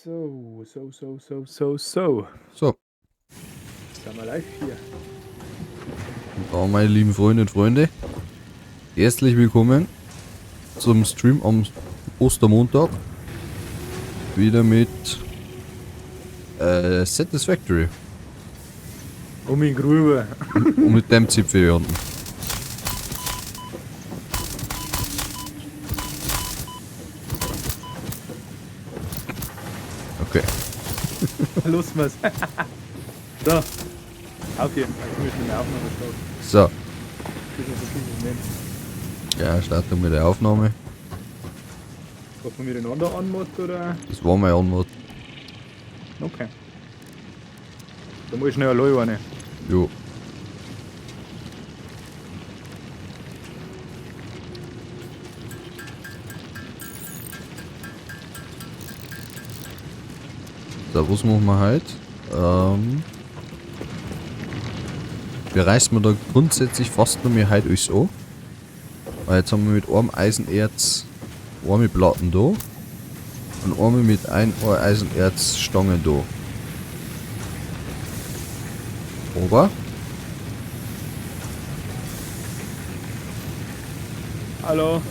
So. So, Sind wir live hier? und da meine lieben Freunde und Freunde, herzlich willkommen zum Stream am Ostermontag. Wieder mit Satisfactory. Um in Grube. Und mit dem Zipfel hier unten. Okay. Los, was? So. Auf hier. Ich muss mit der Aufnahme starten. So, Das ist ein bisschen Moment. ja, starten wir mit der Aufnahme. Ob man miteinander anmacht oder? Das war meine Antwort. Okay. Da muss ich schnell allein rein. Jo. So, was machen wir heute? Wir reißen da grundsätzlich fast nur mehr heute alles an. Weil jetzt haben wir mit einem Eisenerz eine Platten da. Und einmal mit ein Eisenerz Stangen da. Aber Hallo.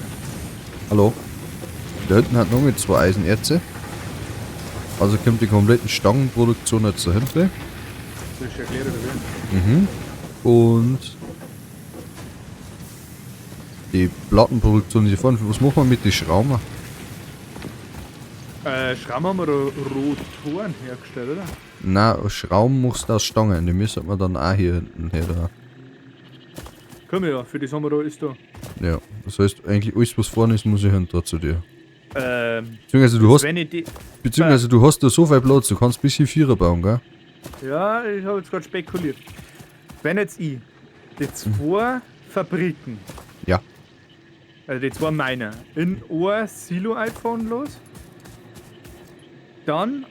hallo. Da hinten hat noch mit 2 Eisenerze. Also kommt die komplette Stangenproduktion jetzt dahinter. Soll ich erklären, oder wie? Und die Plattenproduktion, die vorne, was machen wir mit den Schrauben? Schrauben haben wir da Rotoren hergestellt, oder? Nein, Schrauben machst du aus Stangen, die müssen wir dann auch hier hinten her. Komm ja, für das haben wir da ist da. Ja, das heißt, eigentlich alles was vorne ist, muss ich hinter zu dir. Beziehungsweise du hast da so viel Platz, du kannst bis hier 4 bauen, gell? Ja, ich habe jetzt gerade spekuliert. Wenn jetzt ich die 2 Fabriken, Ja. also die 2 meiner, in ein Silo einfahren los, dann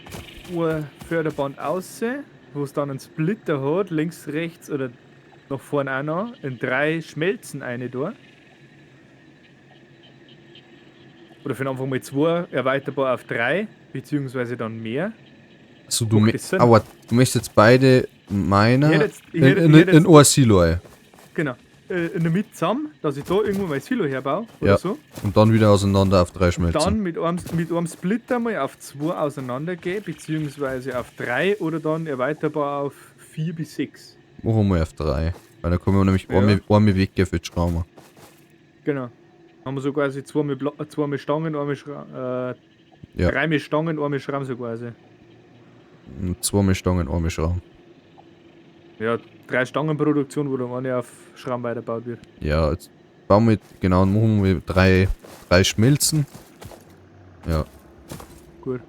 ein Förderband aussehen, wo es dann einen Splitter hat, links, rechts oder nach vorne auch noch, in 3 Schmelzen eine da. Oder für den Anfang mal 2, erweiterbar auf 3, beziehungsweise dann mehr. Also Macht das Sinn? aber du möchtest jetzt beide meiner Ich hätte in jetzt- ein Silo ein. Genau. In der Mitte zusammen, dass ich da irgendwo mein Silo herbaue oder Ja. so. Und dann wieder auseinander auf 3 schmelzen. Dann mit einem Splitter mal auf 2 auseinandergehen, beziehungsweise auf 3 oder dann erweiterbar auf 4 bis 6. Machen wir auf 3. Weil dann können wir nämlich Ja. einmal weggehen für die Schrauben. Genau. Haben wir so quasi 2 mit Stangen, Ja. 3 mit Stangen, 1 mit Schrauben so quasi. Und 2 mit Stangen, einmal Schrauben. Ja, 3 Stangenproduktion, wo dann eine auf Schrauben weitergebaut wird. Ja, jetzt bauen wir, genau, machen wir 3 Schmelzen. Ja. Gut.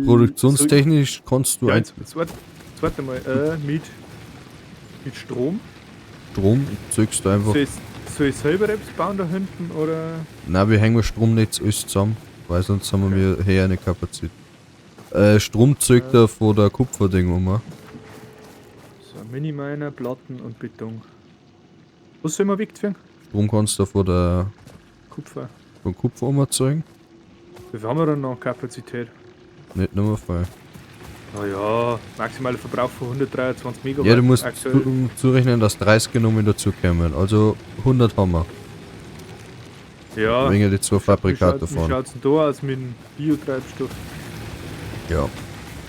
Produktionstechnisch kannst du Ja, ein jetzt warte mal, mit Strom. Strom zeugst du einfach. Soll ich selber etwas bauen da hinten oder? Nein, wir hängen Stromnetz alles zusammen, weil sonst haben wir hier eine Kapazität. Strom zeugt er von der Kupferding um. So, Miniminer, Platten und Beton. Was soll man wegführen? Strom kannst du von der Kupfer. von Kupfer umzeugen. Wie viel haben wir dann noch Kapazität? Nicht nur voll. Naja, maximaler Verbrauch von 123 Megawatt. Ja, du musst aktuell. zurechnen, dass 30 genommen dazukommen. Also 100 haben wir. Ja, Wegen die 2 Fabrikate wie fahren. schaut's denn da aus mit dem Biotreibstoff? Ja.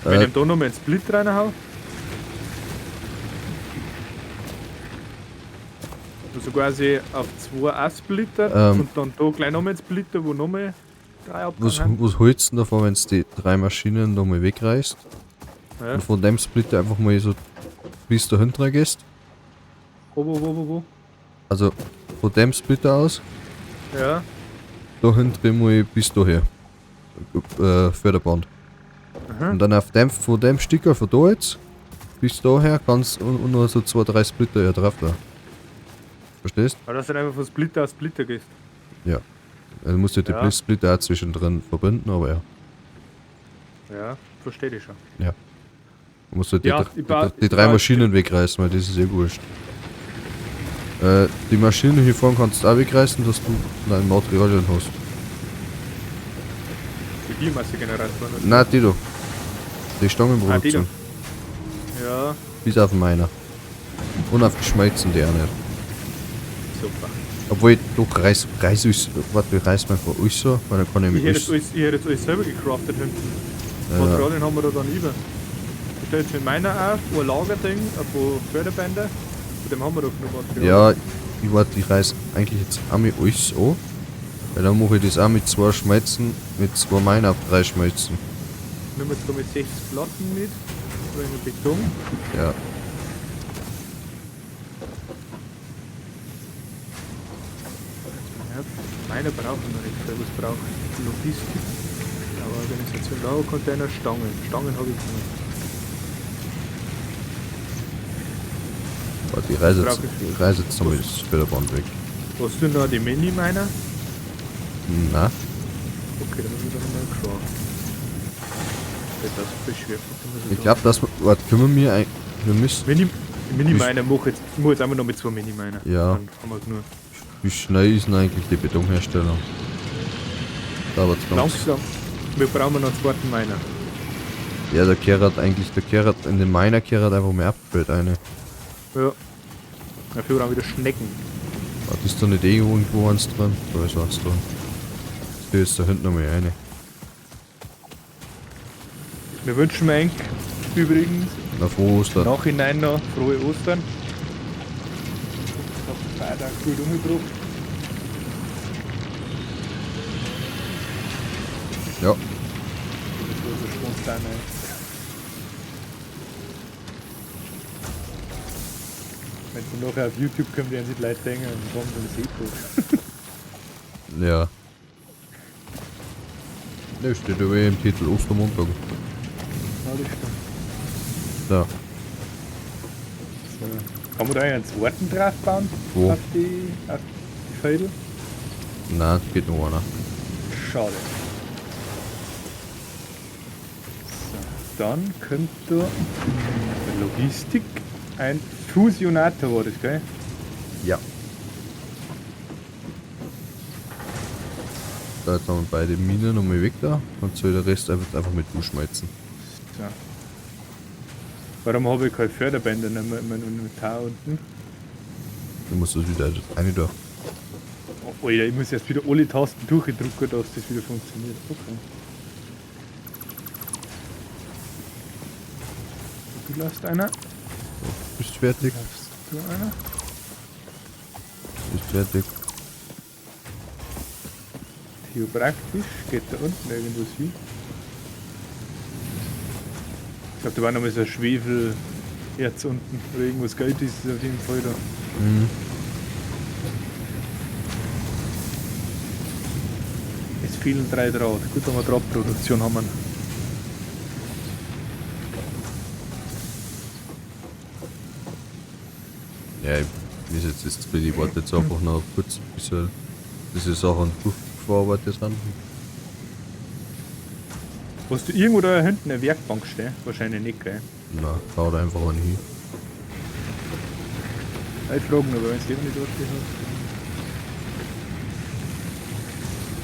Wenn ich da noch mal einen Split reinhau. Also quasi auf 2 Splitter und dann da gleich nochmal einen Splitter, wo nochmal 3 Was abfangen. hältst du denn davon, wenn du die 3 Maschinen nochmal wegreißt? Ja. Und von dem Splitter einfach mal so bis da hinten gehst? Wo? Also von dem Splitter aus, Ja, da hinten mal bis daher. Förderband. aha. Und dann auf dem, von dem Sticker von da jetzt bis daher kannst du und noch so 2, 3 Splitter ja drauf da. Verstehst? Aber dass du dann einfach von Splitter auf Splitter gehst. Ja. Also musst du die Ja. Splitter auch zwischendrin verbinden, aber ja. Ja, verstehe ich schon. Du musst halt Ja, die, ich baue- die ich 3 baue- Maschinen wegreißen, weil das ist eh wurscht. Die Maschine hier vorne kannst du auch wegreißen, dass du dein Materialien hast. Die Biomassegeneratoren. oder? Na, die da. Die Ah, die Stangenproduktion. da. Ja, Bis auf meiner. Und auf Geschmelzen die auch nicht. super. Obwohl ich doch reiß alles, warte, ich reiß mal von alles so, weil dann kann ich Ich mit hätte alles. jetzt alles selber gecraftet hinten. Ja, Materialien haben wir da dann über. Ich stelle jetzt mit meiner auf, ein Lagerding, ein paar Förderbänder. Von dem haben wir doch genug Material. ja, ich warte, ich reiß eigentlich jetzt auch mit alles an. Weil dann mache ich das auch mit 2 Schmelzen, mit 2 meiner auf 3 Schmelzen. Nehmen wir jetzt da mit 60 Platten mit. Ein wenig Beton. Ja. Ja, meiner brauchen wir nicht viel. Was braucht Logistik? Aber Organisation, Lagercontainer, Stangen. Stangen habe ich nicht. Warte, Brauch ich reiß jetzt nochmal das Förderband weg. Hast du noch die Mini-Miner? Na, Okay, dann muss ich da nochmal craften. Das ist viel schwer. ich glaube, dass wir. Warte, können wir müssen. Mini-Miner mache jetzt. Ich mache jetzt einfach noch mit 2 Mini-Miner. Ja. Dann haben wir genug. Wie schnell ist denn eigentlich die Betonherstellung? Dauert's ganz. Langsam. Wir brauchen noch einen zweiten Miner. Ja, der kehrt in den Miner kehrt einfach mehr abgefüllt eine. Ja. Dafür brauchen wir wieder Schnecken. Warte, ist da nicht irgendwo eins dran? Da ist eins dran. Der ist da hinten nochmal eine. Wir wünschen mir übrigens Na, frohe Ostern. Nachhinein noch frohe Ostern. Ich hab Freitag gut umgebracht. Ja, Das war so spontan. Wenn sie nachher auf YouTube kommen, werden sich die Leute denken, warum sind das tot? ja. Ne, steht aber im Titel Ostermontag. Ja, das stimmt. Da. So. Kann man da einen zweiten drauf bauen? Wo? Auf die Fädel? Nein, geht noch einer. Schade. So, dann könnte Logistik ein Fusionator war das, gell? Ja. Da jetzt haben wir beide Minen nochmal weg da. Und soll der Rest einfach mit zuschmelzen. So. Warum habe ich keine Förderbänder nicht mehr in meinem Inventar unten? Du musst das wieder eine da. Oh, Alter, ich muss jetzt wieder alle Tasten durchdrücken, dass das wieder funktioniert. Okay. Du lässt einer. Bist fertig? Lässt du einer. Bist fertig? Hier praktisch. Geht da unten irgendwas hin? Ich glaube, da war noch mal so ein Schwefelerz unten. Oder irgendwas Geld ist es auf jeden Fall da. Mhm. Es fehlen 3 Draht. Gut, wenn wir Drahtproduktion haben. Ja, ich weiß jetzt ich warte jetzt einfach noch kurz, bis diese Sachen durchgearbeitet sind. Hast du irgendwo da hinten eine Werkbank stehen? Wahrscheinlich nicht, gell? Na, haut einfach an hin. Ich frage nur, wenn es nicht dort ist.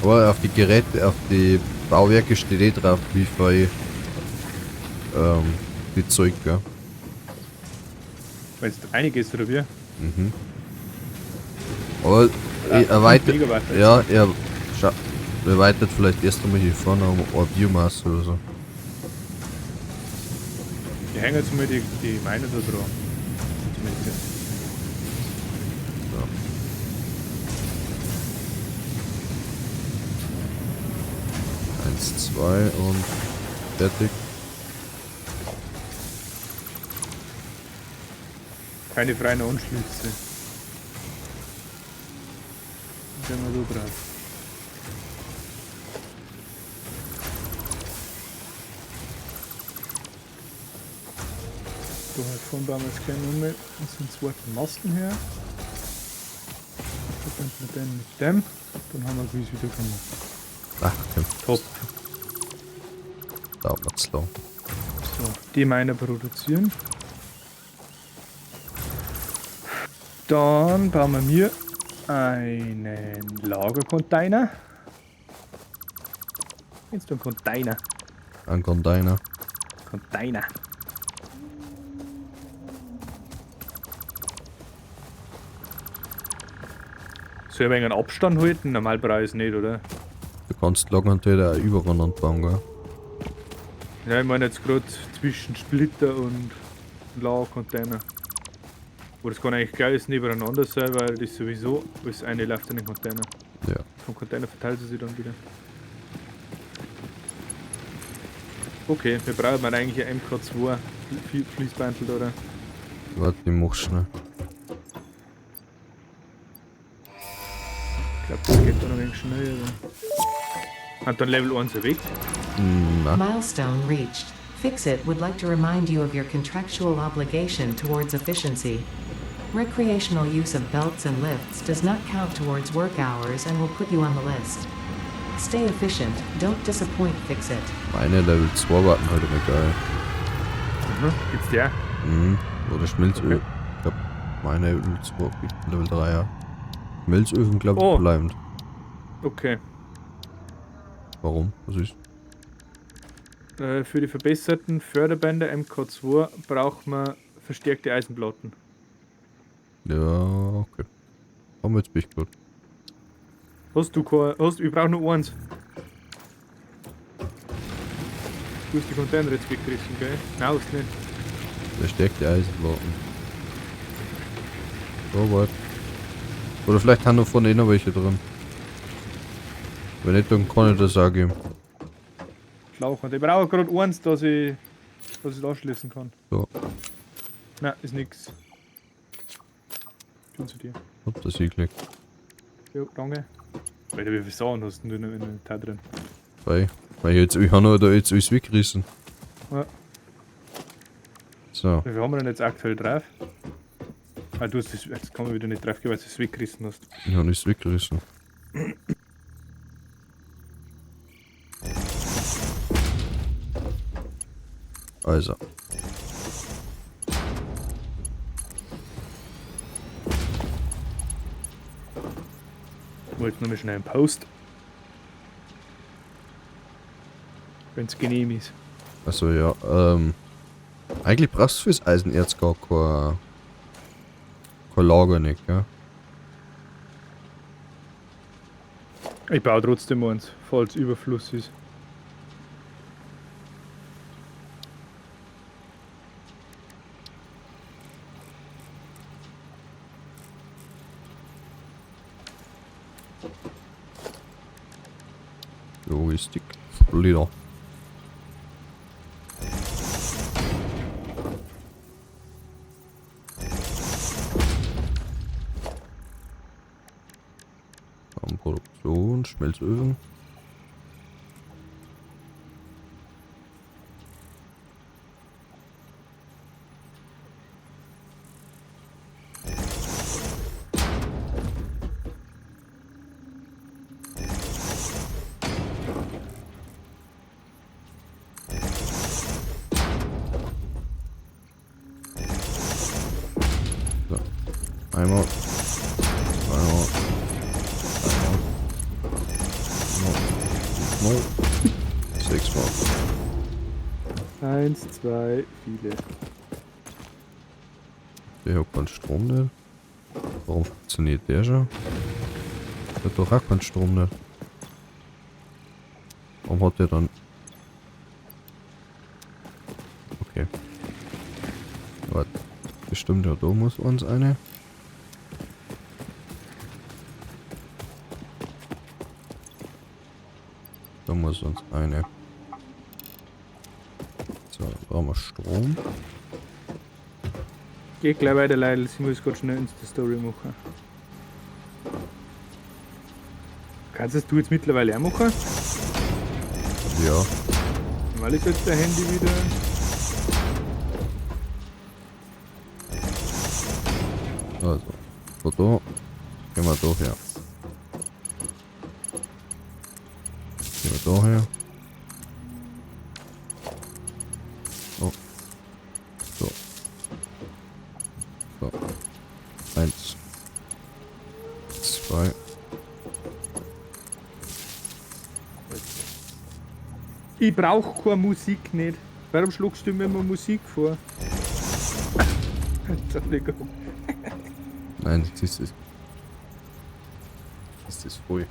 Aber auf die Geräte, auf die Bauwerke steht eh drauf, wie viel die Zeug, gell? Wenn es einiges oder wie? Mhm. Aber erweitert, Megawatt. ja, erweitert vielleicht erst einmal hier vorne um eine Biomasse oder so. Die hängen jetzt mal die Miner da dran. Zumindest. Ja. Eins, zwei und fertig. Keine freien Anschlüsse. Den wir da drauf. Da halt von bauen wir jetzt gleich nochmal unseren zweiten Masten her. Verbinden wir den mit dem. Dann haben wir es wieder gemacht. Ach, okay. Top. Dauert nicht so lang. So, die Miner produzieren. Dann bauen wir mir einen Lagercontainer. Kennst du einen Container? Ein Container. Container. Soll ich einen Abstand halten? Normalpreis nicht, oder? Du kannst Lageranträder auch übereinander bauen, gell? Ja, ich meine jetzt gerade zwischen Splitter und Lagercontainer. Aber das kann eigentlich gleich nebeneinander sein, weil das sowieso alles eine läuft in den Container. Ja. Vom Container verteilt sie sich dann wieder. Okay, wir brauchen mal eigentlich ein MK2 Fließbandel, oder? Warte, ich mach schnell. Ich glaube, das geht dann ein wenig schneller. Hat dann Level 1 weg? Na, Milestone reached. Fixit would like to remind you of your contractual obligation towards efficiency. Recreational use of belts and lifts does not count towards work hours and will put you on the list. Stay efficient, don't disappoint Fixit. meine Level 2 warten halt immer geil. Gibt's die auch? Oder Schmelzöl. Okay. Ich glaub, meine Level 2 gibt Level 3, ja. Schmelzöfen, glaube ich, Oh. bleibend. Okay. Warum? Was ist? Für die verbesserten Förderbänder MK2 braucht man verstärkte Eisenplatten. Ja, okay. Haben wir jetzt bin ich gut. Hast du kein. Ich brauch nur eins. Du hast die Container jetzt weggerissen, gell? Nein, hast nicht. Verstärkte Eisenplatten. So weit. Oder vielleicht haben noch von denen noch welche drin. Wenn nicht, dann kann ich das auch geben. Schlauchhand. Ich brauche gerade eins, dass ich anschließen kann. So, Nein, ist nix. Schön zu dir. hab das hingeklickt. Jo, danke. Weil du wie viel Sachen hast du in der Teil drin? Weil ich habe noch da jetzt alles weggerissen. Ja. So, Wie viel haben wir denn jetzt aktuell drauf? Ah, du hast das, jetzt kann man wieder nicht drauf gehen, weil du es weggerissen hast. ich habe nichts weggerissen. Also. Ich wollte nur mal schnell einen Post. Wenn es genehm ist. Also ja, eigentlich brauchst du fürs Eisenerz gar kein Lager nicht, gell? Ich baue trotzdem eins, falls Überfluss ist. Logistik. Blöder. Produktion, Schmelzöfen. So. Einmal. Einmal. Mal. 6 Mal. 1, 2, viele. Der hat keinen Strom nicht. Warum funktioniert der schon? Der hat doch auch keinen Strom nicht. Warum hat der dann... Okay. Warte. Bestimmt ja, da muss uns eine. Da muss uns eine. So, dann brauchen wir Strom. Geh gleich weiter, Leute. Ich muss gerade schnell Insta-Story machen. Kannst das du jetzt mittlerweile auch machen? Ja. Weil ich jetzt dein Handy wieder. Also, von da gehen wir da her. Gehen wir da her. So. So. So. 1. 2. Ich brauch keine Musik nicht. Warum schluckst du mir immer Musik vor? Entschuldigung. Nein, das ist es. Das ist das voll.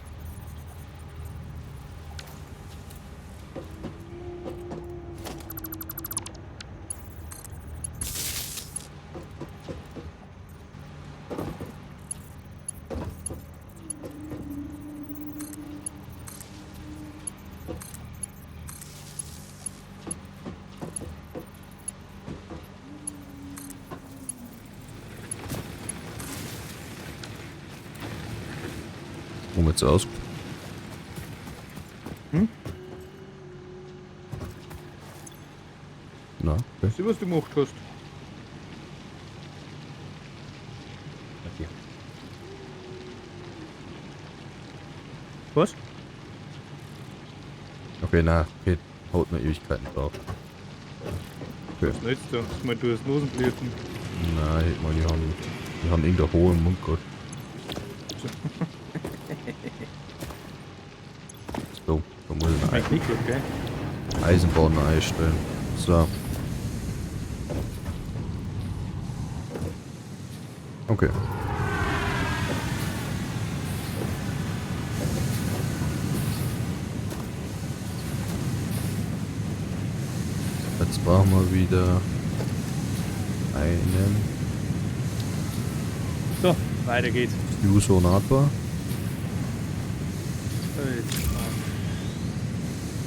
Wo jetzt aus? Hm? Na, okay. Sieh, was du gemacht hast. Okay. Was? Okay, na, okay. Haut mir Ewigkeiten drauf. Okay. Was nützt das? Mal du hast Nosenblüten. Nein, hätte mal, die haben irgendeinen hohen Mund gehabt. So, da muss ich Eigentlich nicht gut, gell? eine Eisenbahn einstellen. So. Okay. Jetzt brauchen wir wieder einen So, weiter geht's. Fusionator.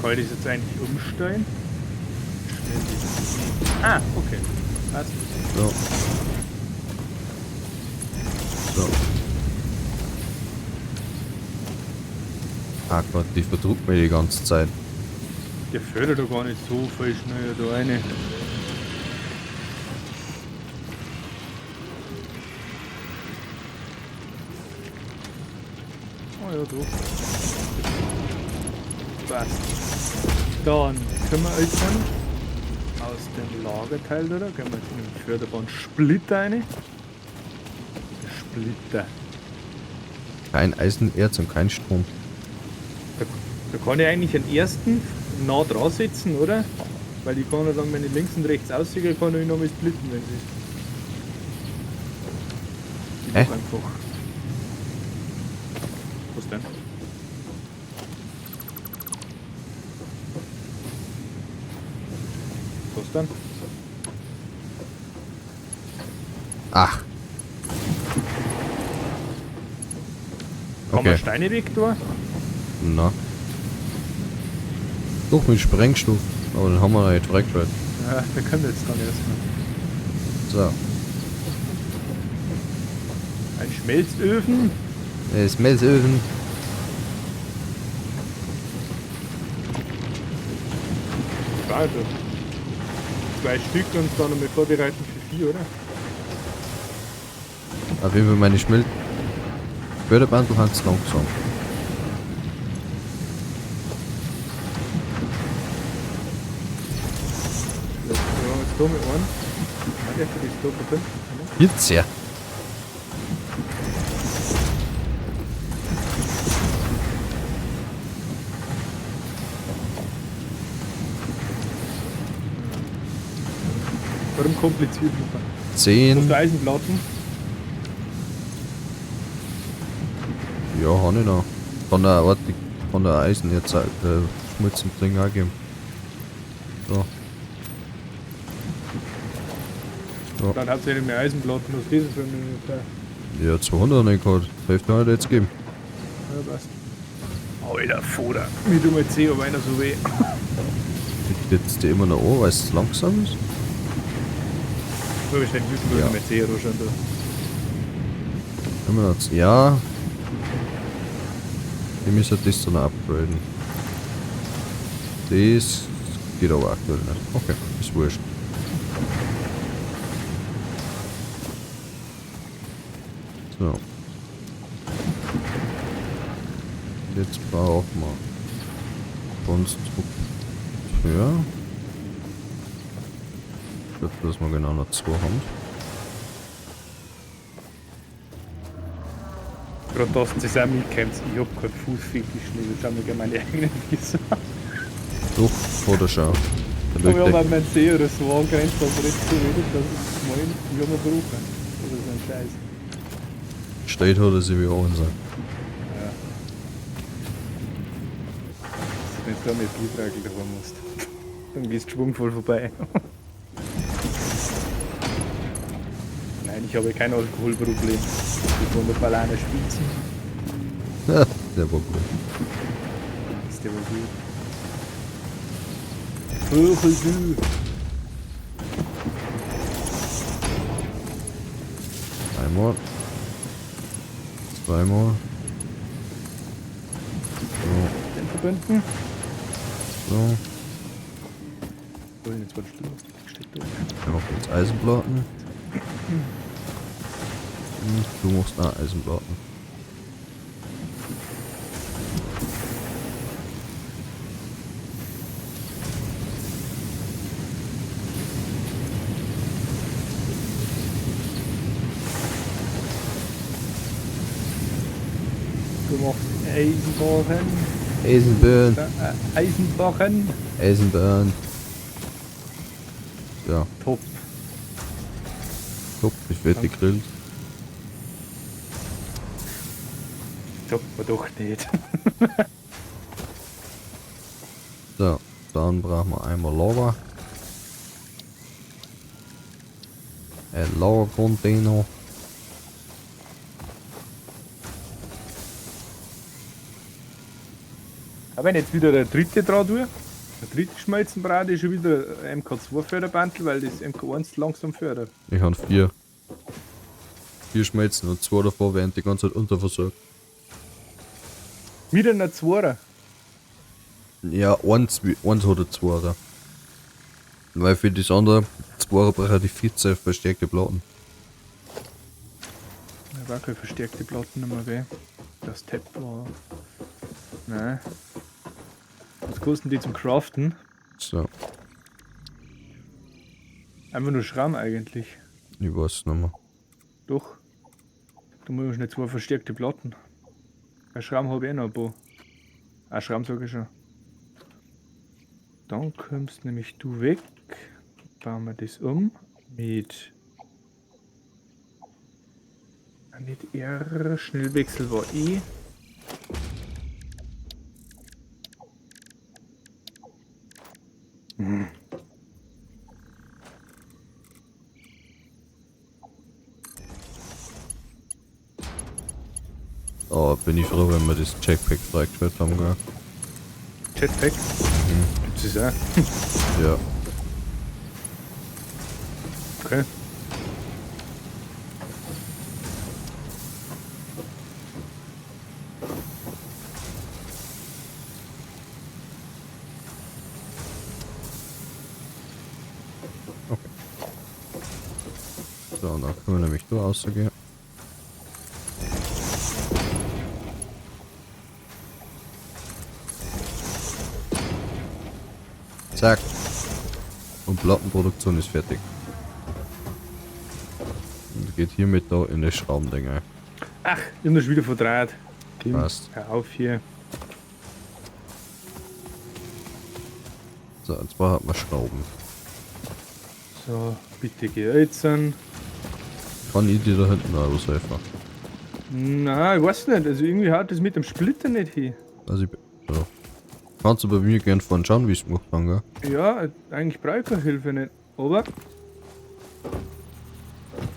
Kann ich das jetzt eigentlich umstellen? Ah, okay. Passt. So. So. Ah Gott, die verdruckt mir die ganze Zeit. Der fördert doch gar nicht so viel schnell da rein. Oh ja, doch. Passt. Dann können wir jetzt dann aus dem Lagerteil da, gehen wir jetzt in den Förderbahn Splitter rein. Splitter. Kein Eisenerz und kein Strom. Da kann ich eigentlich den ersten nah dran setzen, oder? Weil ich kann ja dann, wenn ich links und rechts aussehe, kann ich noch mal splitten, wenn sie. Ich mach einfach. Was denn? Was denn? Ach. Kann man Okay. Steine weg da? Na. Doch mit Sprengstoff. Aber den haben wir noch nicht freigeschaltet. Ja, wir können jetzt dann erstmal. So. Ein Schmelzöfen. Das Messöfen. Also 2 Stück und dann noch mal vorbereiten für 4, oder? Auf jeden Fall meine Förderbandel haben es langsam. Ja, jetzt da mit einem. Ah, der für das da bekommen. Jetzt ja. Warum kompliziert machen? Hast 10. du Eisenplatten? Ja, habe ich noch. Von der Eisen jetzt Schmutz im Ding auch geben. So. So. Dann hat sie nicht mehr Eisenplatten, was diese für mich. Ja, 200 nicht gehabt. Die Hälfte habe ich dir jetzt gegeben. Ja, passt. Alter, Foda. Wie du mal sehen, ob einer so weh. Liegt jetzt die immer noch an, weil es langsam ist? So, ich denke, wie Ja. du mal sehen, schon da. Immer noch. Ja. Ich müssen das dann upgraden. Das geht aber aktuell nicht. Okay, ist wurscht. So. Jetzt brauchen wir Konstrukteur. Ich glaube, dass wir genau noch 2 haben. Gerade dass du das auch mitkommst. Ich hab keinen Fußfetisch nicht. Jetzt haben wir gerne meine eigenen Füße. Doch, vor der Schau. Der Aber ja, Leute, weil mein See oder so angrenzt, aber nicht so wenig, dass ich mal im Jammer brauche. Oder so ein Scheiß. steht hat er sich wie auch sein. Ja. Wenn du da mit Biertragel drüber musst, dann gehst du schwungvoll vorbei. Nein, ich habe kein Alkoholproblem. Ich wollte Ballane spitzen. Ja, der war gut. Ist der wohl gut. Vögel. Einmal. Zweimal. Den verbinden. So. Wollen jetzt was steht da. Ich mach jetzt Eisenplatten. Und du machst auch Eisenplatten. Du machst Eisenbarren. Eisenburn. Eisenbarren. Eisenburn. Ja, Top. top. Ich werde gegrillt. Top, aber doch nicht. So, dann brauchen wir einmal Lava. Ein Lava-Container. Aber wenn jetzt wieder der dritte dran tue, der dritte Schmelzenbrat ist schon wieder MK2 Förderbandel, weil das MK1 langsam fördert. Ich habe 4. 4 Schmelzen und 2 davon werden die ganze Zeit unterversorgt. Wieder ein Zweier. Ja, eins hat er 2. Weil für das andere 2 braucht die 14 verstärkte Platten. Da war keine verstärkte Platten mehr, gell? Das Tab war. Nein. Was kosten die zum Craften? So, Einfach nur Schramm eigentlich. ich weiß nicht mehr. Doch. Du musst nicht 2 verstärkte Platten. Ein Schramm habe ich eh noch ein paar. Ein Schramm sage ich schon. Dann kommst nämlich du weg. Bauen wir das um. Mit. Nicht R. Schnellwechsel war E. Oh, bin ich froh, wenn wir das Checkpack freigeschaltet haben, gell? Jetpack. Gibt's das auch? Ja. Okay. So, und dann können wir nämlich da rausgehen. Zack. Und Plattenproduktion ist fertig. Und geht hiermit da in das Schraubending ein. Ach, ich hab das wieder verdreht. Tim, Passt. hör auf hier. So, jetzt brauchen wir Schrauben. So, bitte geheizen. Kann ich dir da hinten auch aushelfen? Nein, ich weiß nicht. Also irgendwie haut das mit dem Splitter nicht hin. Also ich so. Kannst du bei mir gern vorhin schauen, wie ich es gemacht habe, gell? Ja, eigentlich brauche ich keine Hilfe nicht. Aber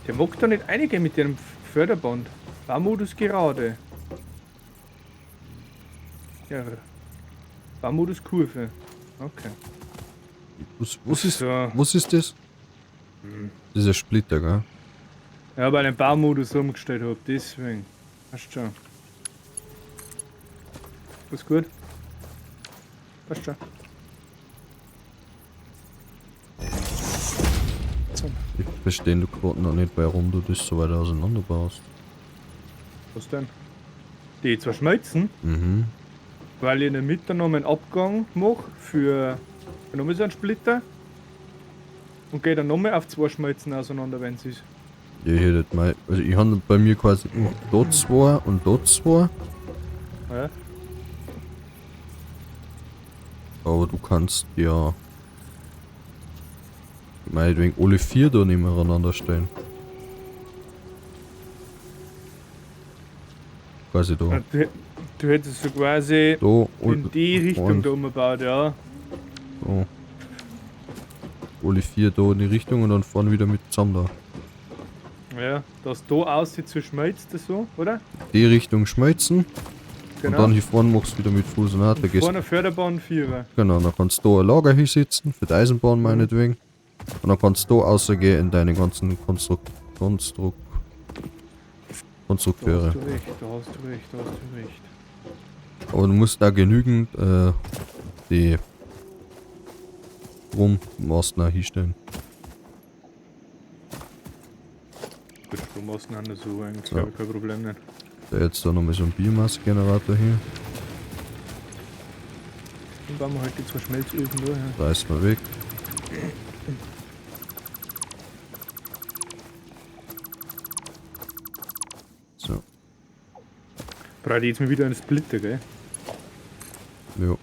der mag da nicht einigen mit dem Förderband. Baumodus gerade. Ja. Baumodus Kurve. Okay. Was ist, So. was ist das? Dieser Splitter, gell? Ja, weil ich den Baumodus umgestellt habe, deswegen. Passt schon. Alles gut? Passt schon. So, Ich verstehe du gerade noch nicht, warum du das so weit auseinander baust. was denn? Die zwei schmelzen, Mhm. weil ich in der Mitte noch einen Abgang mache für nochmal so einen Splitter. Und gehe dann nochmal auf 2 Schmelzen auseinander, wenn es ist. Ja, ich hätte mal. Also ich habe bei mir quasi nur dort 2 und dort 2. Ja. Aber du kannst ja meinetwegen alle 4 da nebeneinander stellen. Quasi da. Du hättest so quasi Da in die Richtung und da umgebaut, ja. da. Alle 4 da in die Richtung und dann vorne wieder mit zusammen da. Ja, dass da aussieht, so schmelzt das so, oder? Die Richtung schmelzen Genau. und dann hier vorne machst du wieder mit Fusionator. Und vorne Förderbahn 4. Genau, dann kannst du da ein Lager hinsetzen, für die Eisenbahn meinetwegen. Und dann kannst du da rausgehen in deine ganzen Da Konstrukteure. hast du recht, da hast du recht, da hast du recht. Aber du musst da genügend die Strommasten auch hinstellen. Gut, Strommasten haben das so eigentlich Ja. kein Problem nicht. Da jetzt da nochmal so ein Biomassegenerator hier. Dann bauen wir halt die 2 Schmelzöfen da. Ja. Reißt mal weg. So, Brauche ich jetzt mal wieder einen Splitter, gell? jo.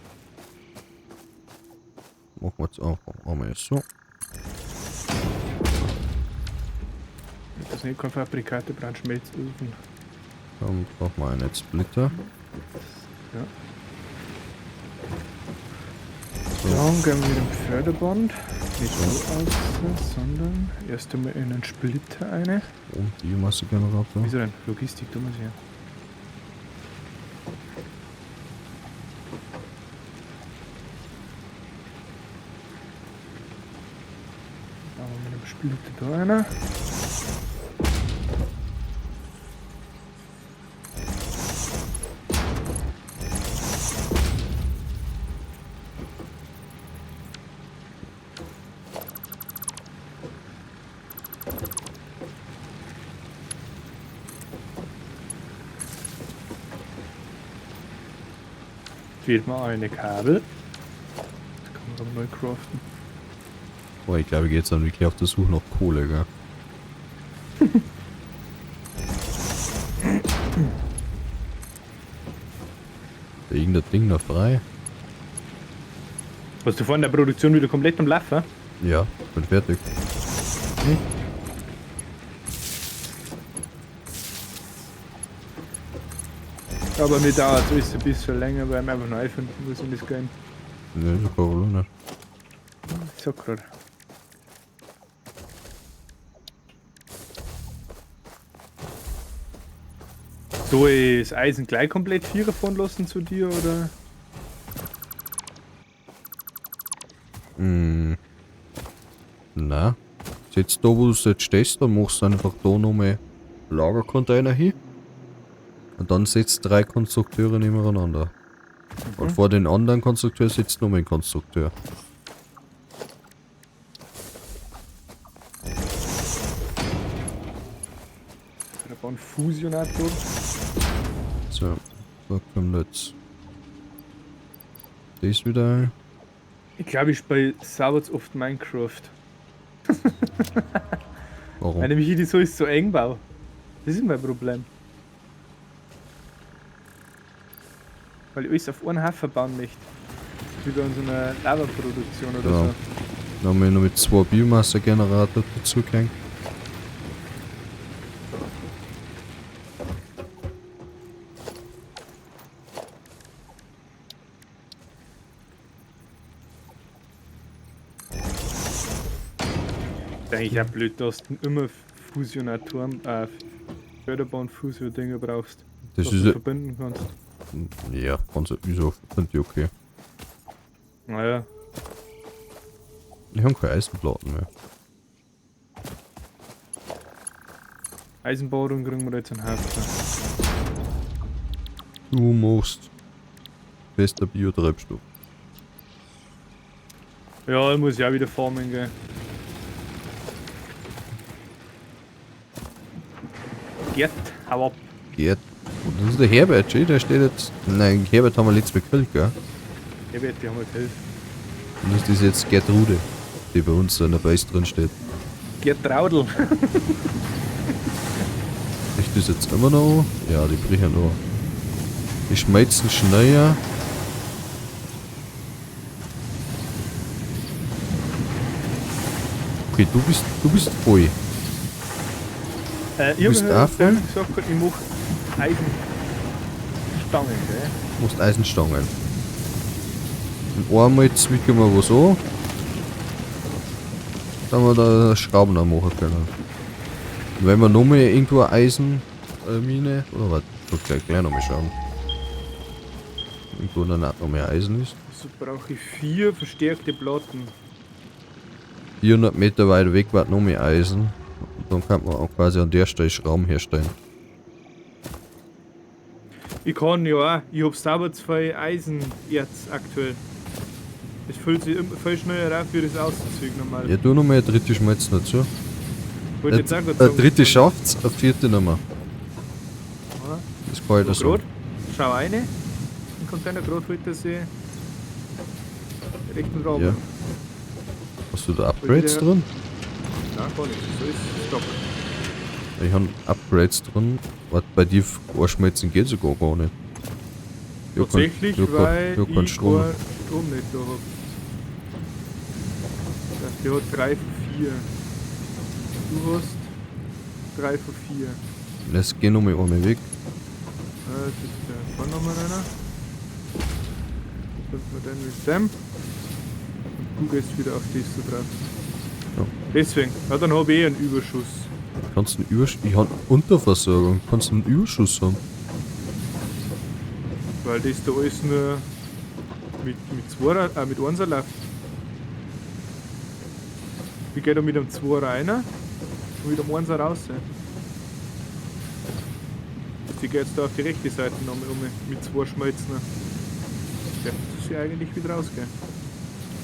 Machen wir jetzt einfach. Machen wir jetzt so. Das ist nicht kein Fabrikat, der braucht Schmelzöfen. Dann brauchen wir einen Splitter. Ja. Dann gehen wir wieder im Förderband. Nicht so aus, sondern erst einmal in einen Splitter eine. Und Biomassegenerator. Wieso denn? Logistik, da muss ich ja. Dann haben wir mit dem Splitter da einer. Fehlt mir eine Kabel. Das kann man dann neu craften. Oh, ich glaube, ich gehe jetzt dann wirklich auf der Suche nach Kohle, gell? Da irgendein Ding noch frei? Hast du vorhin der Produktion wieder komplett am Laufen? Ja, bin fertig. Aber mir dauert es ein bisschen länger, weil ich einfach neu finden muss in das Game. Ne, so Kohle nicht. Ich sag grad. Soll ich das Eisen gleich komplett 4 fahren lassen zu dir, oder? Na. Jetzt da, wo du jetzt stehst, dann machst du einfach da nochmal Lagercontainer hin. Und dann setzt 3 Konstrukteure nebeneinander. Und vor den anderen Konstrukteur sitzt nochmal ein Konstrukteur. Da bauen Fusionator. So, da kommt jetzt das wieder ein. Ich glaube, ich spiele sauber zu oft Minecraft. Warum? Weil nämlich ich das alles so eng baue. Das ist mein Problem. Weil ich alles auf einen Haufen bauen möchte. Wie bei so einer Lava-Produktion oder Ja. so. Dann haben wir noch mit 2 Biomassegenerator dazu gehängt. Das ist eigentlich auch blöd, dass du immer Fusionatoren, Förderbahn-Fusio-Dinger brauchst. Das dass ist du ja. verbinden kannst. Ja, ganz wieso finde ich okay. Naja, Ich habe keine Eisenplatten mehr. Eisenbohrung kriegen wir jetzt einen Haufen. Du machst bester Biotreibstoff. Ja, ich muss ja auch wieder farmen gehen. Geht, hau ab. Geht. Und das ist der Herbert, schau, der steht jetzt. Nein, Herbert haben wir letztes Mal gekillt, gell? Ich werde dir mal helfen. Und das ist jetzt Gertrude, die bei uns in der Base drin steht. Geht Traudel. Bricht das jetzt immer noch? Ja, die brechen noch. Die schmelzen schneller. Okay, du bist voll. Ich bist habe auch voll? gesagt, ich mache Eisenstangen, gell? Du musst Eisenstangen. Und einmal zwicken wir was an. Dann wir da Schrauben auch machen können. Und wenn wir nochmal irgendwo eine Eisenmine, oder was? Ich kann gleich nochmal schauen. Irgendwo dann auch noch mehr Eisen ist. Also brauche ich 4 verstärkte Platten. 400 Meter weit weg war noch mehr Eisen. Und dann kann man auch quasi an der Stelle Schrauben herstellen. Ich kann ja auch, ich habe sauber 2 Eisenerz aktuell. Es fühlt sich viel schneller auf, wie das auszuziehen normal. Ja, tu nochmal eine dritte Schmelz dazu. Ich wollte jetzt auch gerade Eine sagen, dritte schafft's, eine vierte nicht mehr. Ja. Das kann ich da So, so. grad. Schau rein. Den Container gerade wollte ich sehen. Rechten Raum. Ja. Hast du da Upgrades drin? Nein, gar nicht. So ist es. Stopp. Ich habe Upgrades drin. Was bei dir anschmelzen geht sogar gar nicht. Ja, Tatsächlich, weil ich keinen Strom nicht da habe. Der hat 3 von 4. Du hast 3 von 4. Lass geh nochmal einmal weg. Das ist der Vorname einer. Könnten wir dann mit dem. Und du gehst wieder auf das so drauf. Ja. Deswegen, ja, dann habe ich einen Überschuss. Kannst du einen Überschuss? Ich habe Unterversorgung. Kannst du einen Überschuss haben? Weil das da alles nur mit 1 läuft. Ich gehe da mit einem 2er rein und mit einem 1 raus. Ich gehe jetzt da auf die rechte Seite nochmal mit 2 Schmelzen. Ja, das ist eigentlich wieder rausgehen.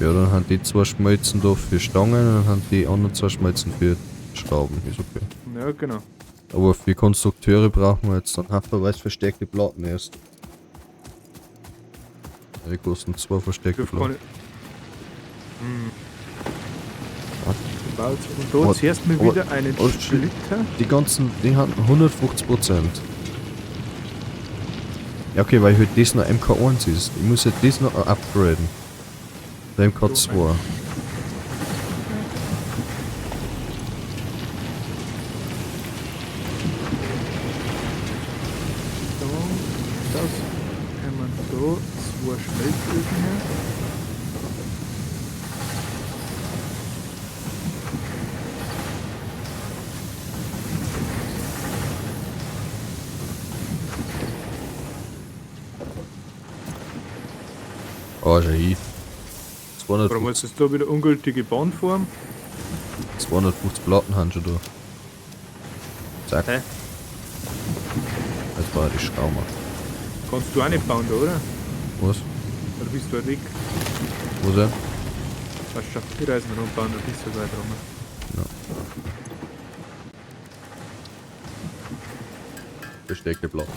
Ja, dann haben die 2 Schmelzen da für Stangen und dann haben die anderen 2 Schmelzen für Schrauben. Ist okay. Ja, genau. Aber für Konstrukteure brauchen wir jetzt dann haufenweise versteckte Platten erst. Die kosten 2 versteckte Dürf Platten. Und da Aber- zuerst mal aber- wieder einen aber- Splitter. Die ganzen, die haben 150%. Ja, okay, weil halt das noch MK1 ist. Ich muss halt das noch upgraden. Der MK2. Das kann man da 2 Schmelzöfen her. Ah, schau hin. Warum 250, ist das da wieder ungültige Bahnform? 250 Platten haben schon da. Zack. Hä? Jetzt war die Schrauben. Kannst du auch nicht bauen da, oder? Was? Oder bist du halt weg? Wo denn? Hast du schon die Reisen rumbauen, da bist du weit rum. Versteckte Platten.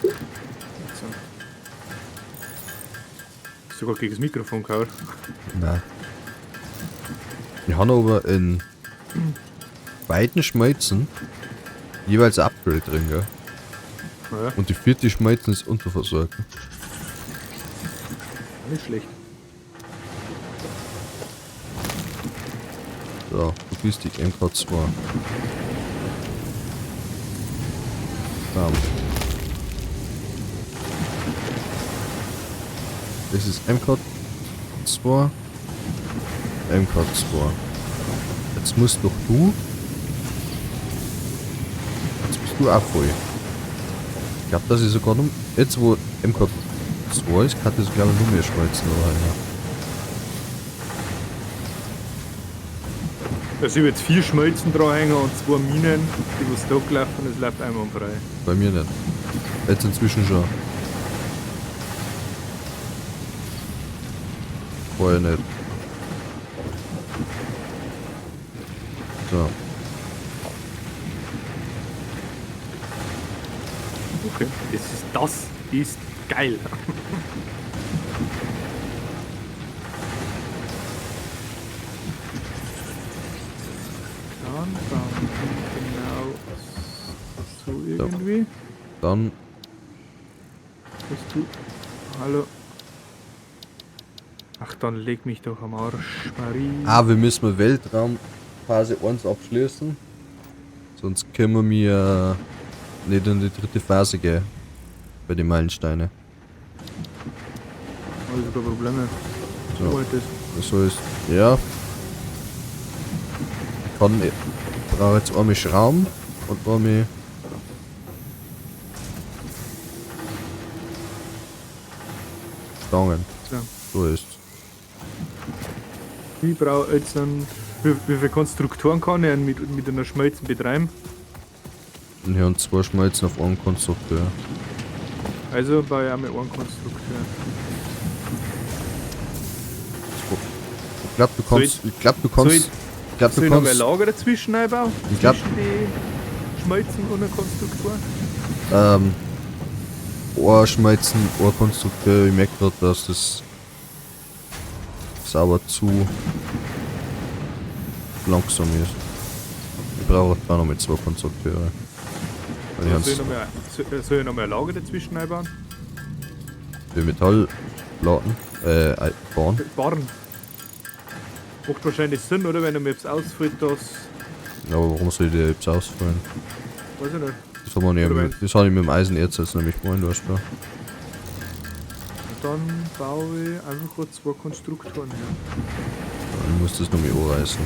So. Sogar gegen das Mikrofon gehauen. Nein. Wir haben aber in beiden Schmelzen jeweils ein Upgrade drin, gell? Ja, Und die vierte Schmelzen ist unterversorgt. nicht schlecht. So, du bist die MK2. Bam. Das ist MK2. MK2. Jetzt musst doch du. Jetzt bist du auch voll. Ich glaube, das ist sogar noch. Jetzt wo MK2 ist, kann das glaube ich nur mehr schmelzen, oder? Ja. Also ich habe jetzt 4 Schmelzen dranhängen und 2 Minen, die was da gelaufen ist, läuft einwandfrei. Bei mir nicht. Jetzt inzwischen schon. Vorher nicht. So. Okay. Das ist geil. Dann bauen wir genau so irgendwie. Dann Bist du. Hallo. Ach, dann leg mich doch am Arsch, Marie. Wir müssen Weltraum Phase 1 abschließen. Sonst können wir nicht in die dritte Phase gehen. Bei den Meilensteinen. Also keine Probleme. So, Halt das. so ist. Ja. Ich brauche jetzt einmal Schrauben und einmal. Stangen. So. So ist. Ich brauche jetzt wie viele Konstruktoren kann ich mit einer Schmelzen betreiben? Und hier haben 2 Schmelzen auf einen Konstrukteur. Also baue ich einmal einen Konstrukteur. Ich glaube, du kannst. Ich glaube, du soll kannst. Ich glaube, Soll du ich noch mal ein kannst. Lager dazwischen einbauen? Ich glaub- Zwischen die Schmelzen und den Konstruktoren? Schmelzen, Konstrukteur. Ich merke gerade, dass das sauber zu langsam ist. Ich brauche da noch mit 2 Konstrukteure. Weil die Soll ich haben soll ich noch mal ein Lager dazwischen einbauen? für Metallplatten bauen. Barren. Macht wahrscheinlich Sinn, oder? Wenn er mir jetzt ausfällt, dass. Ja, aber warum soll ich die jetzt ausfallen? Weiß ich nicht. Das haben wir nicht, Oder das habe ich mit dem Eisenerz jetzt nämlich gemeint, weißt du. Dann baue ich einfach 2 Konstruktoren her. Ich muss das noch mal anreißen.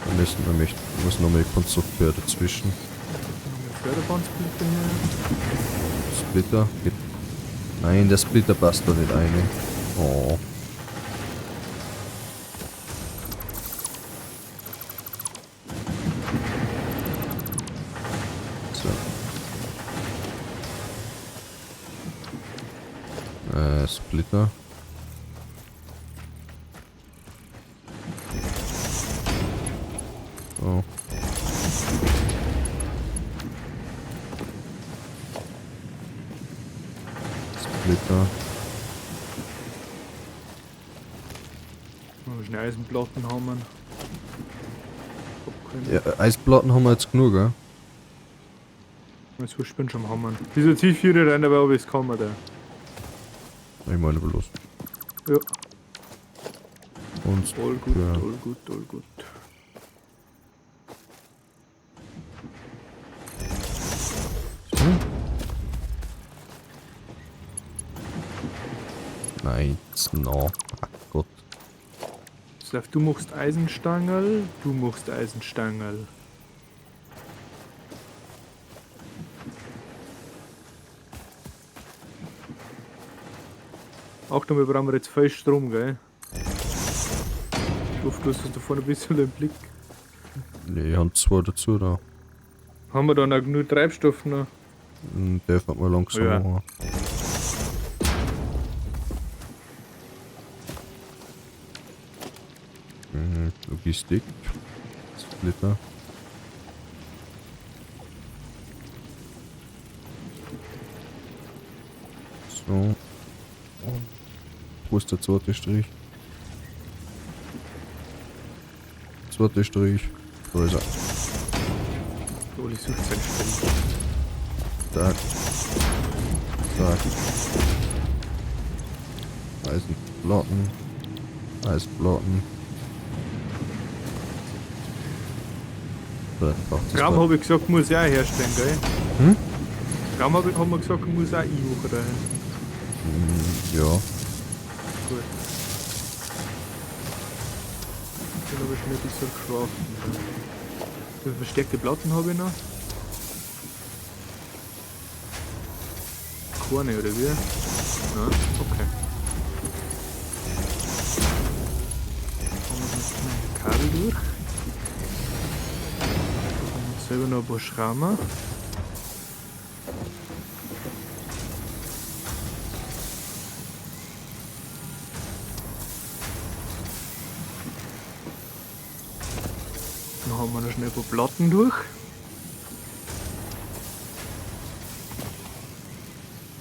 Da müssen nämlich, muss noch mal Konstrukteur dazwischen. Dann haben wir Förderbandssplitter her. Splitter geht. Nein, der Splitter passt da nicht rein. Oh. So. Splitter. So. Splitter. Mal schnell Eisenplatten haben wir. Ja, Eisplatten haben wir jetzt genug, gell? Jetzt wurscht, bin schon am Hammern. Dieser T4 rein, aber es kann man da. Ich meine bloß. Ja. Und All gut, Ja. all gut, all gut. nein, no. Ach Gott. Slav, du machst Eisenstangerl, du machst Eisenstangerl. Achtung, wir brauchen jetzt viel Strom, gell? Ich hoffe, du hast da vorne ein bisschen im Blick. Ne, ich habe 2 dazu da. Haben wir dann auch genug Treibstoff noch? Der fährt mal langsam Ja. an. Logistik. Splitter. So. Wo ist der zweite Strich? Zweiter Strich. Da ist er. Oli sucht seinen Strich. Zack. Zack. Eisenplatten. Eisplatten. So, braucht das Gramm da. habe ich gesagt, muss ich auch herstellen, gell? Hm? Gramm haben wir gesagt, muss auch einmachen rein. Ja. Gut. Dann habe ich schon ein bisschen craften. Wie viele versteckte Platten habe ich noch? Keine, oder wie? Nein, okay. Haben wir noch schnell die Kabel durch. Dann haben wir selber noch ein paar Schrauben. Dann haben wir noch schnell ein paar Platten durch.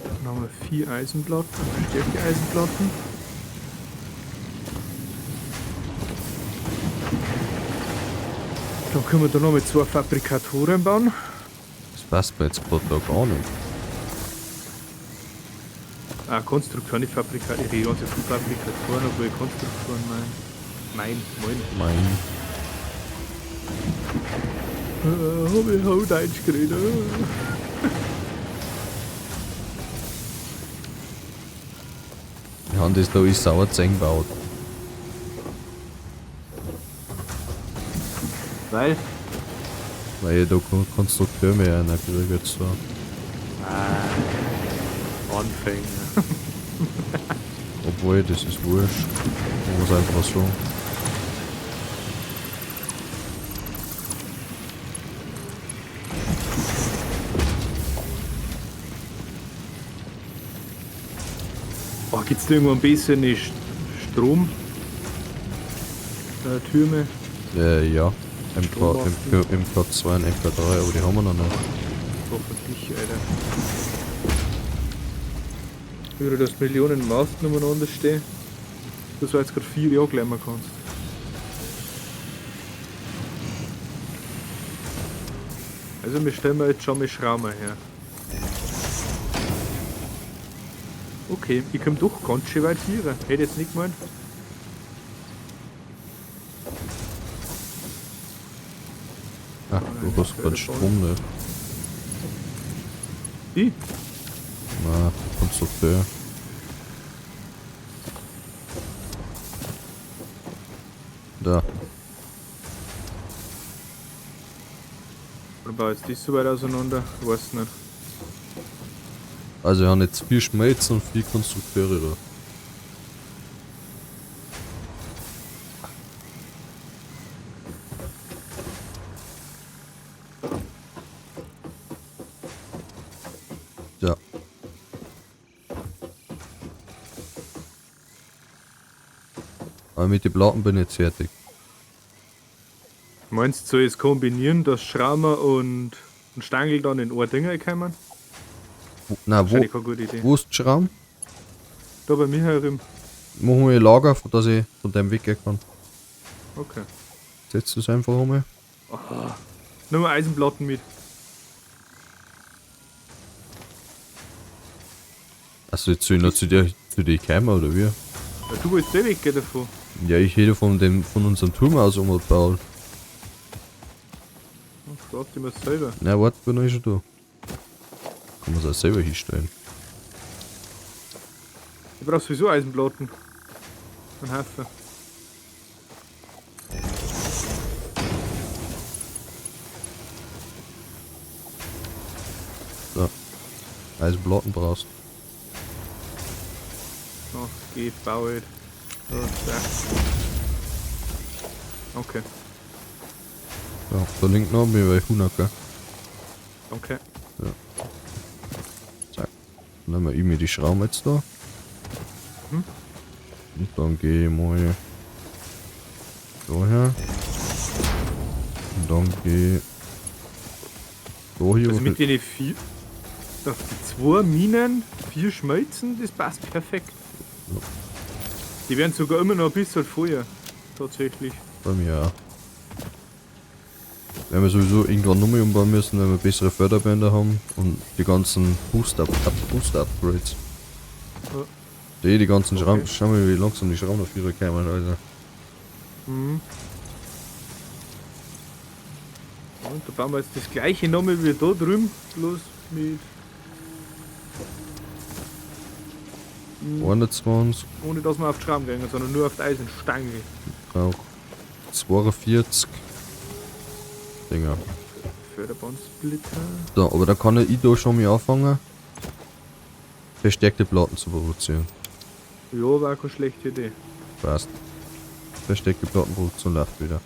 Dann haben wir 4 Eisenplatten, verstärkte Eisenplatten. Dann können wir da noch mit 2 Fabrikatoren bauen. Das passt mir jetzt gerade da gar nicht. Konstruktoren, nicht Fabrikatoren. Ich rede ganz viel Fabrikatoren, obwohl ich Konstruktoren mein. Hab ich auch Deutsch geredet. Wir haben das da alles sauer zusammengebaut. Weil? Weil ich da keinen Konstrukteur mehr reinkriege jetzt da. Anfänger. Obwohl, das ist wurscht. Ich muss einfach so. Oh, gibt's da irgendwo ein bisschen Strom? Türme? Ja. MK2 und MK3, aber die haben wir noch nicht. Hoffentlich, Alter. Oder dass Millionen Masten umeinander stehen. Das war jetzt gerade 4 Jahre gleich mal kannst. Also wir stellen jetzt schon mal Schrauber her. Okay, ich komme doch ganz schön weit hier. Hätte ich jetzt nicht gemeint. Ach, du hast gerade Strom nicht. Ich? Na, Konstrukteur. Da. Oder war jetzt das so weit auseinander? Ich weiß nicht. Also wir haben jetzt 4 Schmelzen und 4 Konstrukteure da. Ja. Aber mit den Platten bin ich jetzt fertig. Meinst du, soll ich es kombinieren, dass Schrauber und Stangl dann in ein Dinger kommen? Na, Wahrscheinlich keine gute Idee. wo ist der Schramm? Da bei mir herum. Machen wir ein Lager, dass ich von dem weggehen kann. Okay. Setzt es einfach einmal. Nur Eisenplatten mit. Also jetzt soll ich noch zu dir kommen oder wie? Ja, du willst eh weggehen davon. Ja, ich hätte von unserem Turm aus umgebaut. Frag dich mal selber. Na, warte, bin ich schon da. Kann man es auch selber hinstellen. Du brauchst sowieso Eisenplatten. Ein Haufen. So. Eisenplatten brauchst. Oh, geht, baue. So, da. Okay, Ja, da linken haben wir 100, gell? okay. Zack. Dann nehmen wir mir die Schrauben jetzt da. Mhm. Und dann gehe ich mal so her. Und dann gehe ich so hier. Also mit den 4, auf die 2 Minen, 4 Schmelzen, das passt perfekt. Ja. Die werden sogar immer noch ein bisschen vorher. Tatsächlich. Bei mir auch. Wenn wir sowieso irgendwann nochmal umbauen müssen, wenn wir bessere Förderbänder haben und die ganzen Boost-Upgrades. Ja. Die ganzen Schrauben, schau mal wie langsam die Schrauben auf ihre kommen, also. Mhm. Und da bauen wir jetzt das gleiche nochmal wie da drüben, bloß mit 21, ohne dass wir auf die Schrauben gehen, sondern nur auf die Eisenstange. auch 42 Dinger. Förderbandsplitter. So, aber da kann ich da schon mal anfangen, verstärkte Platten zu produzieren. Ja, war keine schlechte Idee. Passt. Versteckte Plattenproduktion läuft wieder.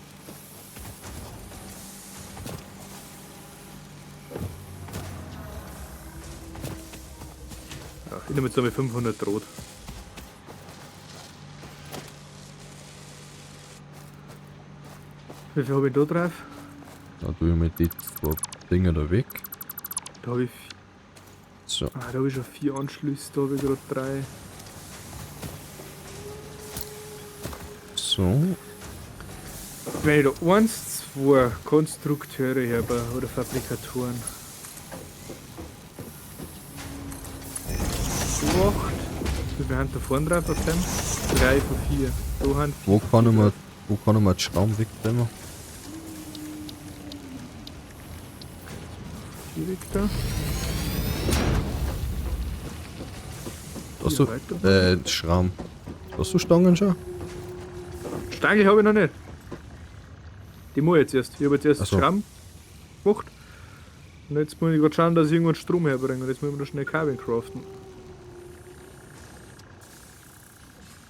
Ja, ich nehme jetzt einmal 500 Draht. Wie viel habe ich da drauf? Dann tue ich mir die 2 Dinger da weg. Da habe ich, So, da habe ich schon 4 Anschlüsse, da habe ich gerade 3. so. Wenn ich da 1, 2 Konstrukteure habe oder Fabrikatoren. 8. Also wir haben da vorne drauf auf dem 3 von 4. Da haben Wo kann ich mir die Schrauben wegnehmen? 4 weg da. Hast Hier du, weiter. Schrauben. Hast du Stangen schon? Stange habe ich noch nicht. Die muss ich jetzt erst. Ich habe jetzt erst Ach so. Schramm gemacht. Und jetzt muss ich gerade schauen, dass ich irgendwann Strom herbringe. Und jetzt muss ich mir noch schnell Kabel craften.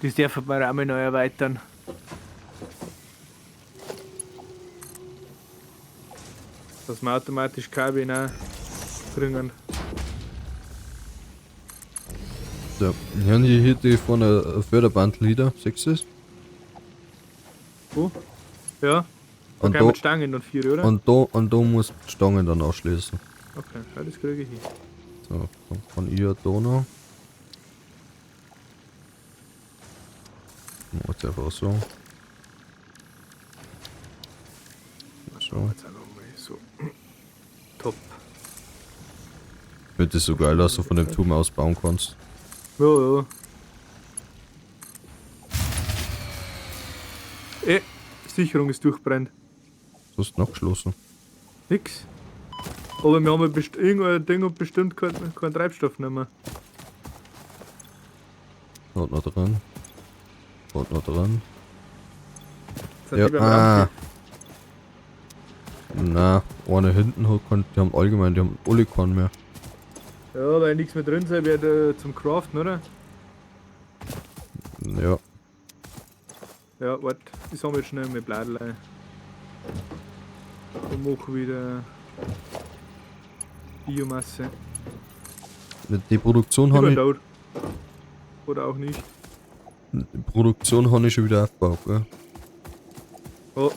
Das darf man auch mal neu erweitern. Dass wir automatisch Kabel bringen. Ja, wir haben hier die vorne Förderbandlieder, siehst du das? Wo? Ja. Da Und kann ich mit da, Stangen dann 4, oder? und da musst du die Stangen dann anschließen. Okay, ja, das kriege ich hin. So, dann kann ich ja da noch. Jetzt einfach so. So. Jetzt einfach mal so. Top. Ich finde das so geil, dass du von dem Turm aus bauen kannst. Ja, ja. Sicherung ist durchbrennt. Du hast nachgeschlossen. Nix. Aber wir haben ja irgendein Ding und bestimmt keinen Treibstoff mehr. Hat noch dran. Hat noch dran. Sind Ja, die beim Rampen? Na, eine hinten hat keinen, die haben allgemein, die haben alle keinen mehr. Ja, weil nichts mehr drin sein wird zum Craften, oder? Ja, Ja, warte, ich sammle jetzt schnell mit Bladelei. Und mache wieder Biomasse. die Produktion habe ich, Überlaut. Oder auch nicht. die Produktion habe ich schon wieder aufgebaut, gell? Oh,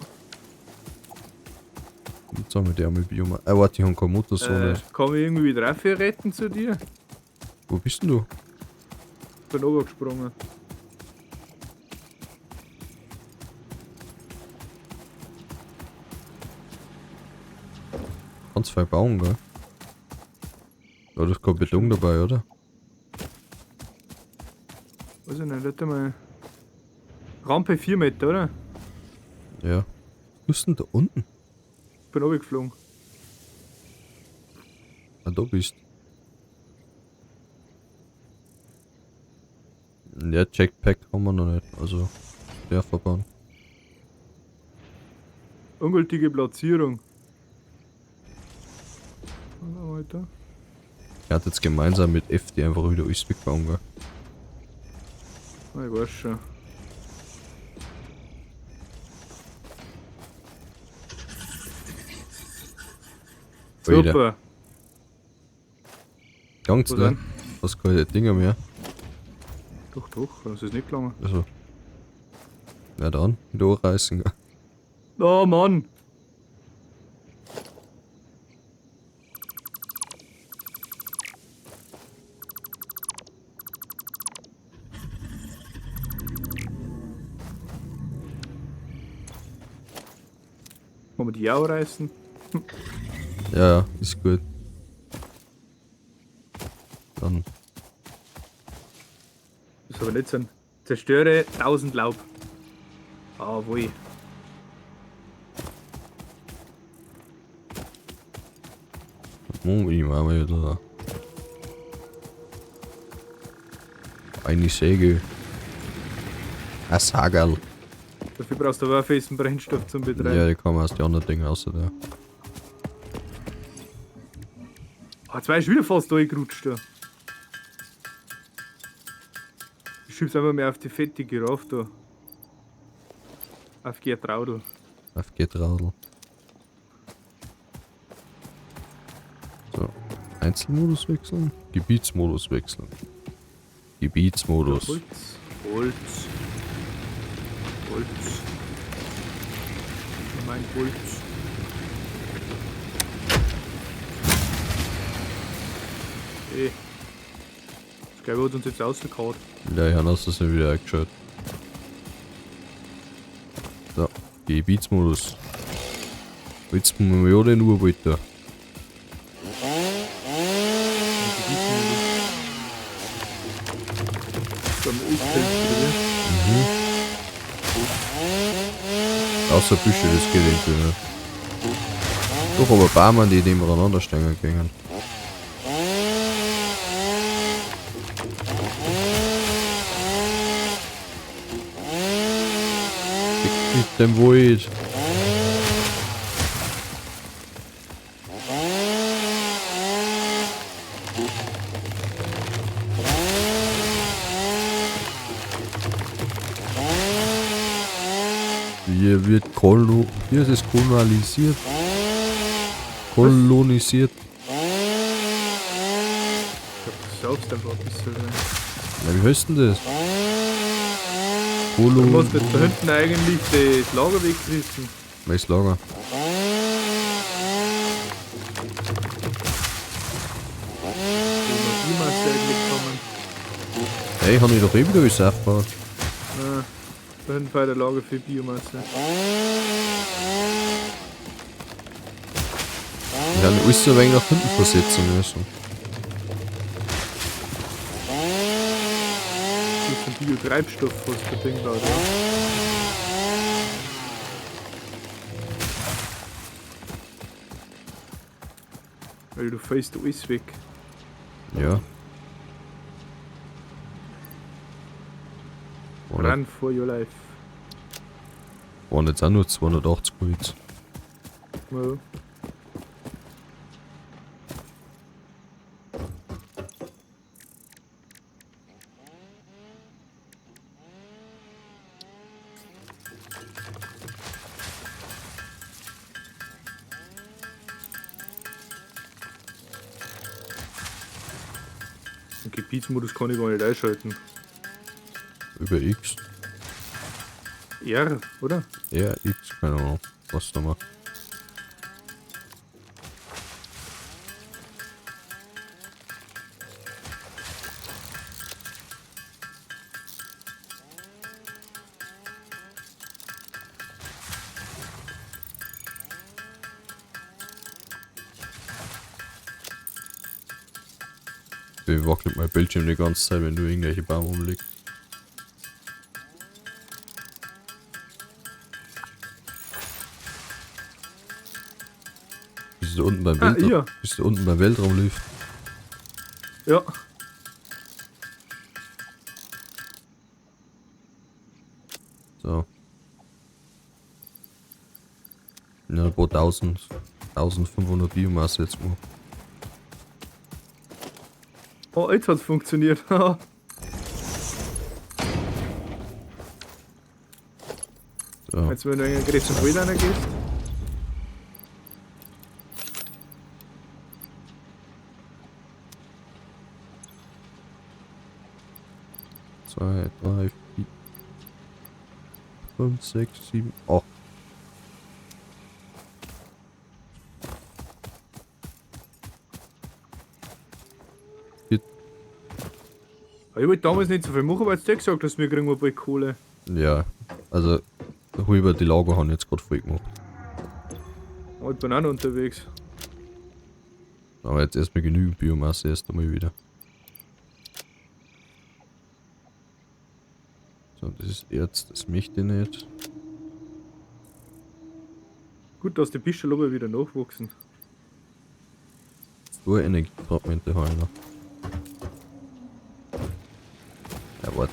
Jetzt haben wir die einmal Bioma. Warte, die haben keine Motorsäule. kann ich irgendwie wieder retten zu dir? Wo bist denn du? Bin runtergesprungen. Kannst frei bauen, gell? Ja, da ist kein Beton dabei, oder? Weiß ich nicht, warte mal. Rampe 4 Meter, oder? Ja. Wo ist denn da unten? Bin runtergeflogen. Ah, da bist. Ja, Jackpack haben wir noch nicht, also der Verband. Ungültige Platzierung. Alter. Er hat jetzt gemeinsam mit FD einfach wieder alles wegbauen, gell? Ah, ich weiß schon. Alter. Super. Gang's, Wo ne? denn? Hast keine Dinger mehr. Doch, doch, das ist nicht gelangen. Also. Na dann, wieder anreißen, gell? Oh Mann! Kann man die auch reißen? Ja, ja, ist gut. Dann. Das aber nicht sein. Zerstöre 1000 Laub. Ah, wohl. Ich mach mal wieder. Eine Säge. Ein Sagerl. Dafür brauchst du aber auch festen Brennstoff zum Betreiben. Ja, die kann man aus den anderen Dingen außer der. Ah, jetzt war ich wieder fast durchgerutscht. Da. Ich schieb's einfach mehr auf die fette Giraffe da. Auf Gertraudl. Auf Getradl. So. Einzelmodus wechseln. Gebietsmodus wechseln. Gebietsmodus. Holz. Holz. Holz. Mein Holz. Ey. Das glaube ich hat uns jetzt rausgehauen. Ja, Jan hast du es ja wieder eingeschaut. So. Gebietsmodus. Jetzt muss man ja den Urwald da. oder wie? Außer Büsche, das geht irgendwie nicht. Doch, aber Barmann, die nebeneinander stehen gingen. Mit dem Void. Hier ist es kolonialisiert. Kolonisiert. Ich glaub, du saufst einfach ein bisschen. Ne? Na, wie heißt denn das? Du musst jetzt da hinten eigentlich das Lager wegrissen. Welches Lager? Wo wir die Masse eigentlich kommen. Hey, ich habe ich doch eh wieder alles aufgebaut. Ja, da hinten war der Lager für Biomasse. Ich habe alles so ein wenig nach hinten versetzen müssen. Das ist ein Biotreibstoff, was der Ding da hat. Ja. Weil du fällst alles weg. Ja. Run for your life. Waren jetzt auch nur 280 Holz. Ja. Den Gebietsmodus kann ich gar nicht einschalten. Über X. R, oder? Ja, X, keine Ahnung. Was da macht. Wie wackelt mein Bildschirm die ganze Zeit, wenn du irgendwelche Baum rumlegst. Bist du unten beim Weltraum? hier. Bist du unten beim Weltraumlift? Ja. So. Ja, ein paar 1500 Biomasse jetzt mal. Oh, jetzt hat's funktioniert. So. Jetzt, wenn du in den Gerät zum WLAN gehst. Zwei, drei, vier, 5, 6, 7, 8. Ich wollte damals nicht so viel machen, weil du gesagt hast, wir kriegen mal bald Kohle. Ja, also Huber, die Lager haben jetzt gerade voll gemacht. Oh, ich bin auch noch unterwegs. Aber jetzt erstmal genügend Biomasse erst einmal wieder. So, das ist Erz, das möchte ich nicht. Gut, dass die Bischof aber wieder nachwachsen. Nur Energiefragmente habe ich noch. Ja, warte.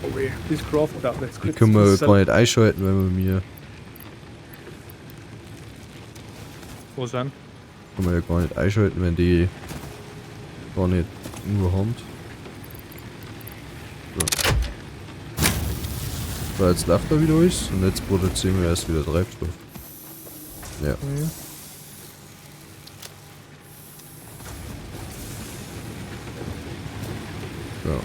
Oh weh, das craftet auch jetzt Die gut. können wir gar nicht einschalten, wenn wir mir. Wo sind? Können wir ja gar nicht einschalten, wenn die gar nicht nur haben. So. So, jetzt läuft da wieder alles und jetzt produzieren wir erst wieder Treibstoff. Ja. Mhm. So.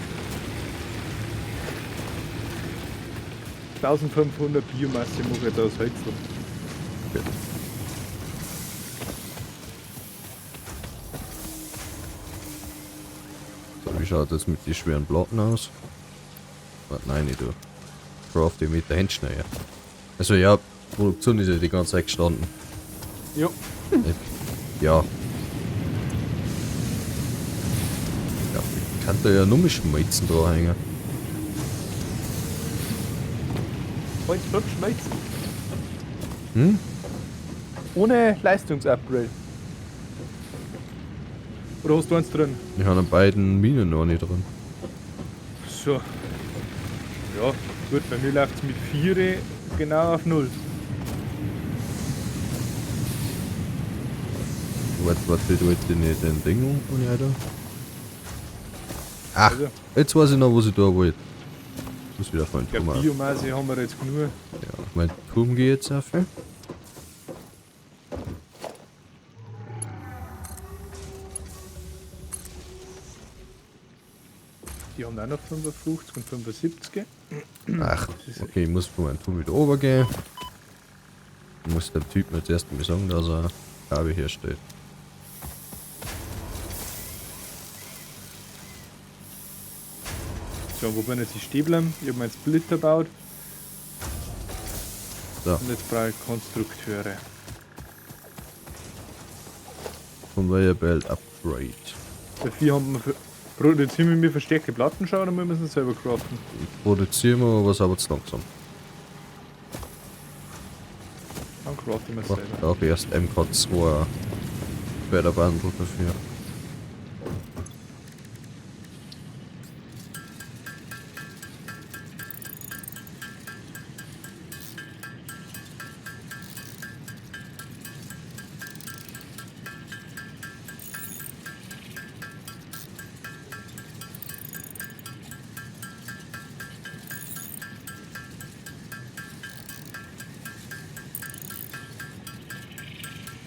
1500 Biomasse mache ich jetzt aus Holz. Okay. So, wie schaut das mit den schweren Platten aus? Warte, nein, nicht du. Craft die mit der Hand schneller. Also ja, Produktion ist ja die ganze Zeit gestanden. Ja. Ja. Ja, ich kann da ja nur mit Schmelzen dranhängen. Holz beim Schmelzen. Hm? Ohne Leistungsupgrade. Oder hast du eins drin? Ich habe an beiden Minen noch nicht drin. So. Ja, gut, bei mir läuft es mit 4 genau auf 0. Was will du jetzt in den Ding und ja da? Ach, Also, jetzt weiß ich noch, was ich da wollte. Muss wieder von ja, Turm. Biomasse haben wir jetzt genug. Ja, mein Turm geht jetzt auf. Die haben auch noch 55 und 75. Ach, okay, ich muss von meinem Turm wieder oben gehen. Ich muss dem Typen jetzt erst mal sagen, dass er Kabel herstellt. So, wo bin jetzt die Stäbler? Ich habe meinen Splitter gebaut. So. Und jetzt brauche ich Konstrukteure. Conveyor-Belt Upgrade. Dafür haben wir produzieren wir verstärkte Plattenschau oder müssen wir es selber craften? Produzieren wir, aber es aber zu langsam. Dann craften wir es Ich selber. brauche erst MK2 Förderbandel dafür.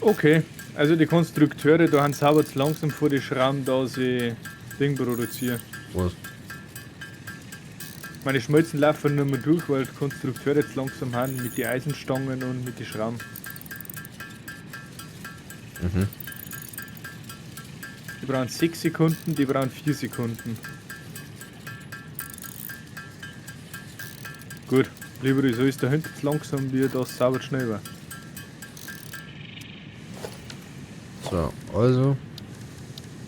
Okay, also die Konstrukteure, da haben sauber zu langsam vor die Schrauben, da sie Ding produzieren. Was? Meine Schmelzen laufen nicht mehr durch, weil die Konstrukteure jetzt langsam haben mit den Eisenstangen und mit den Schrauben. Mhm. Die brauchen 6 Sekunden, die brauchen 4 Sekunden. Gut, lieber so ist dahinter zu langsam, wie das sauber schnell war. So, also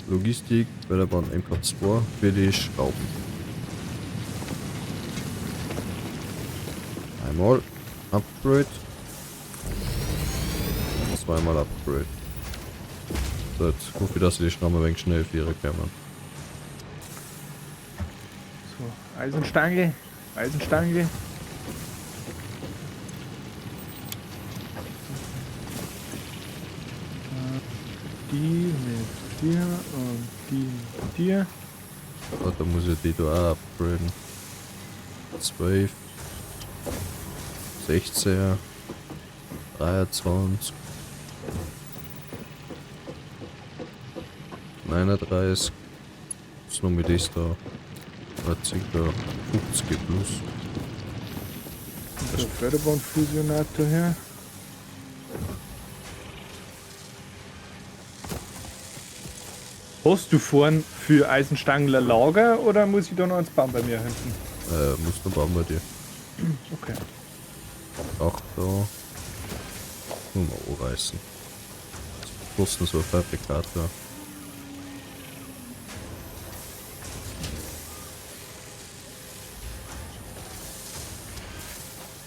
Logistik bei der Bahn MK2 für die Schrauben. Einmal Upgrade. Zweimal Upgrade. So, jetzt hoffe ich, dass ich die Schrauben ein wenig schnell für ihre kommen. So, Eisenstange, Eisenstange. Die mit dir und die mit dir. So, da muss ich die da auch upgraden. 12, 16, 23, 39. Was noch mit ist da? War ca. 50 plus. Der Förderbandfusionator her. Hast du vorn für Eisenstangler Lager oder muss ich da noch eins bauen bei mir hinten? Muss noch bauen bei dir. Okay. Ach, da. Nur mal anreißen. Kosten so ein Fabrikator.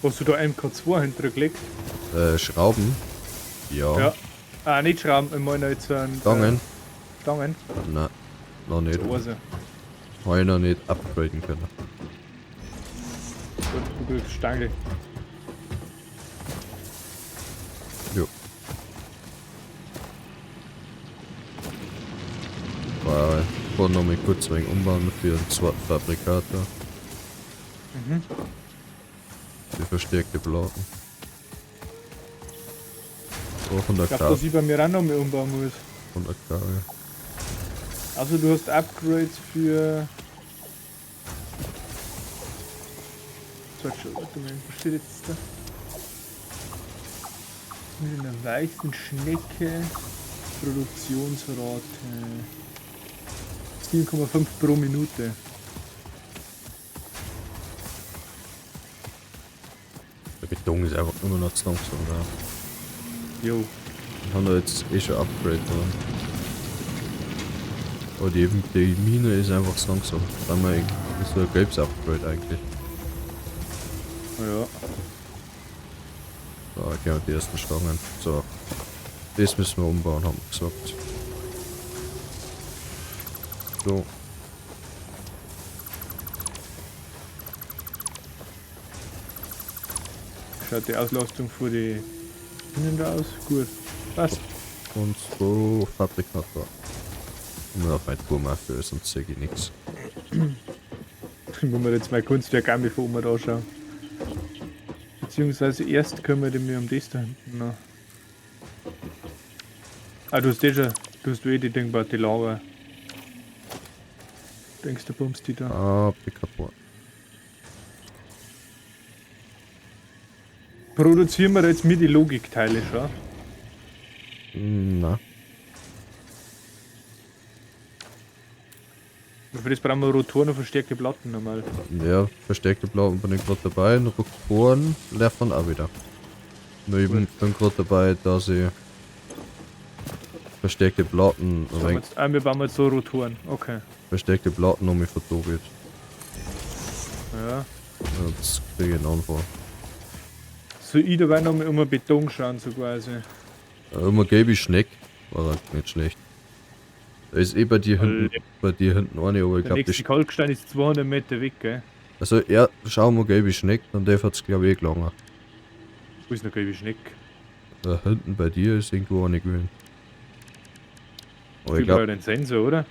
Hast du da MK2 hintergelegt? Schrauben? Ja. Ja. Ah, nicht Schrauben, ich meine jetzt ein. Stangen? Stangen? Nein, noch nicht. Also, Habe ich noch nicht upgraden können. gut, du kriegst Stange. Jo. Ich wollte noch mal kurz ein wenig umbauen für einen zweiten Fabrikator. Mhm. Die verstärkte Platten. So, 100k. Ich glaube, dass ich bei mir auch noch mehr umbauen muss. 100k, ja. Also du hast Upgrades für... Sag schon, warte mal, was steht jetzt da? Mit einer weißen Schnecke, Produktionsrate 7,5 pro Minute. Der Beton ist einfach immer noch zu langsam da. Jo. Die haben da jetzt eh schon Upgrade dran. Aber die Mine ist einfach so langsam. Da haben wir ist so ein gelbes Upgrade eigentlich. Ja. So, gehen wir die ersten Stangen. So. Das müssen wir umbauen, haben wir gesagt. So. Schaut die Auslastung für die Spinnen da aus? Gut. Passt. Und so Fabrikator. Nur auf mein Turm für, sonst sehe ich nichts. Wenn wir jetzt mein Kunstwerk an, bevor wir da schauen. Beziehungsweise erst kümmere ich mich um das da hinten noch. Ah, du hast eh schon, du hast eh die Ding bei die Lager. Denkst du, bummst die da? Fabrikator. Produzieren wir jetzt mit die Logikteile schon? Na. Für das brauchen wir Rotoren und verstärkte Platten normal. Ja, verstärkte Platten bin ich gerade dabei. Und Rotoren lernt man auch wieder. Nur ich bin gerade dabei, dass ich verstärkte Platten, Wir bauen jetzt so Rotoren, okay. verstärkte Platten um mich verdoppelt. Ja. Jetzt kriege ich einen Anfall. So, ich dabei noch mal um einen Beton schauen, so quasi. Immer gelbe Schneck, war halt nicht schlecht. Da ist eh bei dir hinten eine, aber ich Der glaube, nächste Kalkstein ist 200 Meter weg, gell? also ja, schau mal gelbe Schneck, dann darf es glaube ich eh gelangen. Wo ist noch gelbe Schneck? Da hinten bei dir ist irgendwo eine gewesen. Aber ich Überall glaube, den Sensor, oder?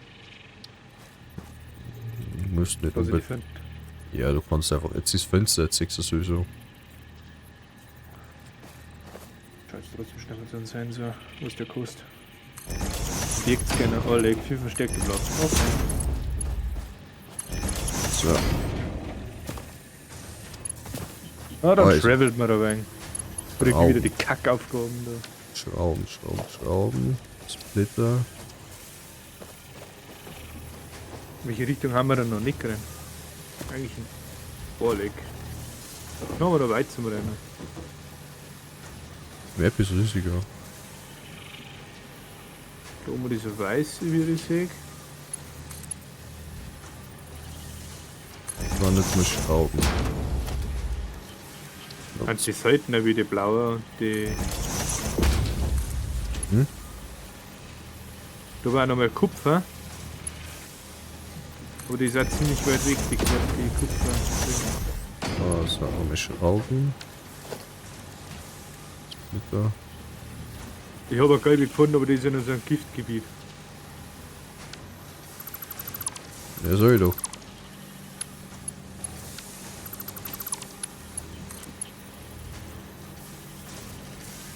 müsste nicht Was ich unbedingt. finde. Ja, du kannst einfach, jetzt ist Fenster, jetzt siehst du sowieso. Schau jetzt trotzdem schnell mit so einem Sensor, was der kostet. Objektscanner, alle, 4 versteckte Platten. Okay. So, Ah, dann Also. travelt man ein wenig. Bringt Au. wieder die Kackaufgaben da. Schrauben. Splitter. Welche Richtung haben wir denn noch nicht rennen? Eigentlich ein Vorleg. Dann haben wir da weit zum Rennen. Map ist riesiger. Da oben dieser weiße, wie ich sehe. Waren jetzt mal Schrauben. Kannst die Seiten wie die blaue und die. Hm? Da war noch mal Kupfer. Aber die ist auch ziemlich weit weg, die Kupfer. Also haben wir Schrauben. Splitter. Ich habe eine gelbe gefunden, aber die ist ja noch so ein Giftgebiet. Ja, soll ich doch.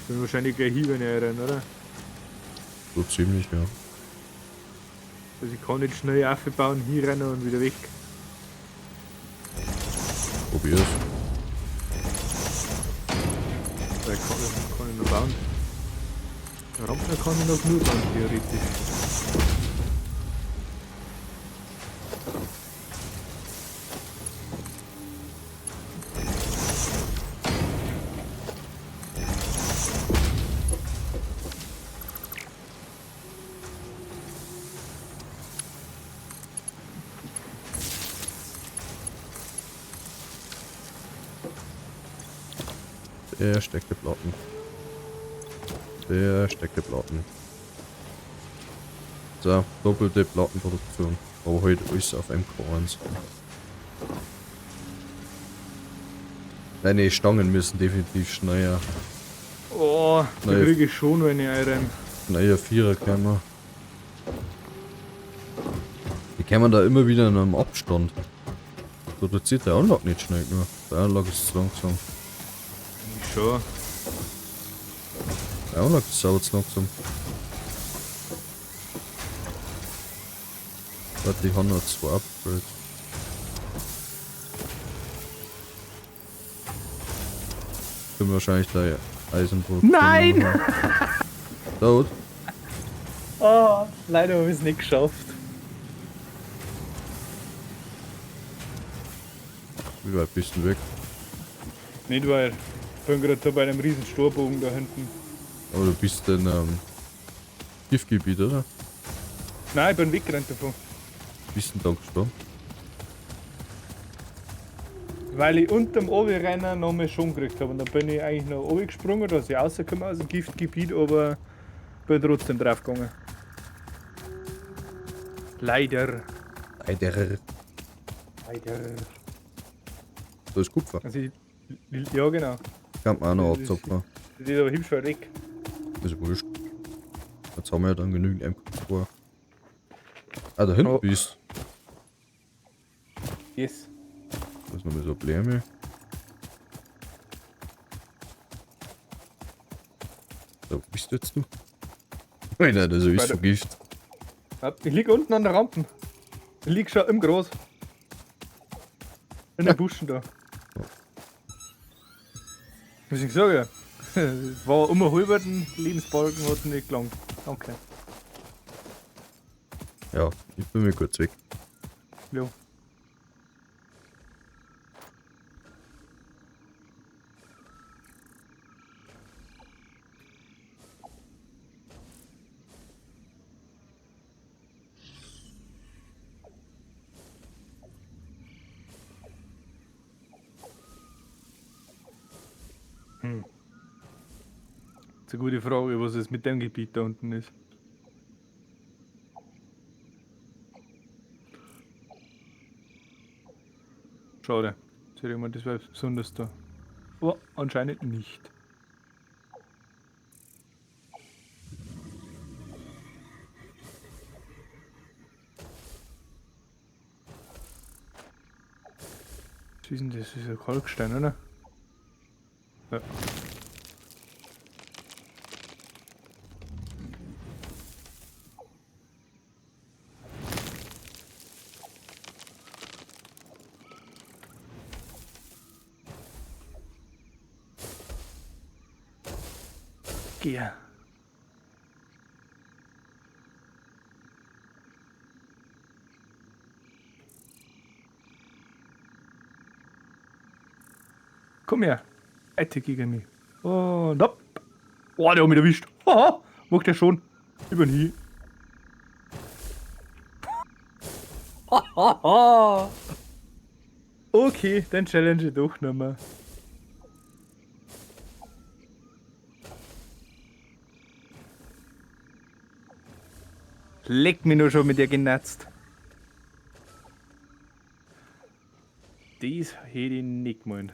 Bin wahrscheinlich gleich hier, wenn ich rein, oder? So ziemlich, ja. Also ich kann nicht schnell aufbauen, hier rennen und wieder weg. Probier's. Weil kann ich noch bauen. Rampen kann ich noch nur bauen, theoretisch. Versteckte Platten. Versteckte Platten. So, doppelte Plattenproduktion. Aber heute alles auf MK1. Deine Stangen müssen definitiv schneller. Oh, die Nein. kriege ich schon, wenn ich renne. Naja, Vierer kann man. Die kann man da immer wieder in einem Abstand. Produziert der Anlage nicht schnell nur. Der Anlage ist zu langsam. Schon. Der Anlage ist sauer zu langsam. Warte, die haben noch 2 Upgrades. Können wir wahrscheinlich gleich Eisenbrot. Nein! Tot. Oh, leider habe ich es nicht geschafft. Wie weit bist du weg? Nicht weit. Ich bin gerade da bei einem riesen Storbogen da hinten. Aber du bist in Giftgebiet, oder? Nein, ich bin weggerannt davon. Bist du da gestorben? Weil ich unterm Obi-Rennen noch mal schon gekriegt habe. Und dann bin ich eigentlich noch oben gesprungen, dass ich rauskomme aus dem Giftgebiet, aber bin trotzdem draufgegangen. Leider. Leider. Leider. Da ist Kupfer. Also ja genau. Kann man auch noch Das ist- abzapfen. Das ist aber hübsch weit weg. Das ist wurscht. Jetzt haben wir ja dann genügend M-Kupfer. Ah, da hinten Oh. bist Yes. da. ist nochmal so ein Bläme. Da wo bist du jetzt du? Alter, das ist Bei so der- Gift. Ich lieg unten an der Rampe. Ich lieg schon im Gras. In den Buschen da. Muss ich sagen? War um einen halben Lebensbalken, hat nicht gelangt. Danke. Ja, ich bin mir kurz weg. Ja. Das ist eine gute Frage, was es mit dem Gebiet da unten ist. Schade. Ich hätte gemeint, das wäre besonders da. Aber anscheinend nicht. Was ist denn das? Das ist ein Kalkstein, oder? Ja. Geh. Komm her. Ette gegen mich. Und hopp. Oh, der hat mich erwischt. Haha. Macht er schon. Über den Hi. Hahaha. Okay, dann challenge ich doch nochmal. Leck mich nur schon mit dir genatzt. Das hätte ich nicht gemeint.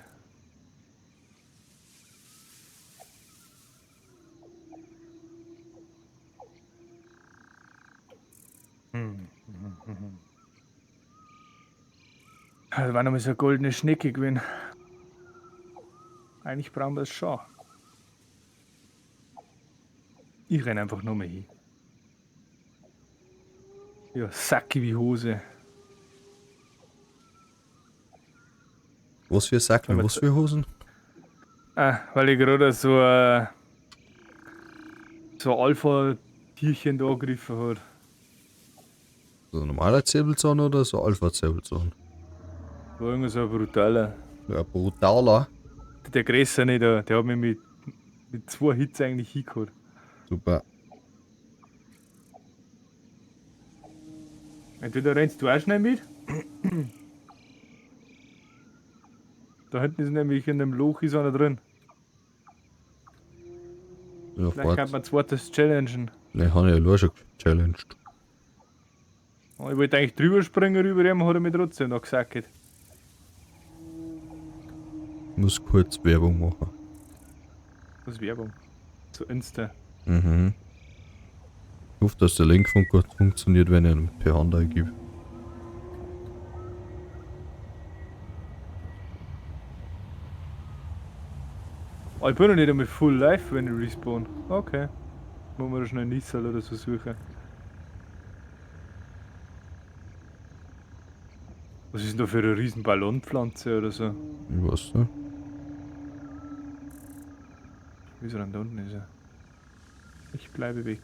Das war nochmal so eine goldene Schnecke gewesen. Eigentlich brauchen wir es schon. Ich renn einfach nur mal hin. Ja, Sacki wie Hose. Was für Sacken, Aber was für Hosen? Ah, weil ich gerade so ein Alpha-Tierchen da angegriffen hat. So ein normaler Säbelzahn oder so Alpha-Säbelzahn? War irgendwie so ein brutaler. Ja, brutaler. Der Größer nicht, der hat mich mit 2 Hits eigentlich hingehauen. Super. Entweder rennst du auch schnell mit. Da hinten ist nämlich in dem Loch ist einer drin. Ja, Vielleicht kann fort. man ein zweites challengen. Ne, habe ich ja nur schon gechallenged. Ich wollte eigentlich drüber springen rüber, ihm hat er mich trotzdem noch gesagt. Ich muss kurz Werbung machen. Das ist Werbung. So Insta. Mhm. Ich hoffe, dass der Link von gut funktioniert, wenn ich ihn per Hand eingebe. Oh, ich bin noch nicht einmal full live, wenn ich respawn. Okay. Muss man da schnell Nissal oder so suchen. Was ist denn da für eine riesen Ballonpflanze oder so? Ich weiß nicht. Wieso denn da unten ist er? Ich bleibe weg.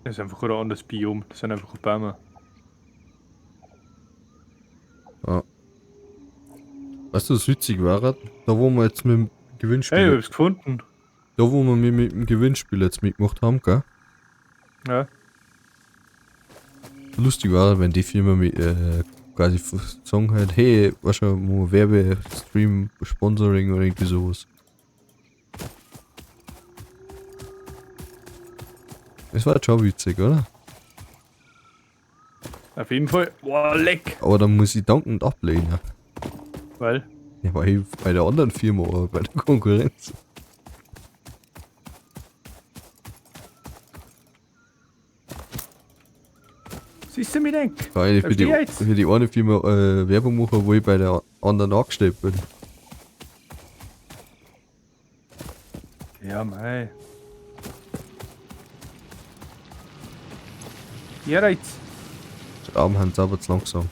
Das ist einfach ein anderes Biom. Das sind einfach Bäume. Ja. Weißt du, was witzig war? Da wo wir jetzt mit dem Gewinnspiel, Hey, ich hab's gefunden. da wo wir mit dem Gewinnspiel jetzt mitgemacht haben, gell? Ja. Lustig war, wenn die Firma mit, quasi sagen halt, hey, was schon, Werbestream, Sponsoring oder irgendwie sowas. Das war schon witzig, oder? Auf jeden Fall. Boah, leck. Aber dann muss ich dankend ablehnen. Weil? Ja, weil ich bei der anderen Firma oder bei der Konkurrenz. Siehst du mich denk? Weil ich für die eine Firma Werbung mache, wo ich bei der anderen angestellt bin. Ja, mei. Ja, reiz. Die Armen haben es aber zu langsam.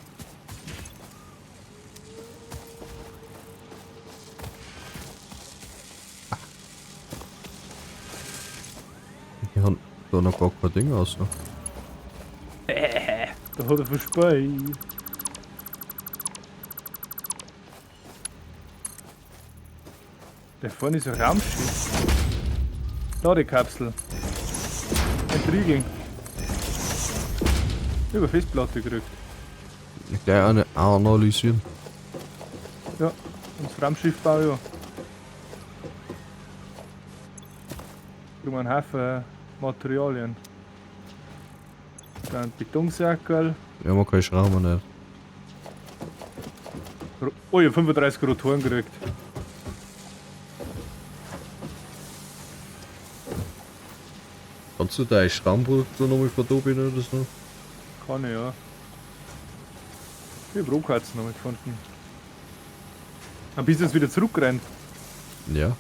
Die haben da noch gar kein Ding aus. So. Da hat er verspeit. Da vorne ist ein Raumschiff. Ladekapsel. Entriegeln. Über Festplatte gekriegt. Gleich eine analysieren. Ja, und das Raumschiffbau, ja. Kriegen wir einen Haufen Materialien. Dann Betonsäckel. Ja, man kann Schrauben nicht. Oh, ich hab 35 Rotoren gekriegt. Kannst du deine Schraubenproduktion nochmal verdoppeln oder so? Kann ich, ja. Ich hab Rohkatzen noch gefunden. Dann bist du jetzt wieder zurückgerannt. Ja.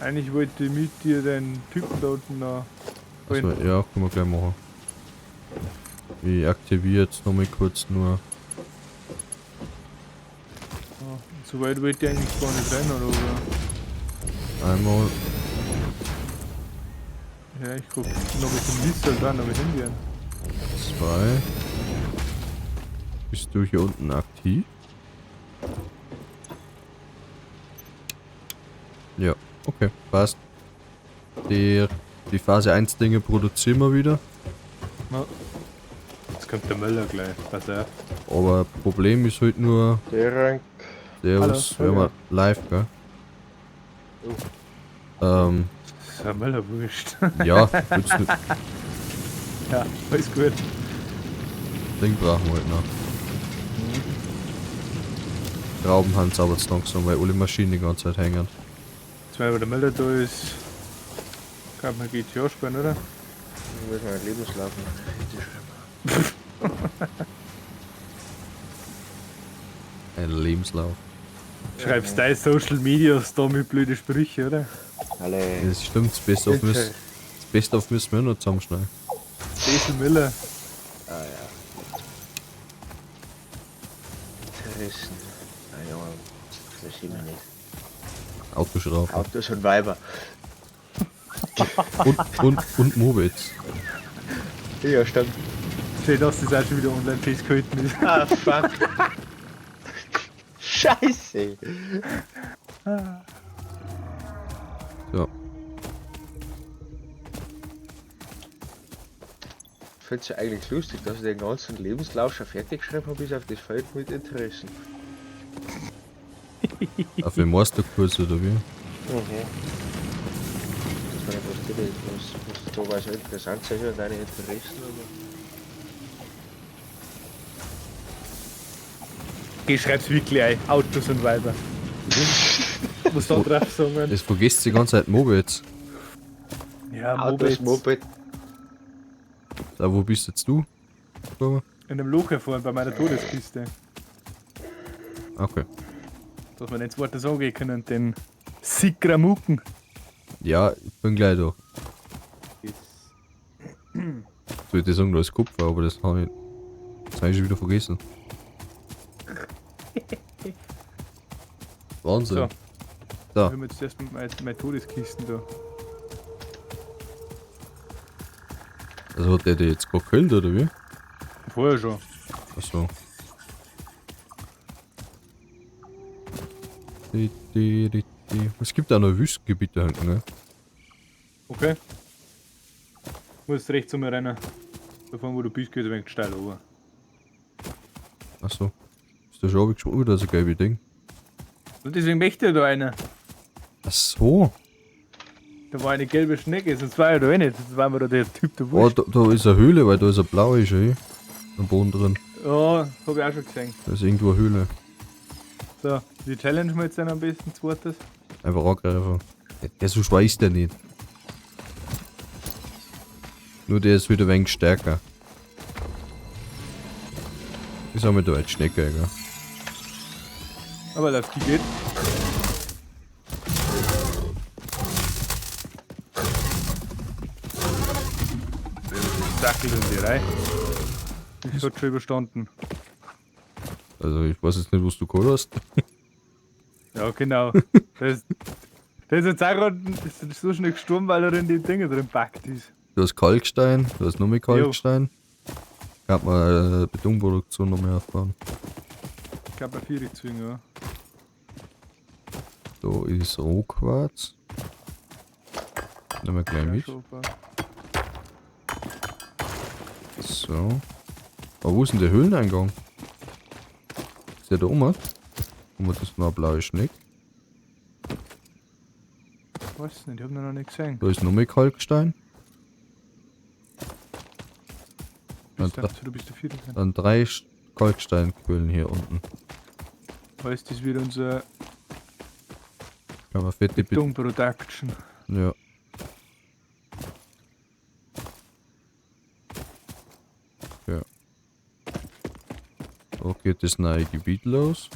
Eigentlich wollte ich mit dir den Typen da unten noch. Also, ja, können wir gleich machen. Ich aktiviere jetzt nochmal kurz nur. So weit wollte ich eigentlich gar nicht rennen, oder? Einmal. Ja, ich guck noch mit dem Missile dran, aber hingehen. 2. Bist du hier unten aktiv? Ja, okay, passt. Die Phase 1 Dinge produzieren wir wieder. Ja. Jetzt kommt der Möller gleich, pass auf. Aber Problem ist halt nur, Der Rank. Servus, Hallo, wenn wir live, gell? Das ist ein Möller wurscht. Ja, willst du, Ja, alles gut. Ding brauchen wir halt noch. Schrauben haben aber zu langsam, weil alle Maschinen die ganze Zeit hängen. Jetzt, weil der Möller da ist, kann man GTA spielen, oder? Ich muss meinen Lebenslauf noch richtig schreiben. Ein Lebenslauf. Schreibst deine Social Medias da mit blöde Sprüche, oder? Alle. Das stimmt, das Beste auf müssen wir noch zusammenschneiden. Cecil Miller. Ah ja. Interessen. Ah ja, das sieht man nicht. Autoschrauben. Autos und Weiber. und Mobits. Ja, stimmt. Schön, dass das auch schon wieder online festgehalten ist. Ah, fuck. Scheiße. So. Ich finde es ja eigentlich lustig, dass ich den ganzen Lebenslauf schon fertig geschrieben habe, bis auf das Feld mit Interessen. Auf den Masterkurs oder wie? Das war nicht was da war so interessant sein und deine Interessen. Ich schreib's wirklich ein. Autos und Weiber. Muss da drauf sagen. Das vergisst die ganze Zeit Mobits. Ja, Autos, Moped. Moped. Da, wo bist jetzt du? In dem Loch hervorn bei meiner Todeskiste. Okay. Dass wir nicht das Wort sagen können, den Sikramuken. Ja, ich bin gleich da. Soll ich dir sagen, da ist Kupfer, aber das habe ich schon wieder vergessen. Wahnsinn. So. So. Wir haben jetzt erst meine Todeskisten da. Also hat der die jetzt gerade gekillt, oder wie? Vorher schon. Achso. Es gibt auch noch Wüstengebiete hinten, ne? Okay. Musst rechts um rennen. Davon wo du bist, geht ein wenig steil runter. Achso. Ist da schon runtergesprungen? Oh, das ist ein gelbes Ding. Und deswegen möchte da einer. Ach so. Da war eine gelbe Schnecke, sonst war er da eh nicht. Sonst war mir da der Typ da Oh, wurscht. da ist eine Höhle, weil da ist eine blaue schon am Boden drin. Ja, hab ich auch schon gesehen. Da ist irgendwo eine Höhle. So, wie challenge wir jetzt dann am besten zweites? Einfach angreifen. Der so schwer ist der nicht. Nur der ist wieder ein wenig stärker. Ich sag mal, da als Schnecke, gell? Aber lauf die geht. Dackel in die Reihe. Ich hat schon überstanden. Also ich weiß jetzt nicht, was du geholt hast. Ja, genau. Das ist jetzt auch gerade so schnell gestorben, weil er in die Dinge drin packt ist. Du hast Kalkstein, du hast noch mehr Kalkstein. Kann man Betonproduktion noch mehr aufbauen. Ich glaube, bei 4 Zwingen, ja. Da ist Rohquarz. Nehmen wir gleich mit. So. Aber wo ist denn der Höhleneingang? Ist der da oben? Und das ist noch ein blauer Schneck. Ich weiß nicht, ich hab ihn noch nicht gesehen. Da ist noch mehr Kalkstein. Du bist der 4. Dann 3 Kalksteinquellen hier unten. Heißt, das wird unser Kann man fette Beton Production. Ja. Ja. So geht das neue Gebiet los.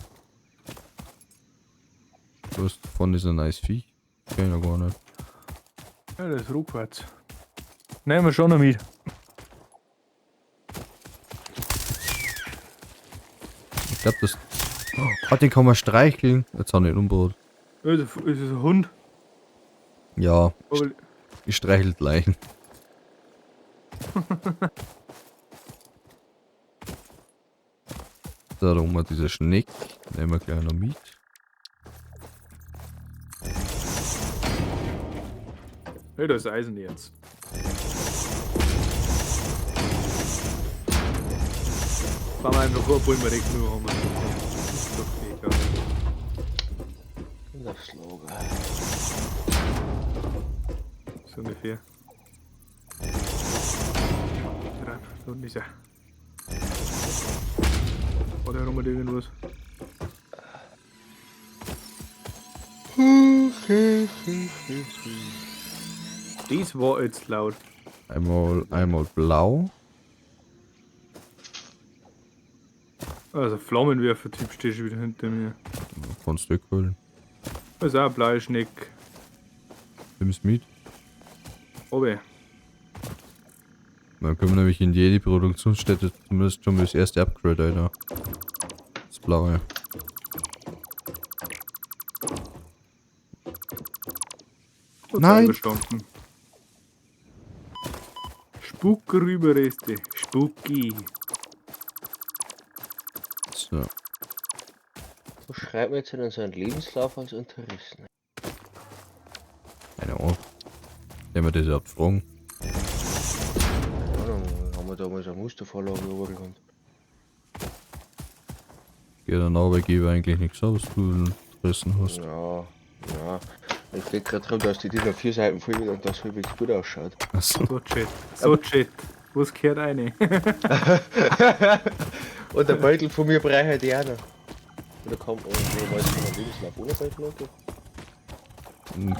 Was davon ist ein neues Viech? Kenn ich noch gar nicht. Ja, das ist Rohquarz. Nehmen wir schon noch mit. Ich glaube, das. Oh, den kann man streicheln. Jetzt habe ich nicht umgebracht. Ja, das ist ein Hund. Ja, Aber ich streichelt Leichen. So, da haben wir dieser Schneck. Nehmen wir gleich noch mit. ja, da ist Eisenerz. Fahren wir einfach hoch, wollen wir direkt nur haben. Das ist doch egal. Das Slogan. So ungefähr. Da unten ist er. Oder haben wir da irgendwas? Das war jetzt laut. Einmal blau. Also Flammenwerfer-Typ steht schon wieder hinter mir. Kannst du wegholen. Das ist auch ein blauer Schneck. Nimm's mit. Aber Dann können wir nämlich in jede Produktionsstätte zumindest schon mal das erste Upgrade, Alter. Das blaue. Nein! Überstanden. Spuckerüberreste. Spucki. So. Was schreibt man jetzt in seinen Lebenslauf als Interessen? Keine Ahnung. Wenn wir das überhaupt fragen. Ja, dann haben wir damals eine Mustervorlage übergekannt. Ja, dann Arbeitgeber eigentlich nichts aus, was du Interessen hast. Ja, ja. Ich denke gerade dran, dass die DIN A4 Seiten voll und das halbwegs gut ausschaut. Achso. So Chat. So Chat. Was gehört eine? Und der Beutel von mir brauche ich auch noch. Oder kommt wo weiß ich mein Lebenslauf ohne Seiten noch?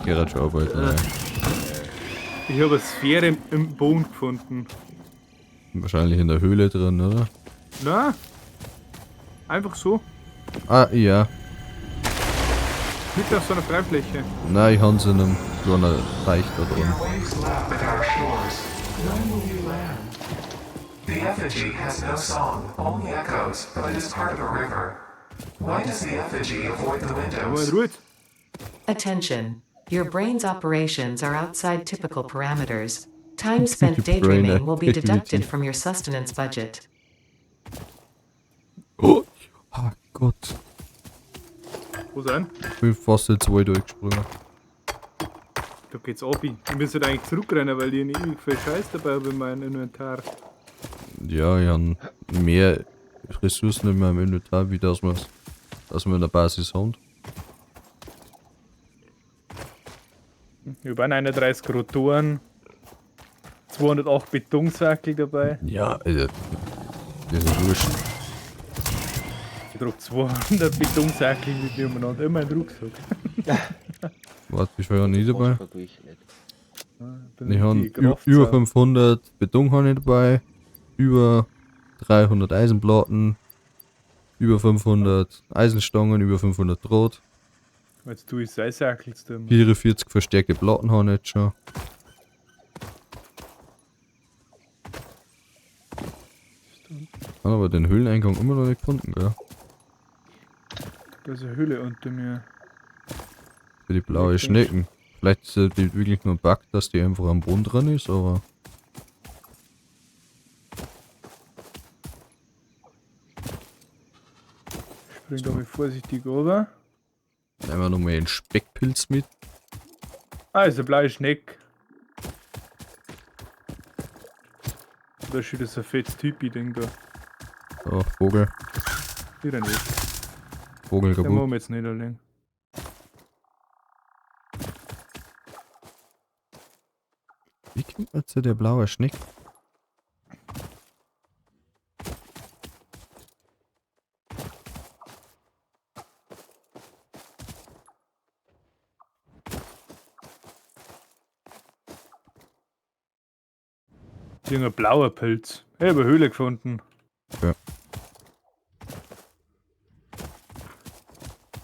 Gerhard schon arbeiten. Ich habe eine Sphäre im Boden gefunden. Wahrscheinlich in der Höhle drin, oder? Na? Einfach so. Ah, ja. Nicht auf so einer Freifläche. Nein, ich hab's in einem kleinen Teich da drin. Waves lap at our shores. When will you land? The effigy has no song, only echoes, but it is part of a river. Why does the effigy avoid the Aber in windows? Ruhe. Attention. Your brain's operations are outside typical parameters. Time spent Brain daydreaming will be activity. deducted from your sustenance budget. Oh! Ah, Gott. Wo sein? Ich bin fast jetzt Wald durchgesprungen. Da geht's ab. Ich muss halt eigentlich zurückrennen, weil ich nicht ewig viel Scheiß dabei habe in meinem Inventar. Ja, ich habe mehr Ressourcen in meinem Inventar, wie dass wir in der Basis haben. Ich habe 31 Rotoren, 208 Betonsäckel dabei. Ja, Alter. Das ist wurscht. Ich trage 200 Betonsäckel mit mir umeinander in meinen Rucksack. Warte, wie viel habe ich dabei? Das tue ich nicht. Bin Ich habe die Kraft über sau. 500 Beton habe ich dabei, über 300 Eisenplatten, über 500 Eisenstangen, über 500 Draht, Jetzt tue ich Seilsäckel zu tun. 44 verstärkte Platten habe ich jetzt schon. Habe aber den Höhleneingang immer noch nicht gefunden, gell? Da ist eine Höhle unter mir. Für die blaue Ich denk- Schnecken. Vielleicht ist die wirklich nur ein Bug, dass die einfach am Boden drin ist, aber Spring da mal vorsichtig runter. nehmen wir nochmal einen Speckpilz mit. Ah, ist ein blauer Schneck. Da ist wieder so ein fettes Typi-Ding da. So, Vogel. Wieder nicht. Vogel Den kaputt. machen wir jetzt nicht allein. Wie kommt man zu der blaue Schneck? Irgendein blauer Pilz. Ich habe eine Höhle gefunden. Ja.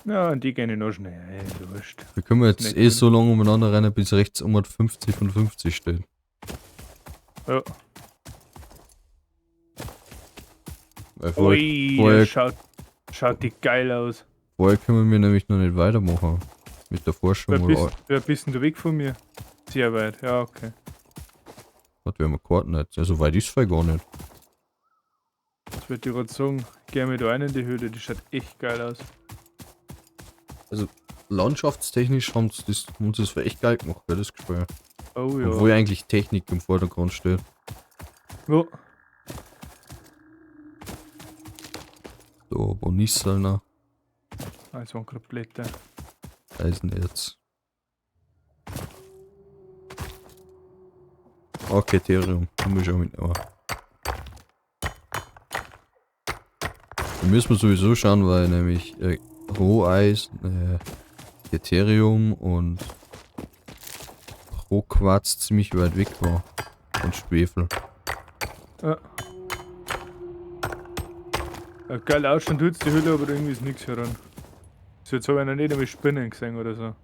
Ja, und die gehen ich noch schnell. Ey, wurscht. Wir können jetzt Schneck eh so lange umeinander rennen, bis rechts um 50 von 50 steht. Ja. Weil Ui, vorher- das schaut die geil aus. vorher können wir nämlich noch nicht weitermachen. Mit der Forschung oder Wer bist denn du weg von mir? Sehr weit, ja, okay. was wir haben Karten jetzt. Ja, so weit ist es gar nicht. Das würde ich gerade sagen. Geh mal da rein in die Höhle, die schaut echt geil aus. Landschaftstechnisch haben sie das für echt geil gemacht, gell, das Gespräch. Oh ja. Obwohl eigentlich Technik im Vordergrund steht. Ja. So, Bonissalner, Also ein gerade Blätter. Eisenerz. Kriterium, da muss ich auch mitnehmen. Da müssen wir sowieso schauen, weil nämlich Roheis, Kriterium und Rohquarz ziemlich weit weg war. Und Schwefel. Ja. Ja, geil ausschauen tut's die Höhle, aber irgendwie ist nichts heran. So, jetzt habe ich noch nicht einmal Spinnen gesehen oder so.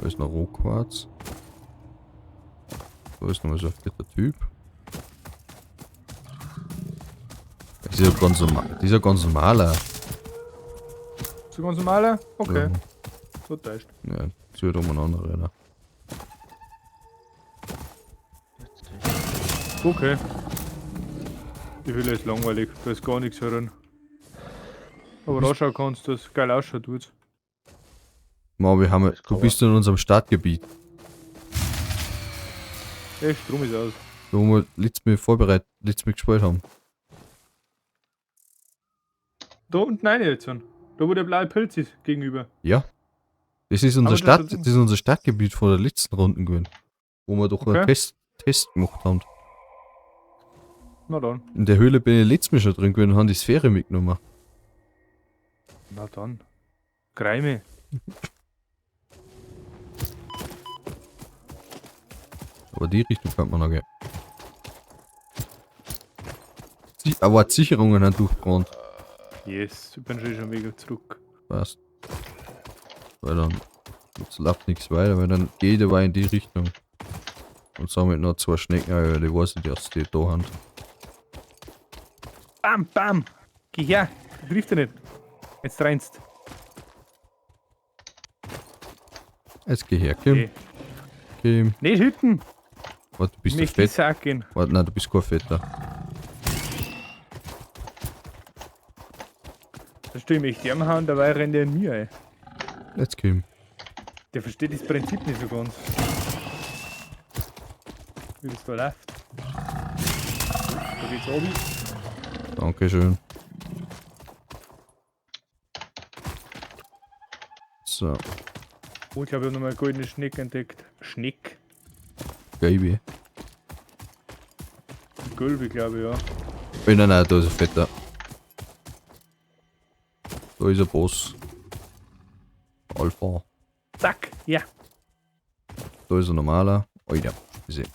Da ist noch Rohquarz. Da ist noch so ein fetter Typ. Dieser ganz normaler. So ganz normaler? Okay. Ja, So täuscht. ja, das wird umeinander rennen. Okay. Die Höhle ist langweilig, da ist gar nichts heran. Aber anschauen kannst du das. Geil ausschaut tut's. Marvin, Das kann du bist in unserem Startgebiet. Echt, Strom ist aus. Da wo wir letztes Mal gespielt haben. Da unten rein jetzt an. Da wo der blaue Pilz ist, gegenüber. Ja. Das ist unser Aber das- das ist unser Startgebiet von der letzten Runde gewesen. Wo wir doch einen Okay. Test gemacht haben. Na dann. In der Höhle bin ich letztes Mal schon drin gewesen und haben die Sphäre mitgenommen. Na dann. Greime. Aber die Richtung kann man noch gehen. Aber die Sicherungen haben durchgebrannt. Yes, ich bin schon wieder zurück. Passt. Weil dann jetzt läuft nichts weiter, weil dann geht er in die Richtung. Und somit noch zwei Schnecken, aber die weiß ich, dass die da haben. Bam, bam! Geh her! Du triffst dich nicht. Jetzt reinst. Jetzt geh her, Kim. Okay. Kim. Nicht hüten! Warte, du Ich bist du möchte die fett? Sack gehen. Warte, nein, du bist kein Fetter. Da stelle ich mich die Arme hauen, dabei rennt er in mir, ey. Jetzt komm. Der versteht das Prinzip nicht so ganz. Wie das da läuft. Da geht's oben. Dankeschön. So, Oh, ich glaube, ich habe nochmal einen goldenen Schneck entdeckt. Schneck? Baby. Gelbe, glaube ich, ja. Oh, nein, nein, da ist ein fetter. Da ist ein Boss. Alpha. Zack, ja. Da ist ein normaler. Oh ja, gesehen.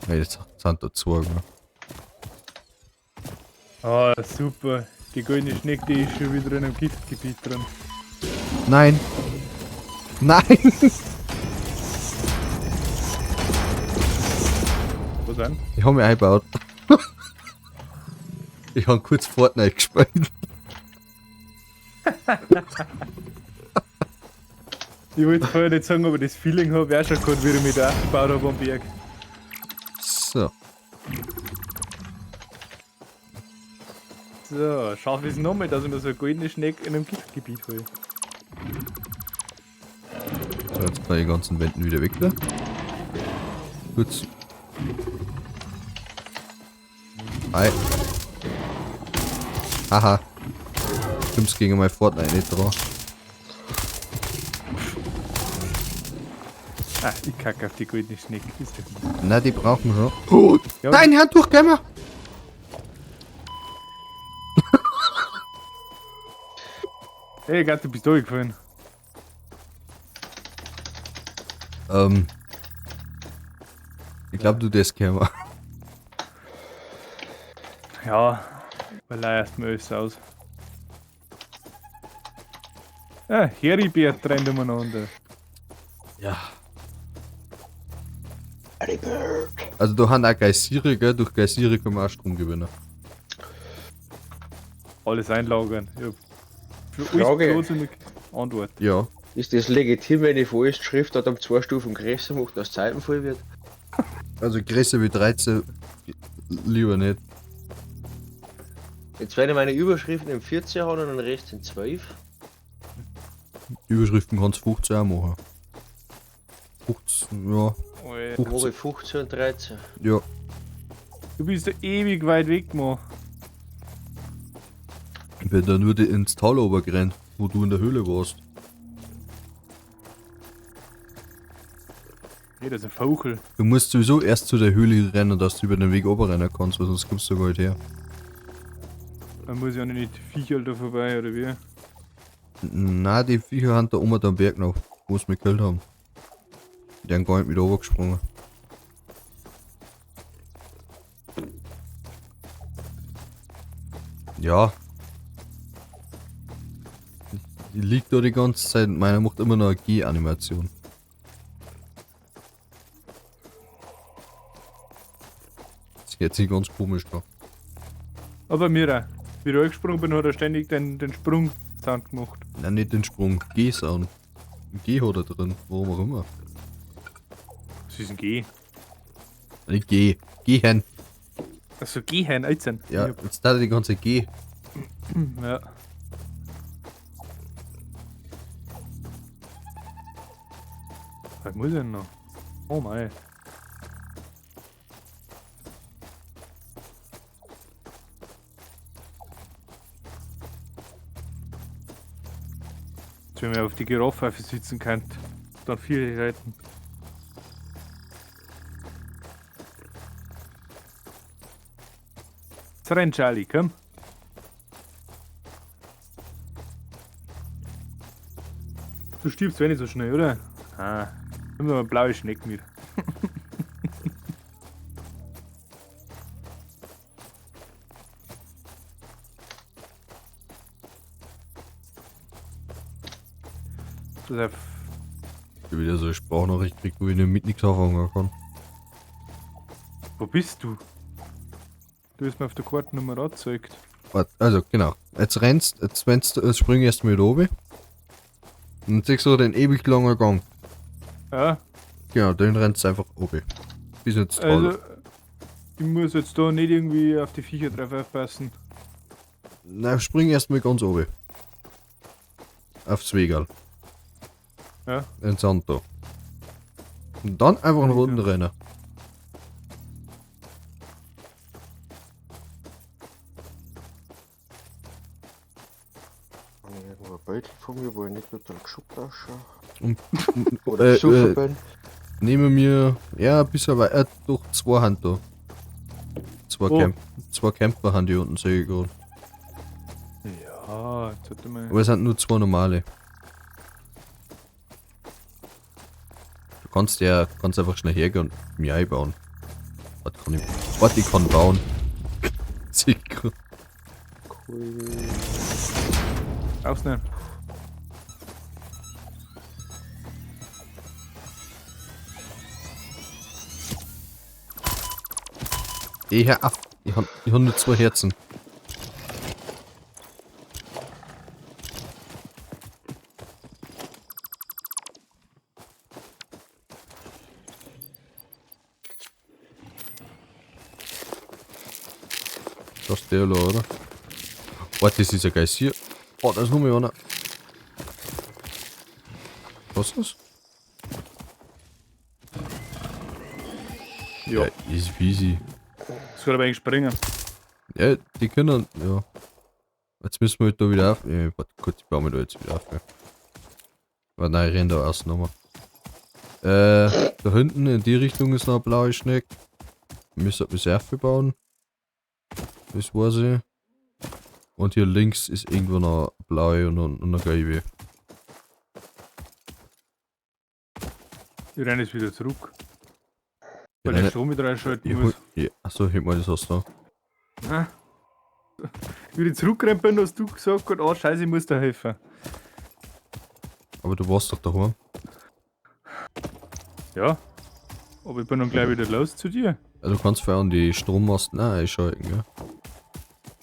Hey, jetzt sind da zwei. Ne? Ah, super. Die goldene Schneck, die ist schon wieder in einem Giftgebiet drin. Nein! Nein! Wo denn? Ich habe mich eingebaut. Ich habe kurz Fortnite gespielt. Ich wollte vorher nicht sagen, aber das Feeling habe ich auch schon gehabt, wie ich mich da aufgebaut habe am Berg. So. So, schaffe ich es nochmal, dass ich mir so eine goldene Schneck in einem Giftgebiet hole. So, jetzt kann ich die ganzen Wänden wieder weg da. Gut. Hi. Haha. Stimmt's gegen mein Fortnite nicht dran. Ah, ich kacke auf die goldene Schneck. Ist das nicht. Na, die brauchen wir schon. Oh, Ja. nein, Handtuch, Kämmer! Hey, Gott, du bist durchgefallen. Ich glaube, du das Kämmer. Ja, weil erstmal alles aus. Ah, Heribert trennt umeinander. Ja. Also da haben auch Geysire, gell? Durch Geysire können wir auch Strom gewinnen. Alles einlagern. Ja. Für Frage. alles bloß eine Antwort. Ja. Ist das legitim, wenn ich vorerst die Schriftart um 2 Stufen größer mache, dass Zeiten voll wird? Also größer wie 13 lieber nicht. Jetzt wenn ich meine Überschriften im 14 habe und den Rest in 12. Überschriften kannst du 15 auch machen. 15, ja. Alter, Dann mache ich 15 und 13. Ja. du bist da ewig weit weg, Mann. Wenn dann nur ins Tal runtergerannt, wo du in der Höhle warst. Hey, das ist ein Vogel. Du musst sowieso erst zu der Höhle rennen, dass du über den Weg runterrennen kannst, weil sonst kommst du gar nicht her. Man muss ja nicht Viecher da vorbei, oder wie? Na, die Viecher haben da oben am Berg noch, wo sie mich gekillt haben. Die haben gar nicht mit runtergesprungen. Ja. Die liegt da die ganze Zeit. Meiner macht immer noch eine G-Animation. Das geht sich ganz komisch da. Aber mir auch. Wie ich angesprungen bin, hat er ständig den Sprung-Sound gemacht. Nein, nicht den Sprung. G-Sound. Ein G hat er drin. Warum auch immer. Was ist ein G? Nicht G. Gehen. Achso, Gehen, 18. Ja, jetzt da die ganze G. Ja. Was muss ich denn noch? Oh mein. Jetzt, wenn wir auf die Giraffe sitzen könnt, dann 4 reiten. Jetzt renn, Charlie, komm. Du stirbst wenn nicht so schnell, oder? Ah, nimm mal eine blaue Schnecke mit. Das ist Ich hab wieder so eine Sprachnachricht gekriegt, wo ich nicht mit nichts anfangen kann. wo bist du? Du hast mir auf der Karte Nummer angezeigt. Warte, also genau. Jetzt rennst, jetzt spring ich erst mal da oben. Und dann siehst du den ewig langen Gang. Ja, Genau, den rennst du einfach oben. Bis ins Tal. also Ich muss jetzt da nicht irgendwie auf die Viecher drauf aufpassen. Na, spring erstmal ganz oben. Aufs Wegal. Ja. In Sand da. Und dann einfach nach unten rennen. Habe ich irgendwo ein Beutel von mir, wo ich nicht total geschuppt ausschaue? Und, Oder gesoffen bin? nehmen wir, ja, ein bisschen weiter durch 2 Hand da. Oh. Zwei Camper haben die unten, sehe ich gerade. Ja, jetzt hat er mal. Aber es sind nur 2 normale. Du kannst einfach schnell hergehen und mir einbauen. Warte, ich kann bauen. Sicher. Cool. Aufs nicht. Hör auf. Ich hab nur 2 Herzen. Das ist der, oder? Warte, das ist ein Geist hier. Oh, da ist noch mehr einer. Was ist das? Ja. Easy peasy. Das kann aber eigentlich springen. Ja, die können, ja. Jetzt müssen wir halt da wieder auf. Ja, warte kurz, ich baue mir da jetzt wieder auf. Ja. Warte, nein, ich renn da erst nochmal. Da hinten in die Richtung ist noch ein blauer Schneck. Wir müssen eine Reserve bauen. Das weiß ich. Und hier links ist irgendwo noch eine blaue und eine gelbe. Ich renne jetzt wieder zurück. Ja, Weil nein, der Strom wieder einschalten Ich muss. ja, achso, heb mal das aus da. Ah. Wie ich zurückgerannt bin, hast du gesagt, oh scheiße, ich muss da helfen. Aber du warst doch daheim. Ja. Aber ich bin dann gleich wieder los zu dir. Ja, du kannst vorher an die Strommasten einschalten, gell?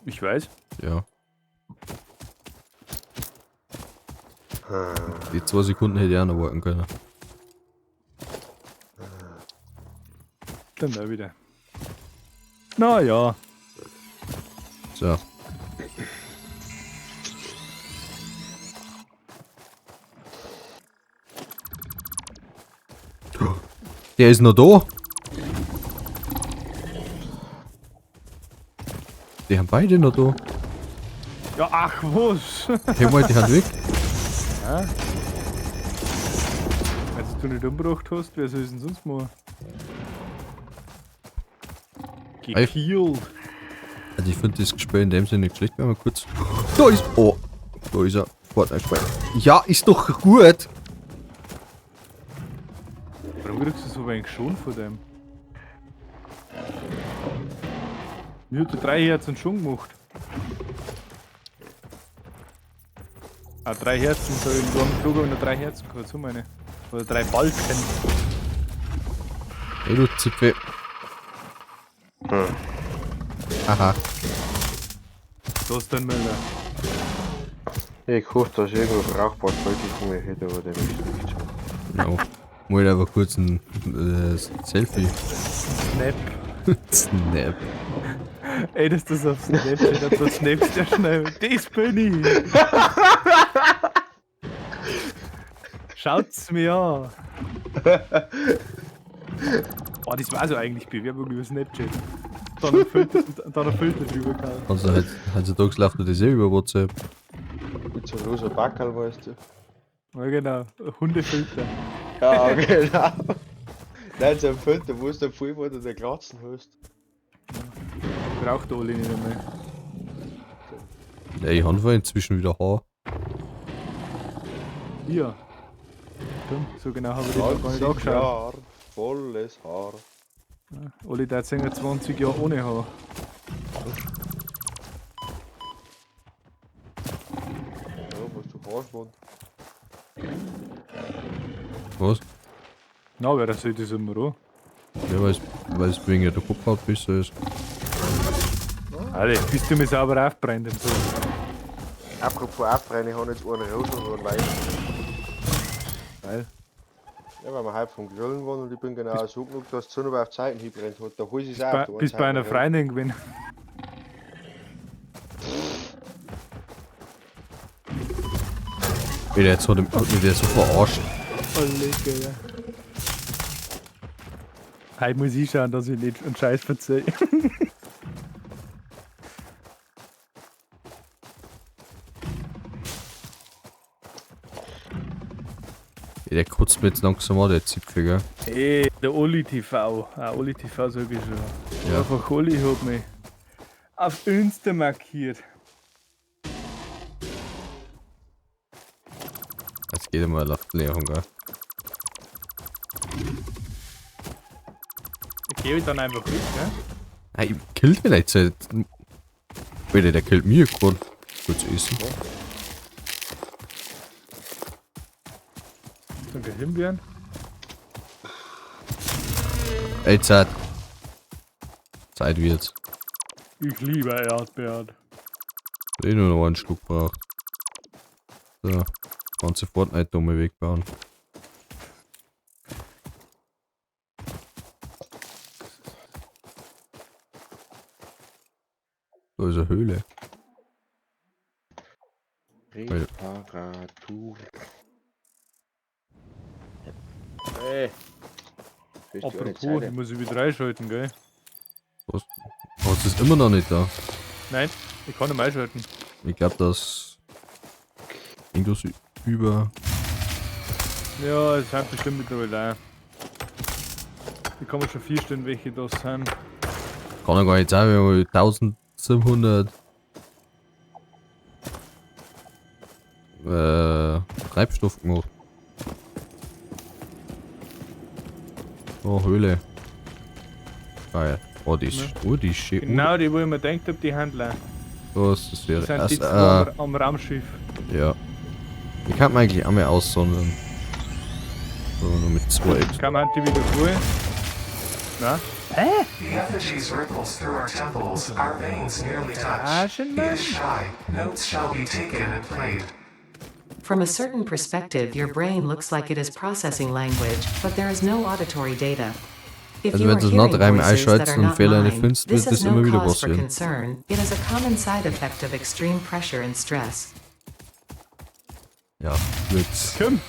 Ich weiß. Ja. Die 2 Sekunden hätte ich auch noch warten können. Dann da wieder. Naja. So. Der ist noch da. Die haben beide noch da. Ja, ach was. Heb mal die Hand weg. Ja. Wenn du nicht umgebracht hast, wer soll es denn sonst machen? Ey. Gekillt. Also ich finde das Gespräch in dem Sinne nicht schlecht, wenn man kurz... Da ist... Oh! Da ist er. Fortnite-Gespräch. Ja, ist doch gut! Warum kriegst du so wenig schon von dem? Mir hat 3 Herzen schon gemacht. Ah, 3 Herzen, so in einem Flug und 3 Herzen gehabt, so meine. Oder 3 Balken. Hey du Zipfe. Aha. Da ist dein Müller. Ich hoffe, dass ich irgendwo brauchbares Beutel von mir hätte, aber der ist nicht so. Ja. Mal einfach kurz ein Selfie. Snap. Snap. Ey, dass das auf Snapchat hat, das snapst ja schnell. Das bin ich! Schaut's mir an! Oh, das war so eigentlich Bewerbung über Snapchat. Dann ein Filter drüber gehauen. Also heutzutage läuft das eh über WhatsApp. Mit so einem loser Backerl, weißt du. Ja genau, Hundefilter. Ja, genau. Nein, so ein Filter, wo du voll wo du den Glatzen hast. Braucht alle nicht mehr. Ja, ich habe inzwischen wieder Haar. Ja. So genau habe ich das noch gar nicht angeschaut. Haar, volles Haar. Alle da sind 20 Jahre ohne Haar. Ja, was du hast, Mann. Was? Na, wer das sieht, ist immer an. Ja, weil es wegen der Kopfhaut besser ist. Alle, bist du mir sauber aufbrennt und so. Apropos abbrennen, ich habe jetzt einen rosa und einen weiß. Geil. Ja, weil wir halb vom Grillen waren und ich bin genau so genug, dass die Sonne auf die Seiten hinbrennt hat. Da hol ich es auch. Bis bei einer Freundin gewinnen. Ey, jetzt hat mich der so verarscht. Oh, lecker, ja. Heute muss ich schauen, dass ich nicht einen Scheiß verzeihe. Ey, der kotzt mir jetzt langsam an, der Zipfel, gell? Ey, der Oli TV. Oli TV sag ich schon. Ja. Einfach Oli hat mich auf Insta markiert. Jetzt geht er mal auf die Leerung, gell? Da gebe ich dann einfach mit, ne? Nein, killt mich nicht seit. Alter, der killt mir gerade. Kurz essen. Dann geh Himbeeren. Ey, Zeit. Zeit wird's. Ich liebe Erdbeeren. Eh nur noch einen Schluck braucht. So. Ganze Fortnite-Dumme wegbauen. Da ist eine Höhle. Reparatur. Hey. Apropos, ich muss ich wieder reinschalten, gell? Was? Was ist immer noch nicht da? Nein, ich kann nicht mehr einschalten. Ich glaube, das irgendwas über. Ja, es sind bestimmt mittlerweile auch. Ich kann mir schon 4 Stunden welche da sind. Kann er gar nicht sein, wir haben 1700 Treibstoff gemacht. Oh, Höhle. Geil. Oh, die ist, oh, die ist schön. Genau die, wo ich mir gedacht habe, die Händler. Das wäre Das sind die erst, zwei am Raumschiff. ja. Die kann man eigentlich einmal aussondern. So, nur mit 2 Kann man die wieder holen? Na? The effigies ripples through our temples, our veins nearly touch. He is shy. Notes shall be taken and played. From a certain perspective, your brain looks like it is processing language, but there is no auditory data. If Also you wenn are du das hearing Nachtreiben voices that einschaltest are und not Fehler nicht mine, findest, this wird is das immer no wieder cause for passieren. concern. It is a common side effect of extreme pressure and stress. Ja, jetzt. Komm!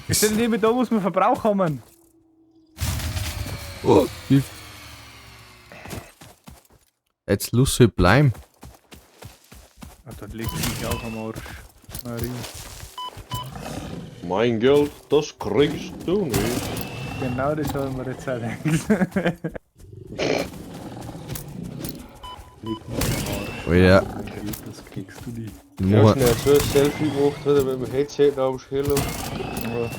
Wir sind nicht mehr da, wo wir Verbrauch haben. Oh, Gift. Jetzt Lusse bleiben. Ah, dort liegt mich auch am Arsch. Marie. Mein Geld, das kriegst du nicht. Genau das haben wir jetzt auch gedacht. Liegt mich am Arsch. Oh ja. Das kriegst du nicht. Ich hab schnell so ein Selfie gemacht, hat mit dem Headset am Schiller. Ja,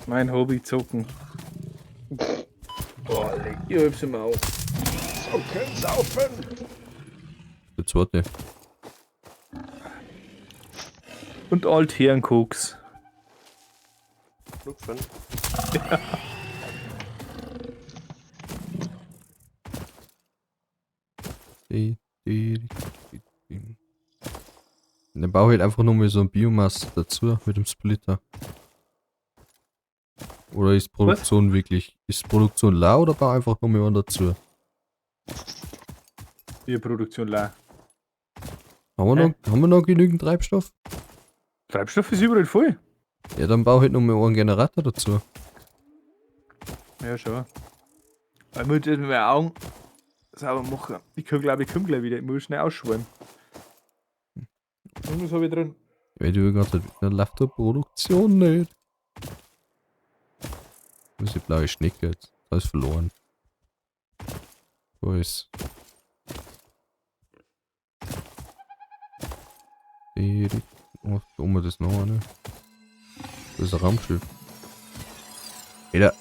mein Hobby zocken. Boah, leg ich hab's im Maul. Zocken, saufen! Der zweite. Und Altherrenkoks. Lupfen. Dann baue ich halt einfach nur mal so ein Biomasse dazu mit dem Splitter. Oder ist Produktion wirklich. Ist Produktion lau oder baue einfach nur mal einen dazu? Bierproduktion la. Haben wir noch genügend Treibstoff? Treibstoff ist überall voll. Ja, dann baue ich halt nur mal einen Generator dazu. Ja, schon. Ich muss jetzt meine Augen sauber machen. Ich kann, glaube ich, komme gleich wieder. Ich muss schnell ausschwimmen. Und was habe ich drin? Weil du gerade dann läuft der Produktion nicht. Wo ist die blaue Schnecke jetzt? Da ist verloren. Wo ist? Oh, da oben ist noch eine. Das ist ein Raumschiff. Wieder.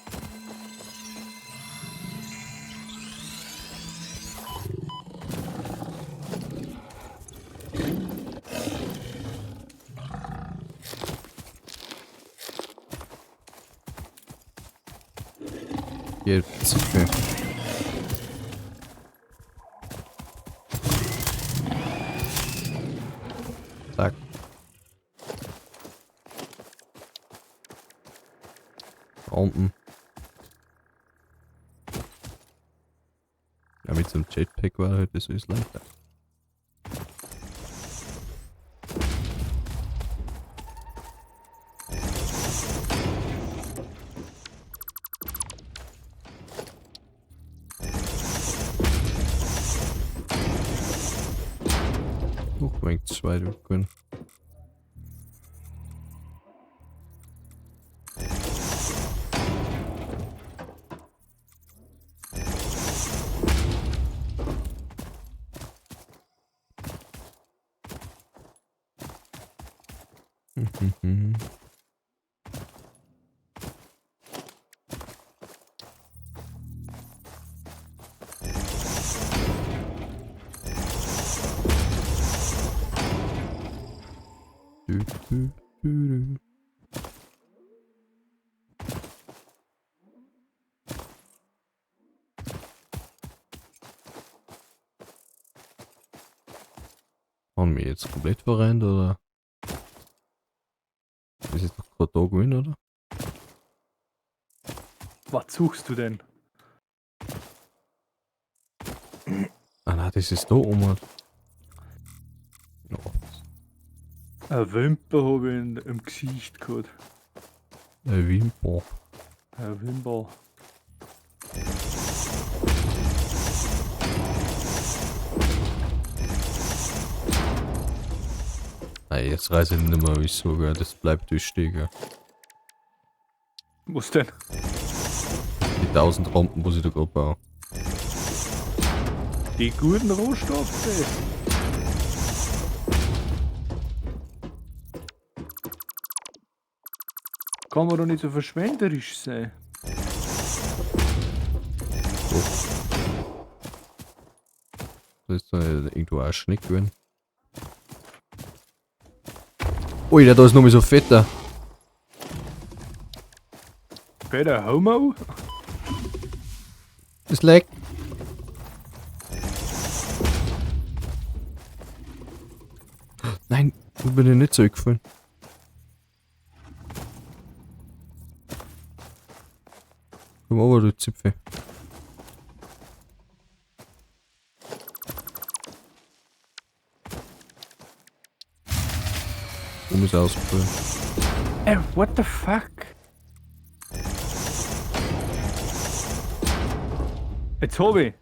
Jetzt Zipfel. Zack. Rampen. Ja, mit so einem Jetpack war halt das alles leichter. Hochwenkt 2 können. Haben wir jetzt komplett verrennt oder? Ist jetzt doch gerade da gewesen, oder? Was suchst du denn? Ah nein, das ist da oben. Ja. Eine Wimper habe ich im Gesicht gehabt. Ein Wimper. Eine Wimper. Nein, jetzt reise ich nicht mehr, wieso, gell? Das bleibt durchstehen, gell? Was denn? Die 1000 Rampen muss ich da gerade bauen. Die guten Rohstoffe. Kann man doch nicht so verschwenderisch sein. Das ist da irgendwo ein Schnick gewesen. Ui, da ist noch mal so fetter. Peter Homo? Das leckt. Nein, ich bin ja nicht zurückgefallen. Komm over, du Zipfel. Ist ausgefallen. What the fuck? Jetzt habe ich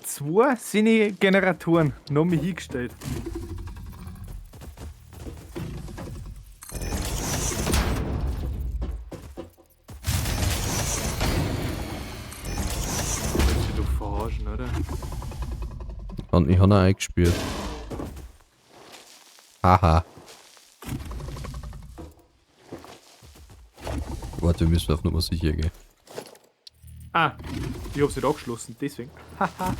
2 Sinne-Generatoren noch mal hingestellt. Willst du doch verarschen, oder? Ich habe ihn eingespielt. Haha. Warte, wir müssen auf Nummer sicher gehen. Ah, ich hab's nicht abgeschlossen, deswegen. Haha.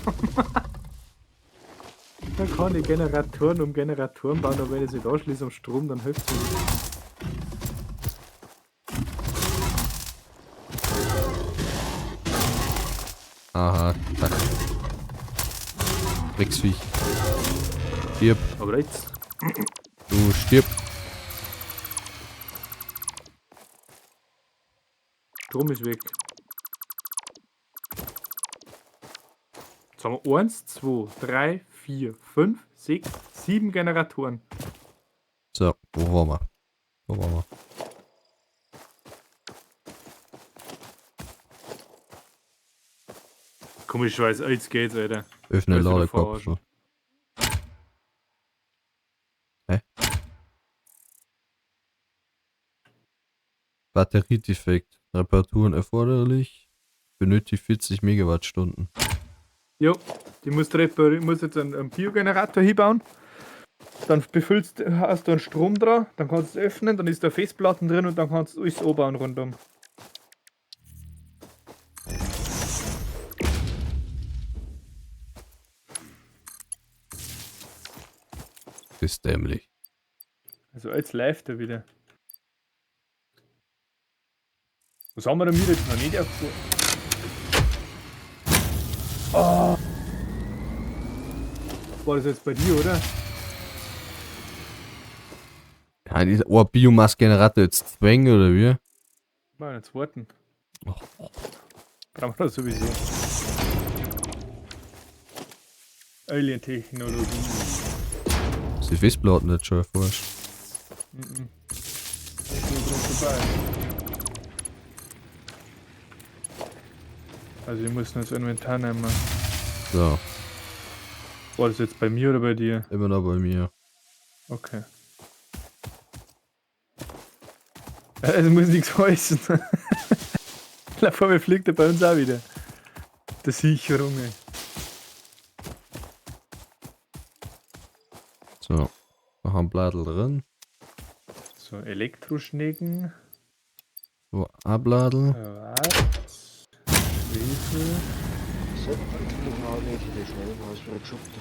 Dann kann ich Generatoren um Generatoren bauen, aber wenn ich es nicht anschließe am Strom, dann hilft es nicht. Aha, zack. Drecksviech. Stirb. Aber jetzt. Du stirb. Strom ist weg. Jetzt haben wir 1, 2, 3, 4, 5, 6, 7 Generatoren. So, wo waren wir? Wo waren wir? Komischerweise, jetzt geht's, Alter. Öffne Willst du da Ladekapsel. Hä? Batteriedefekt. Reparaturen erforderlich. Benötigt 40 Megawattstunden. Jo, die musst reparieren, muss jetzt einen Biogenerator hinbauen. Dann hast du einen Strom dran, dann kannst du es öffnen, dann ist da Festplatten drin und dann kannst du alles anbauen rundum. Das ist dämlich. Also jetzt läuft er wieder. Was haben wir damit jetzt noch nicht erfunden? Oh. War das jetzt bei dir, oder? Ja, dieser Biomassgenerator jetzt zwängen oder wie? Mal jetzt warten. Oh, Brauchen wir das sowieso. Alien-Technologie. ist die Festplatte nicht schon erforscht? Mhm. Ist nur dran vorbei. Also wir müssen das Inventar nehmen. So, War das jetzt bei mir oder bei dir? immer noch bei mir. Okay. Es muss nichts heißen. Na, vor mir fliegt er bei uns auch wieder. Der Sicherungen. So, noch ein Blattl drin. So, Elektroschnecken. So, ein Blattl. Was? Schwefel. So, jetzt will ich auch nicht die schnell raus für den Job da.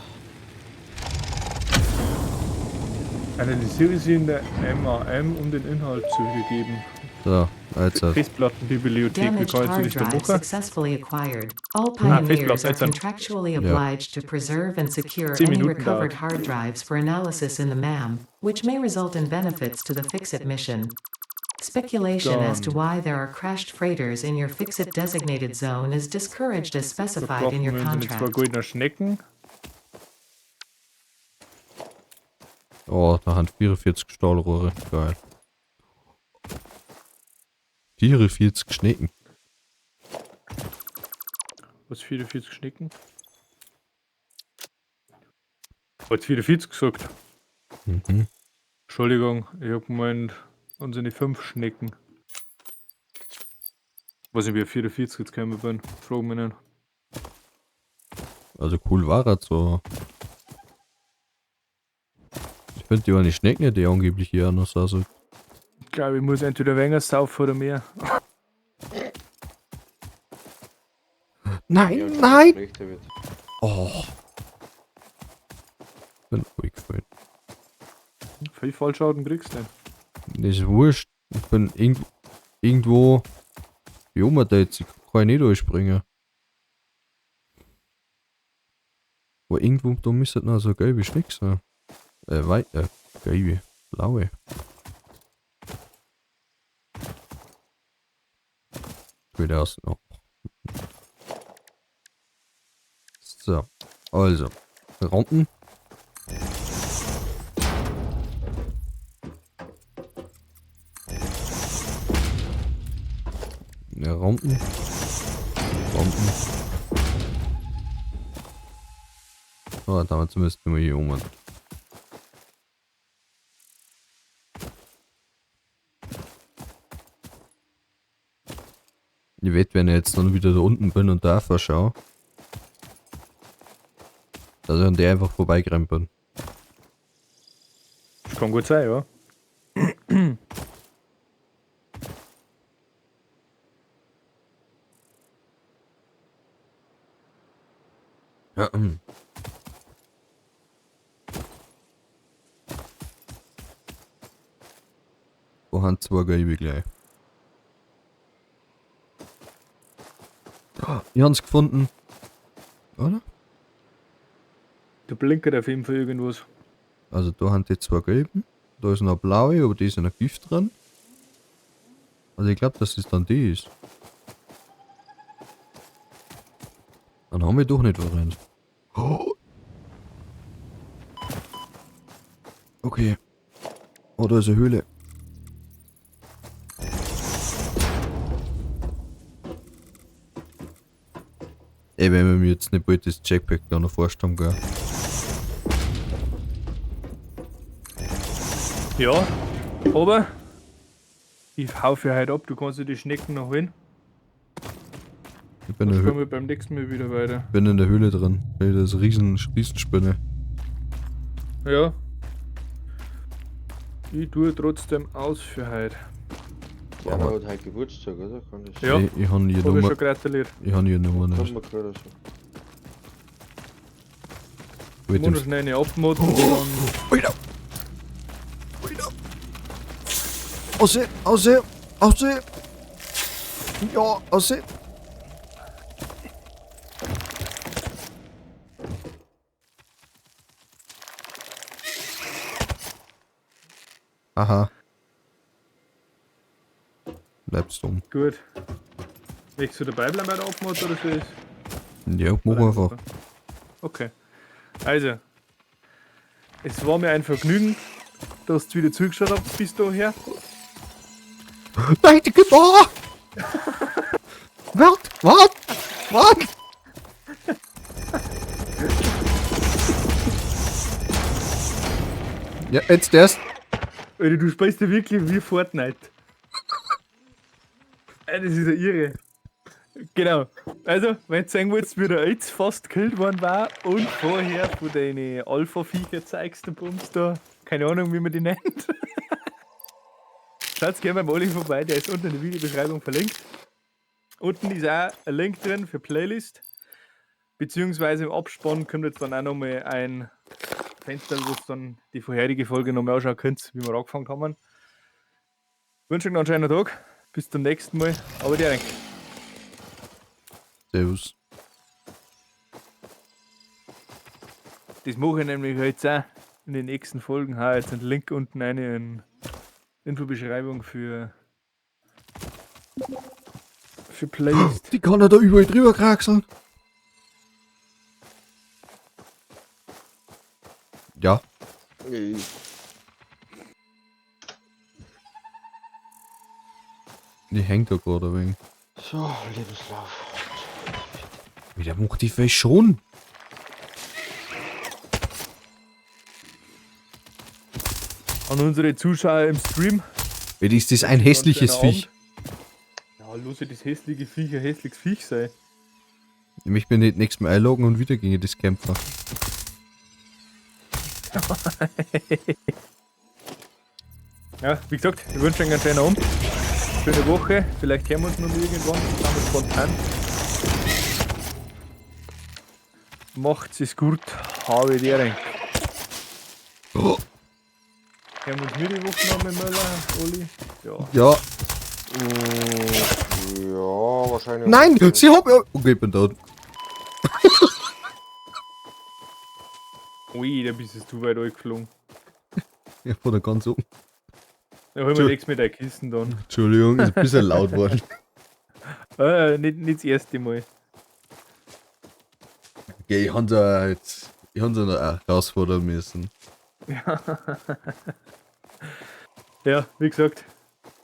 Analysiere sie in der MAM, um den Inhalt zu wiedergeben. So, jetzt hat. Festplattenbibliothek, wie Damaged kannst du hard das da drive machen? successfully acquired. All Festplatte, pioneers are jetzt ein- contractually Ja. obliged to preserve and secure 10 any Minuten recovered dauert. hard drives for analysis in the MAM, which may result in benefits to the Fixit mission. Speculation as to why there are crashed freighters in your Fixit designated zone is discouraged as Da specified in brauchen your wir unsere zwei contract. goldenen Schnecken. Oh, da haben 44 Stahlrohre. Geil. 44 Schnecken. Was 44 Schnecken? Hat 44 gesagt? Mhm. Entschuldigung, ich hab gemeint, unsere 5 Schnecken. Was ich wie 44 jetzt gekommen bin, frag mich nicht. Also cool war er so. Ich finde die waren die Schnecken, die angeblich hier noch so. Ich glaube, ich muss entweder weniger saufen oder mehr. Nein, Ja, nein! schlechter wird. Oh. Bin ruhig gefallen. Viel Fallschaden kriegst du denn? Das ist wurscht. Ich bin irgendwo. Wie oben da jetzt? Ich kann nicht durchspringen. Aber irgendwo da müsste noch so gelbe Schneck sein. Gelbe. Blaue. Gut aus noch. So. Also. Rampen. Ja, Rampen. Rampen. Oh, damals müssten wir hier um. Ich wette, wenn ich jetzt dann wieder da unten bin und da verschau, dass ich an der einfach vorbeikrempeln. Das kann gut sein, ja. Ja, Wo haben zwei gelbe gleich? Oh, ich hab's gefunden. Oder? Der blinkert auf jeden Fall irgendwas. Also da haben die zwei gelben. Da ist noch blaue, aber die ist noch Gift dran. Also ich glaube, dass es dann die ist. Dann haben wir doch nicht verrennt. Oh. Okay. Oh, da ist eine Höhle. Ey, wenn wir mir jetzt nicht bald das Jackpack da noch vorstellen, gell? Ja, aber ich hau für heute ab, du kannst dir die Schnecken noch holen. Ich bin, Dann kommen wir beim nächsten Mal wieder weiter. bin in der Höhle drin. Ey, das ist Riesenspinne. Ja. Ich tue trotzdem aus für heute. Ja, Aber- aber hat heute Geburtstag, oder? Kann das Ja. Ich habe hier Hab ich Nummer. schon gratuliert. Ich habe hier Nummer Kann nicht. man gerade so. Mit Muss dem noch schnell eine abmotten und dann Wieder! Wieder! Aussehen! Aussehen! Aussehen! Ja, aussehen! Aha. Bleibst dumm. Gut. Möchtest du dabei bleiben bei der Abmod oder so ist? Ja, mach einfach. Okay. Also. Es war mir ein Vergnügen, dass du wieder zugeschaut hast bis daher. Nein, die Gefahr! Wart! Ja, jetzt erst. Alter, du spielst ja wirklich wie Fortnite. Das ist ja irre. Genau. Also, wenn du sehen willst, wie der jetzt fast gekillt worden war und vorher von deinen Alpha-Viecher zeigst du uns da, keine Ahnung, wie man die nennt. Schaut gerne beim Oli vorbei, der ist unten in der Videobeschreibung verlinkt. Unten ist auch ein Link drin für Playlist. Beziehungsweise im Abspann kommt jetzt dann auch nochmal ein Fenster, wo ihr dann die vorherige Folge nochmal anschauen könnt, wie wir angefangen haben. Ich wünsche euch noch einen schönen Tag. Bis zum nächsten Mal. Aber direkt. Servus. Das mache ich nämlich jetzt auch in den nächsten Folgen. Ha, jetzt einen Link unten eine in Infobeschreibung für Playlist. Die kann er da überall drüber kraxeln. Ja. Die hängt da gerade ein wenig. So, Lebenslauf. Wie der macht die Fisch schon. An unsere Zuschauer im Stream. Wie ist das ein hässliches Viech? Ja, los, das hässliche Viech, ein hässliches Viech sei. Ich möchte mir nicht nächstes Mal einloggen und wieder gegen das kämpfen. Ja, wie gesagt, ich wünsche euch einen schönen Abend. Schöne Woche. Vielleicht hören wir uns noch irgendwann. Dann wir spontan. Macht's es gut. Habe die Rein. Oh. Hören wir uns wieder die Woche noch mit Möller, Oli? Ja. Ja. Ja, wahrscheinlich. Nein, sie hat ja. Okay, ich bin tot. Ui, da bist du weit geflogen. Ich war da ganz oben. Da holen wir nichts mit der Kisten dann. Entschuldigung, ist ein bisschen laut worden. Nicht das erste Mal. Okay, ich habe sie noch herausfordern müssen. Ja, wie gesagt,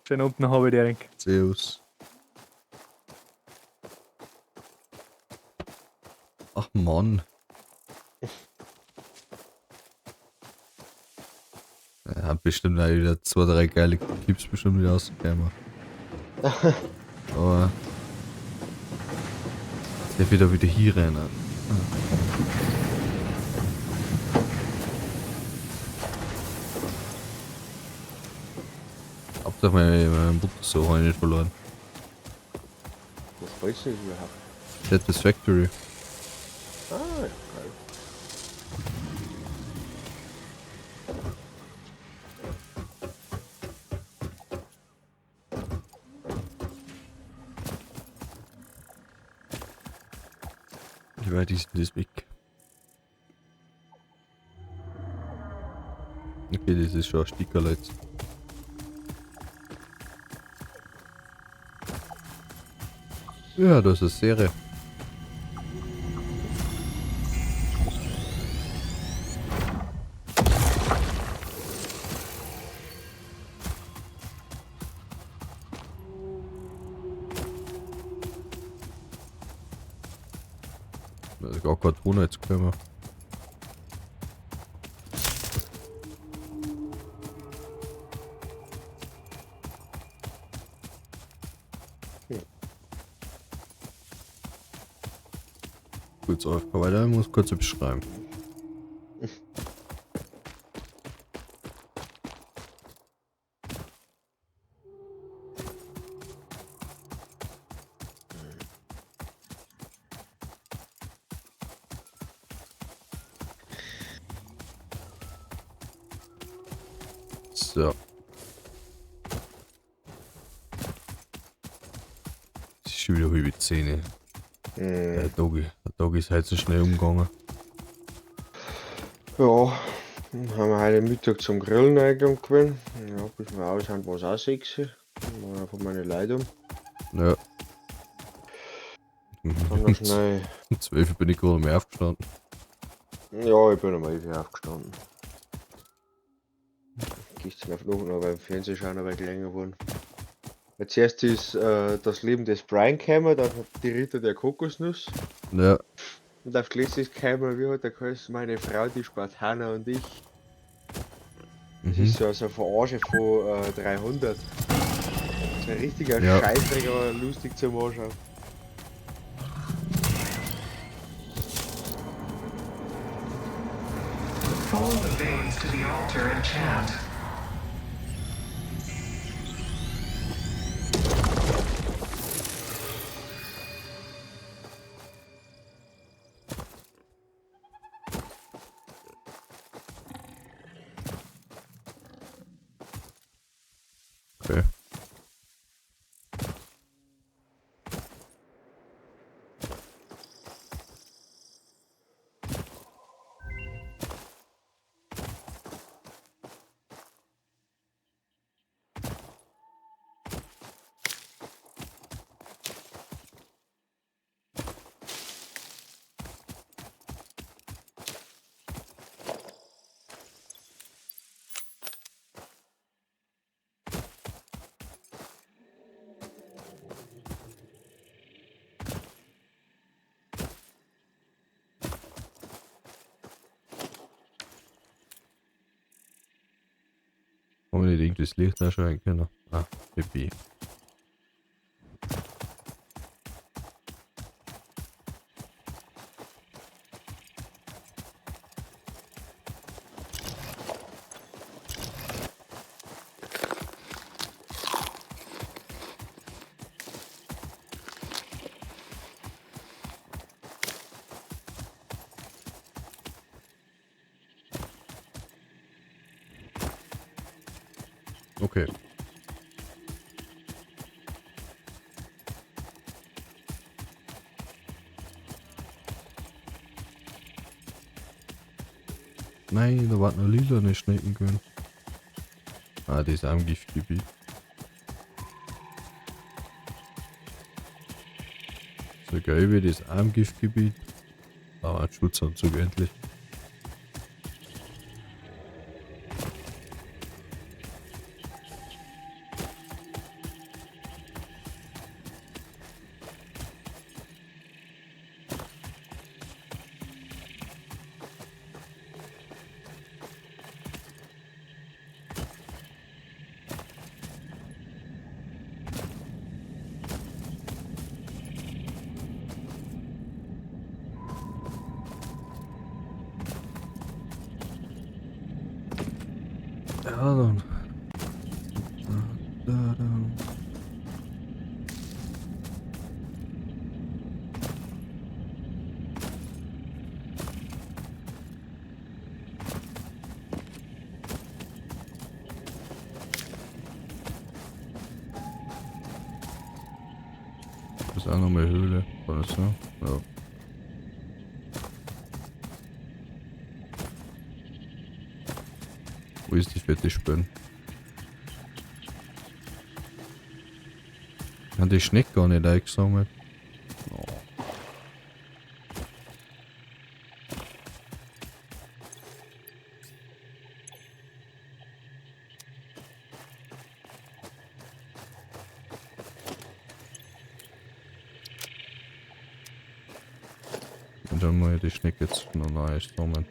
schönen Abend noch, habe ich dir. Servus. Ach Mann. Er hat bestimmt auch wieder 2, 3 geile Clips bestimmt wieder ausgekommen. Aber der wird wieder hier rennen. Hauptsache mein Buch so habe ich nicht verloren. Was weiß ich überhaupt? Satisfactory. Ah, ja, geil. Wie weit ist denn das weg? Okay, das ist schon ein Stickerl jetzt. Ja, das ist Serie. Da ist gar keine Drohne jetzt gekommen. Kurz aufkommen, weil da muss kurz beschreiben. So. Das ist schon wieder halbe Zähne. Der Tag ist halt so schnell umgegangen. Ja, dann haben wir heute Mittag zum Grillen eingegangen gewesen. Ja, bis wir ausschauen, was auch 6. Mal von meiner Leitung. Ja. Dann noch schnell. 12 bin ich gerade mehr aufgestanden. Ja, ich bin einmal wieder aufgestanden. Gehst auf noch beim Fernsehen schauen, aber länger geworden. Jetzt erst ist das Leben des Brian gekommen, dann hat die Ritter der Kokosnuss. Ja. Und auf Gläser ist gekommen, wie hat der geheißen, meine Frau, die Spartaner und ich. Das ist so eine Verarsche von 300. Das ist ein richtiger Ja. Scheißdreck, aber lustig zum Anschauen. Follow the veins to the altar and chant. Okay. Haben wir nicht irgendwie das Licht anschalten können? Ah, Pipi. Okay. Nein, da war noch lila eine Schnecken können. Ah, das ist auch im Giftgebiet. So geil wie das auch im Giftgebiet. Aber ein Schutzanzug endlich. Ja, dann. Da. Das ist auch nochmal Höhle, oder so? Ja. Wo ist die fette Spinne? Hat die Schnecke gar nicht eingesammelt. Oh. Und dann mal die Schnecke jetzt noch neu sammeln.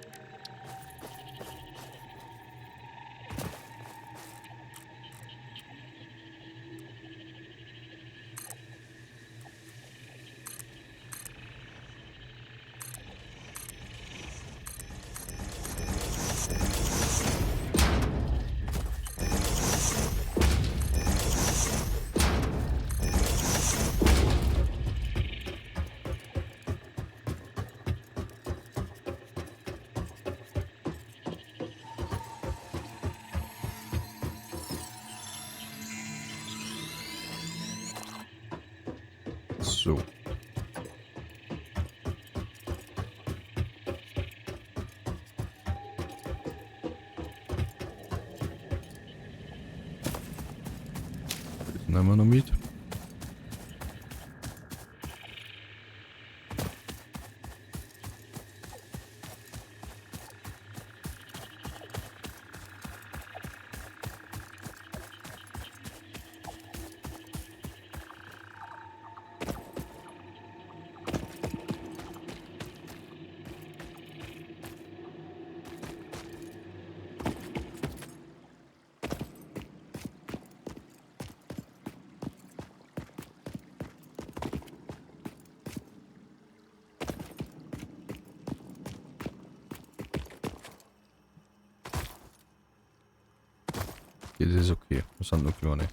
So. nehmen wir noch mit. Das ist okay. Das sind nur kleine.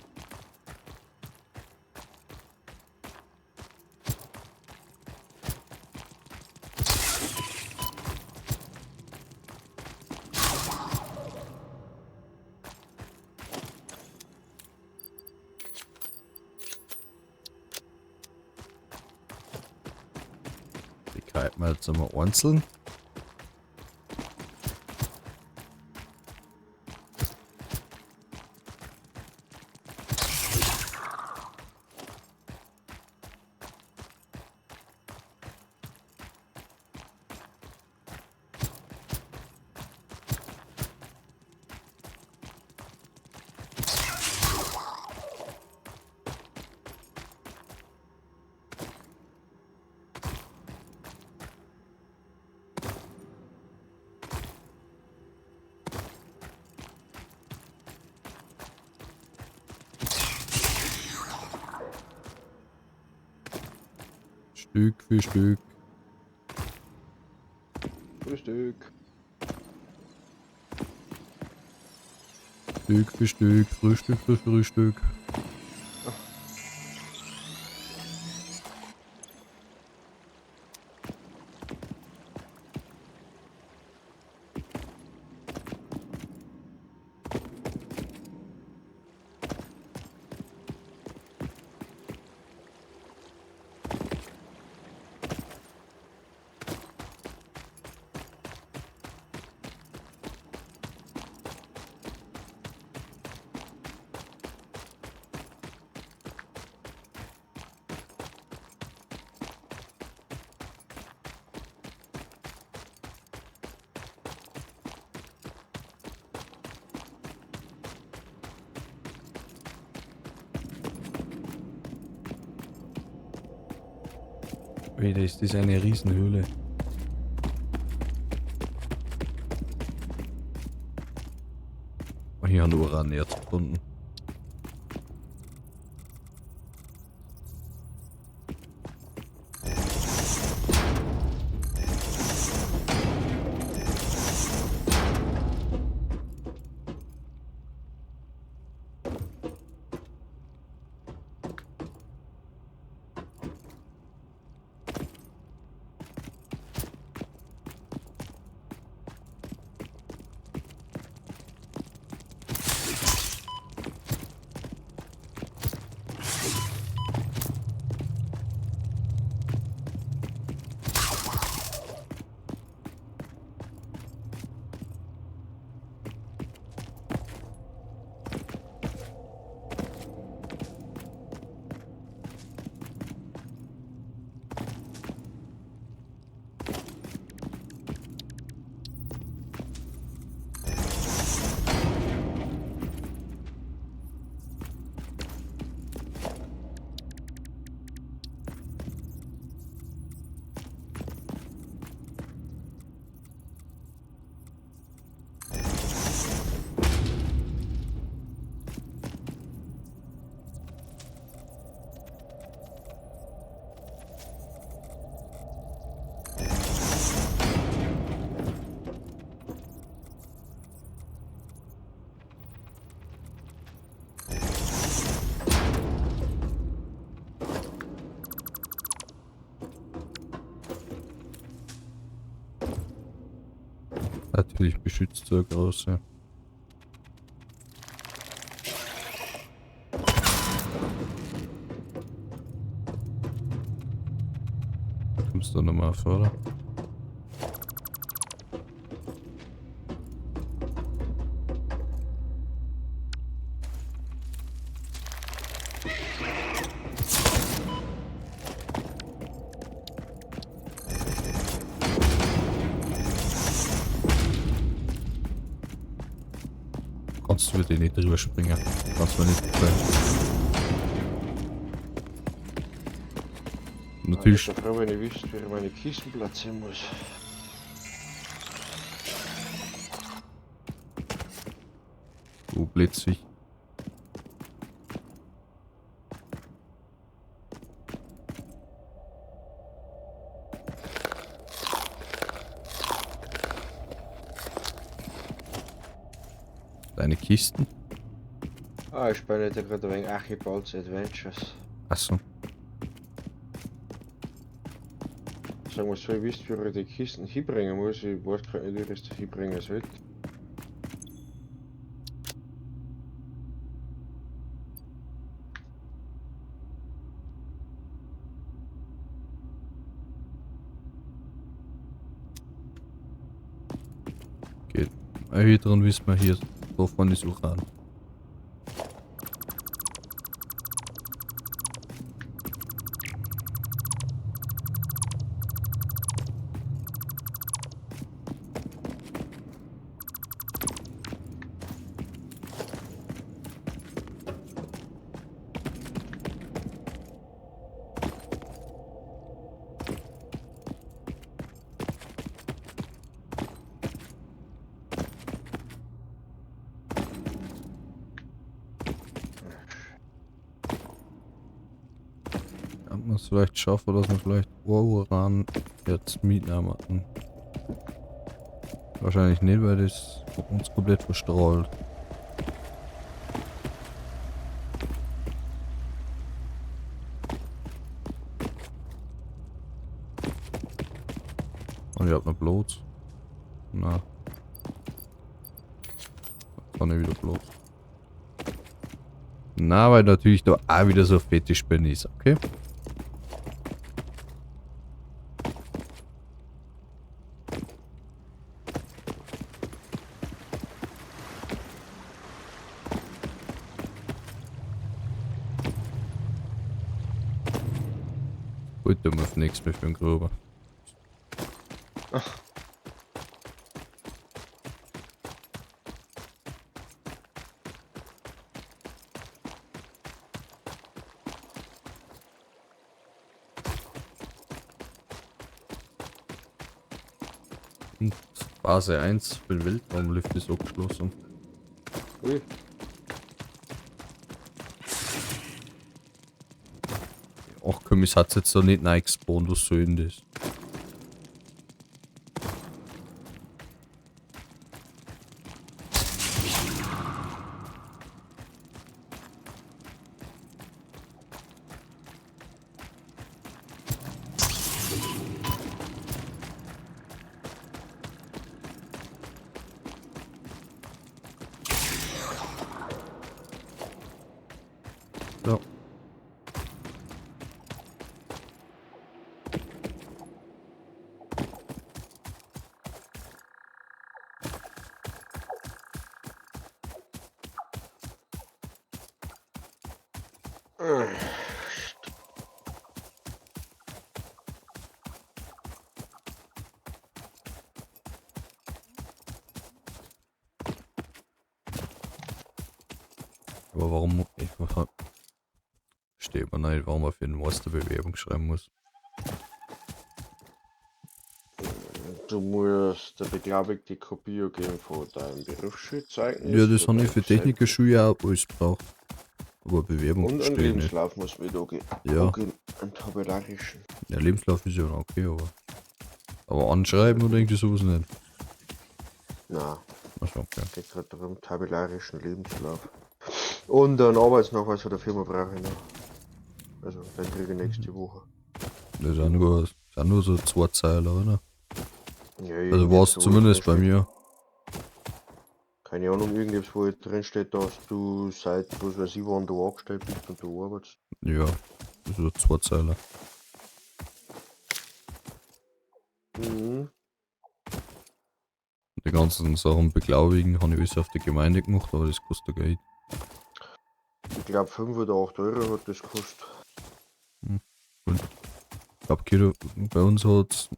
Die greifen wir jetzt einmal einzeln. Stück für Stück. Frühstück. Stück für Stück. Frühstück für Frühstück. Wieder ist das eine Riesenhöhle. Oh, hier haben Uranerz gefunden. Natürlich beschützt so eine große. Kommst du nochmal vor, oder? das würde ich nicht drüber springen. Kannst du mir nicht gefallen. Natürlich. Ich bin froh, wenn ich wüsste, wie ich meine Kisten platzieren muss. Du Blitzwig. Deine Kisten? Ah, ich spiele da gerade ein wenig Archibalds Adventures. Achso. Sagen wir so, ich wüsste, wie ich die Kisten hinbringen muss. Ich weiß gerade nicht, wie ich das hinbringen soll. Geht. Hier drin wissen wir hier, wovon die Suche an. Ob wir es vielleicht schaffen, dass wir vielleicht Uran jetzt mitnehmen. Wahrscheinlich nicht, weil das uns komplett verstrahlt. Und ich hab noch Blut. Na. Kann ich wieder Blut. Na, weil natürlich da auch wieder so fetisch bin ist, okay? Gut, du musst nichts mehr für den Gruber. Und Phase 1 für den Weltraumlift ist abgeschlossen. Ui. Ach komm, es hat jetzt so nicht neu gespawnt, was soll denn das? So. Aber warum, ich verstehe immer nicht, warum man für den Master Bewerbung schreiben muss. Du musst der beglaubigte Kopie geben von deinem Berufsschulzeugnis. Ja, das von habe ich für deinem Technikerschule auch alles braucht. Aber Bewerbung Und ein steht nicht. Lebenslauf muss mit angehen. Ja. Einen tabellarischen. Der Lebenslauf ist ja noch okay, aber anschreiben oder irgendwie sowas nicht. Na, Achso, okay. geht gerade darum, tabellarischen Lebenslauf. Und einen Arbeitsnachweis von der Firma brauche ich noch. Also, den kriege ich nächste Woche. Das sind nur so 2 Zeilen, oder? Ja, Also irgendwie war es so zumindest bei drinsteht. mir. Keine Ahnung, irgendwas, wo drin steht, dass du seit, was weiß ich, wann du angestellt bist und du arbeitest. Ja, so 2 Zeilen. Mhm. Die ganzen Sachen beglaubigen habe ich alles auf die Gemeinde gemacht, aber das kostet Geld. Ich glaube 5 oder 8 Euro hat das gekostet. Ich glaube, bei uns hat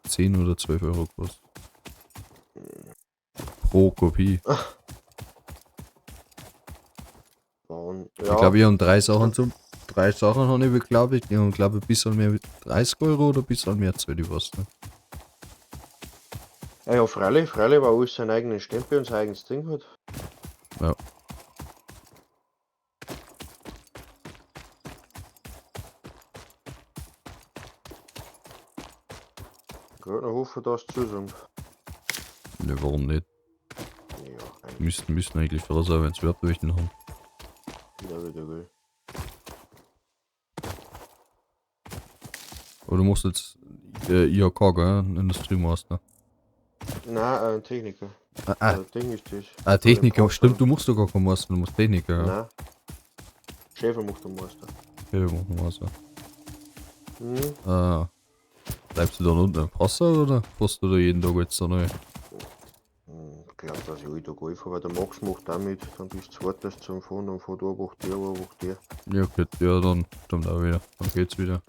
10 oder 12 Euro gekostet. Pro Kopie. Ich glaube, ich habe 3 Sachen habe ich beglaubigt. Ich habe, glaube ich, ein bisschen mehr 30 Euro oder ein bisschen mehr zahlt, ich weiß nicht. Ja, freilich, weil alles seinen eigenen Stempel und sein eigenes Ding hat. Ja. Gerade noch hoffen, dass zusammen. Ne, warum nicht? Ja, eigentlich Müssten eigentlich für sein, wenn es Wertwächten haben. wieder will. Aber du musst jetzt IHK, gell? Industriemaster. Nein, Techniker. Ding ist das. Techniker, stimmt, du musst doch gar kein Master, du musst Techniker, ja. Nein. Schäfer macht den Meister. Okay, machen wir Master. Mhm. Bleibst du da unten im Passer oder passt du da jeden Tag jetzt so neu? Ich glaube, dass ich alle Tag anfahre, weil der Max macht damit, dann bist du zweitens zum Fahren, dann fährt er, macht der. Ja, okay, ja, dann stimmt auch wieder. Dann geht's wieder.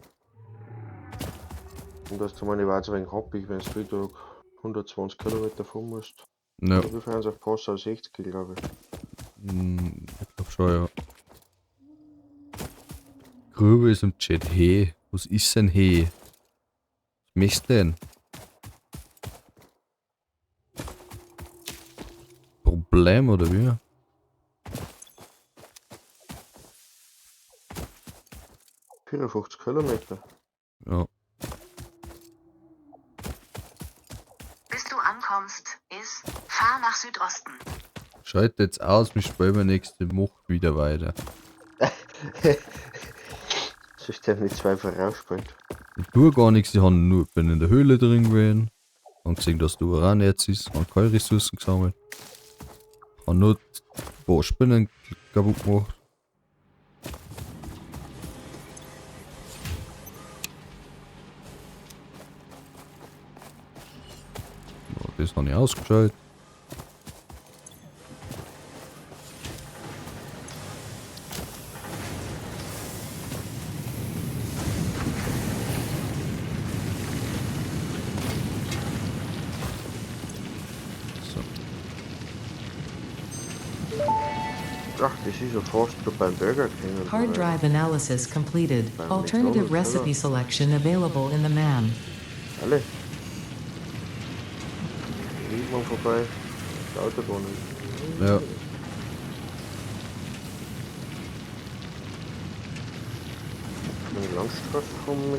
Und dass du meine Weise ein wenig happig, wenn du jeden Tag 120 Kilometer fahren musst. Ja, Wir fahren auf Passau 60, glaube ich. ich glaub schon, ja. Grübe ist im Chat. Hey, was ist denn hey? Was möchtest du denn? Problem oder wie? – 54 Kilometer. Ja. Bis du ankommst, fahr nach Südosten. Schalt jetzt aus, wir spielen nächste Woche wieder weiter. System mit 2 vorausspielt. Ich tue gar nichts, bin in der Höhle drin gewesen. Hab gesehen, dass du Uran jetzt ist, hab keine Ressourcen gesammelt. Hab nur ein paar Spinnen kaputt gemacht. Ja, das habe ich ausgeschaltet. Ach, das ist ja fast da beim Burger King. Hard drive analysis completed. Alternative recipe selection available in the MAM. Alle. Irgendwann vorbei. Die Autobahn. Ja. Wenn die Landstraße komme,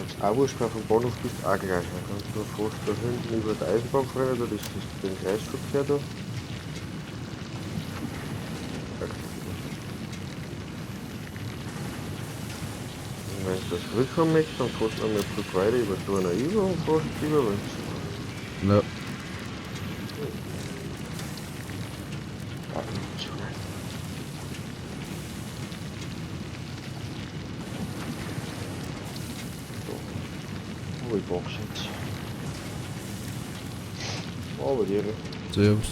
als Auersperr vom Bahnhof bist du auch gleich. Dann kannst du fast da hinten über die Eisenbahn fahren, oder das ist den Kreisverkehr da. Und wenn du das zurückkommen möchtest, dann fährst du noch mal ein Stück weiter über Donau über und fährst über Winz. Ja. Oh, ich box jetzt. Oh, bei dir. Servus.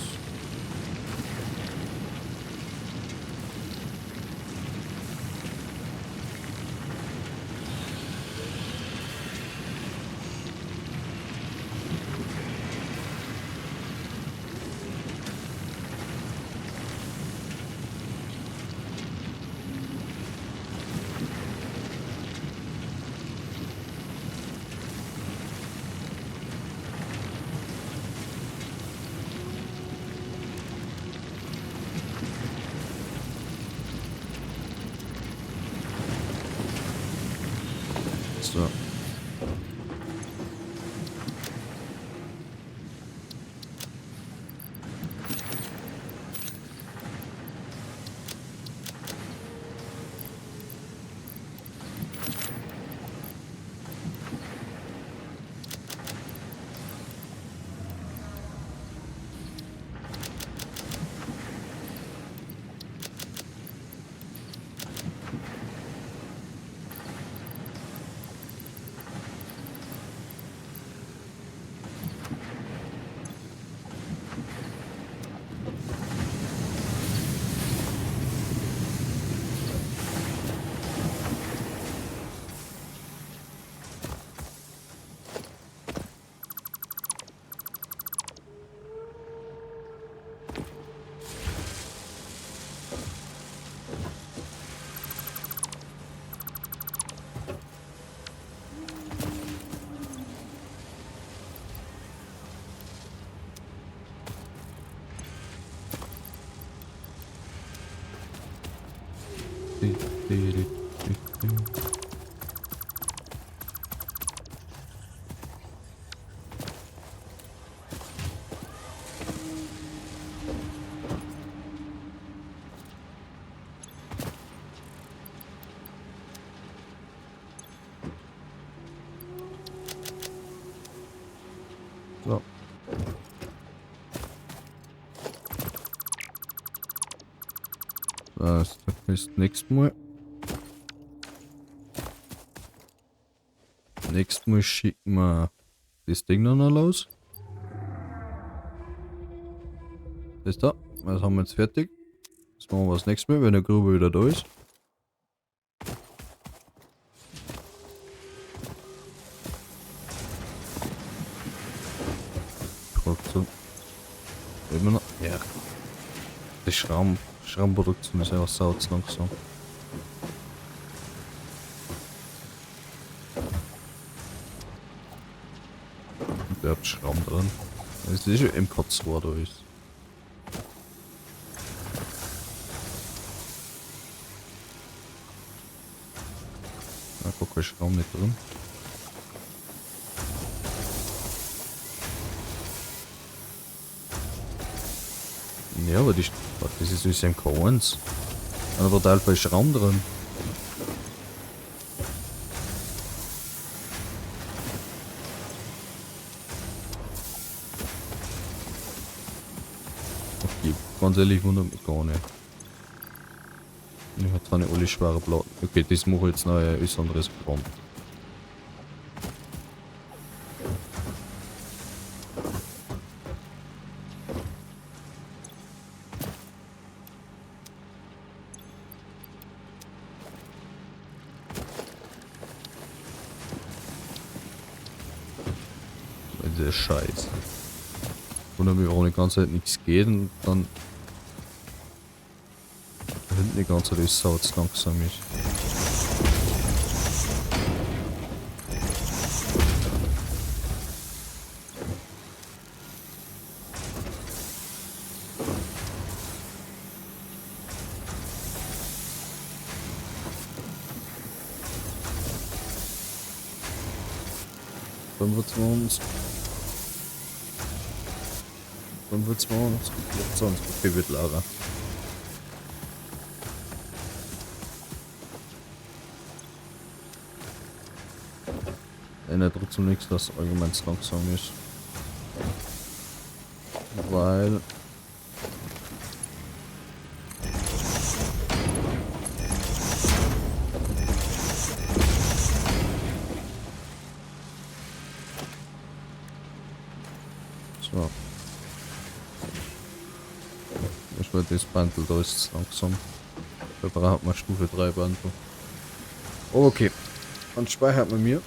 So. So. Das ist nächstes Mal. Nächstes Mal schicken wir das Ding noch los. Das da. Das haben wir jetzt fertig. Das machen wir das nächste Mal, wenn der Grube wieder da ist. Produktion. Immer noch. Ja. Die Schraubenproduktion ist einfach sau zu langsam. Der hat Schrauben drin. Das ist schon MK2 da ist. Na, guck, ist Schrauben nicht drin. Ja, aber das ist aus MK1. Da war total viel Schraum drin. Okay, ganz ehrlich, wundert mich gar nicht. Ich habe zwar nicht alle schwere Platten. Okay, das mache ich jetzt noch ein anderes Programm. Der Scheiß. Wundert mich, warum die ganze Zeit nichts geht und dann hinten die ganze Zeit alles sau zu langsam ist. Dann wird's uns. Dann wird's uns. Sonst okay, wird Lager. Ändert trotzdem nichts, dass allgemein zu langsam ist. Weil. So. Ich will das Bundle, da ist es langsam. Da braucht man Stufe 3 Bundle. Okay. Dann speichert man mir.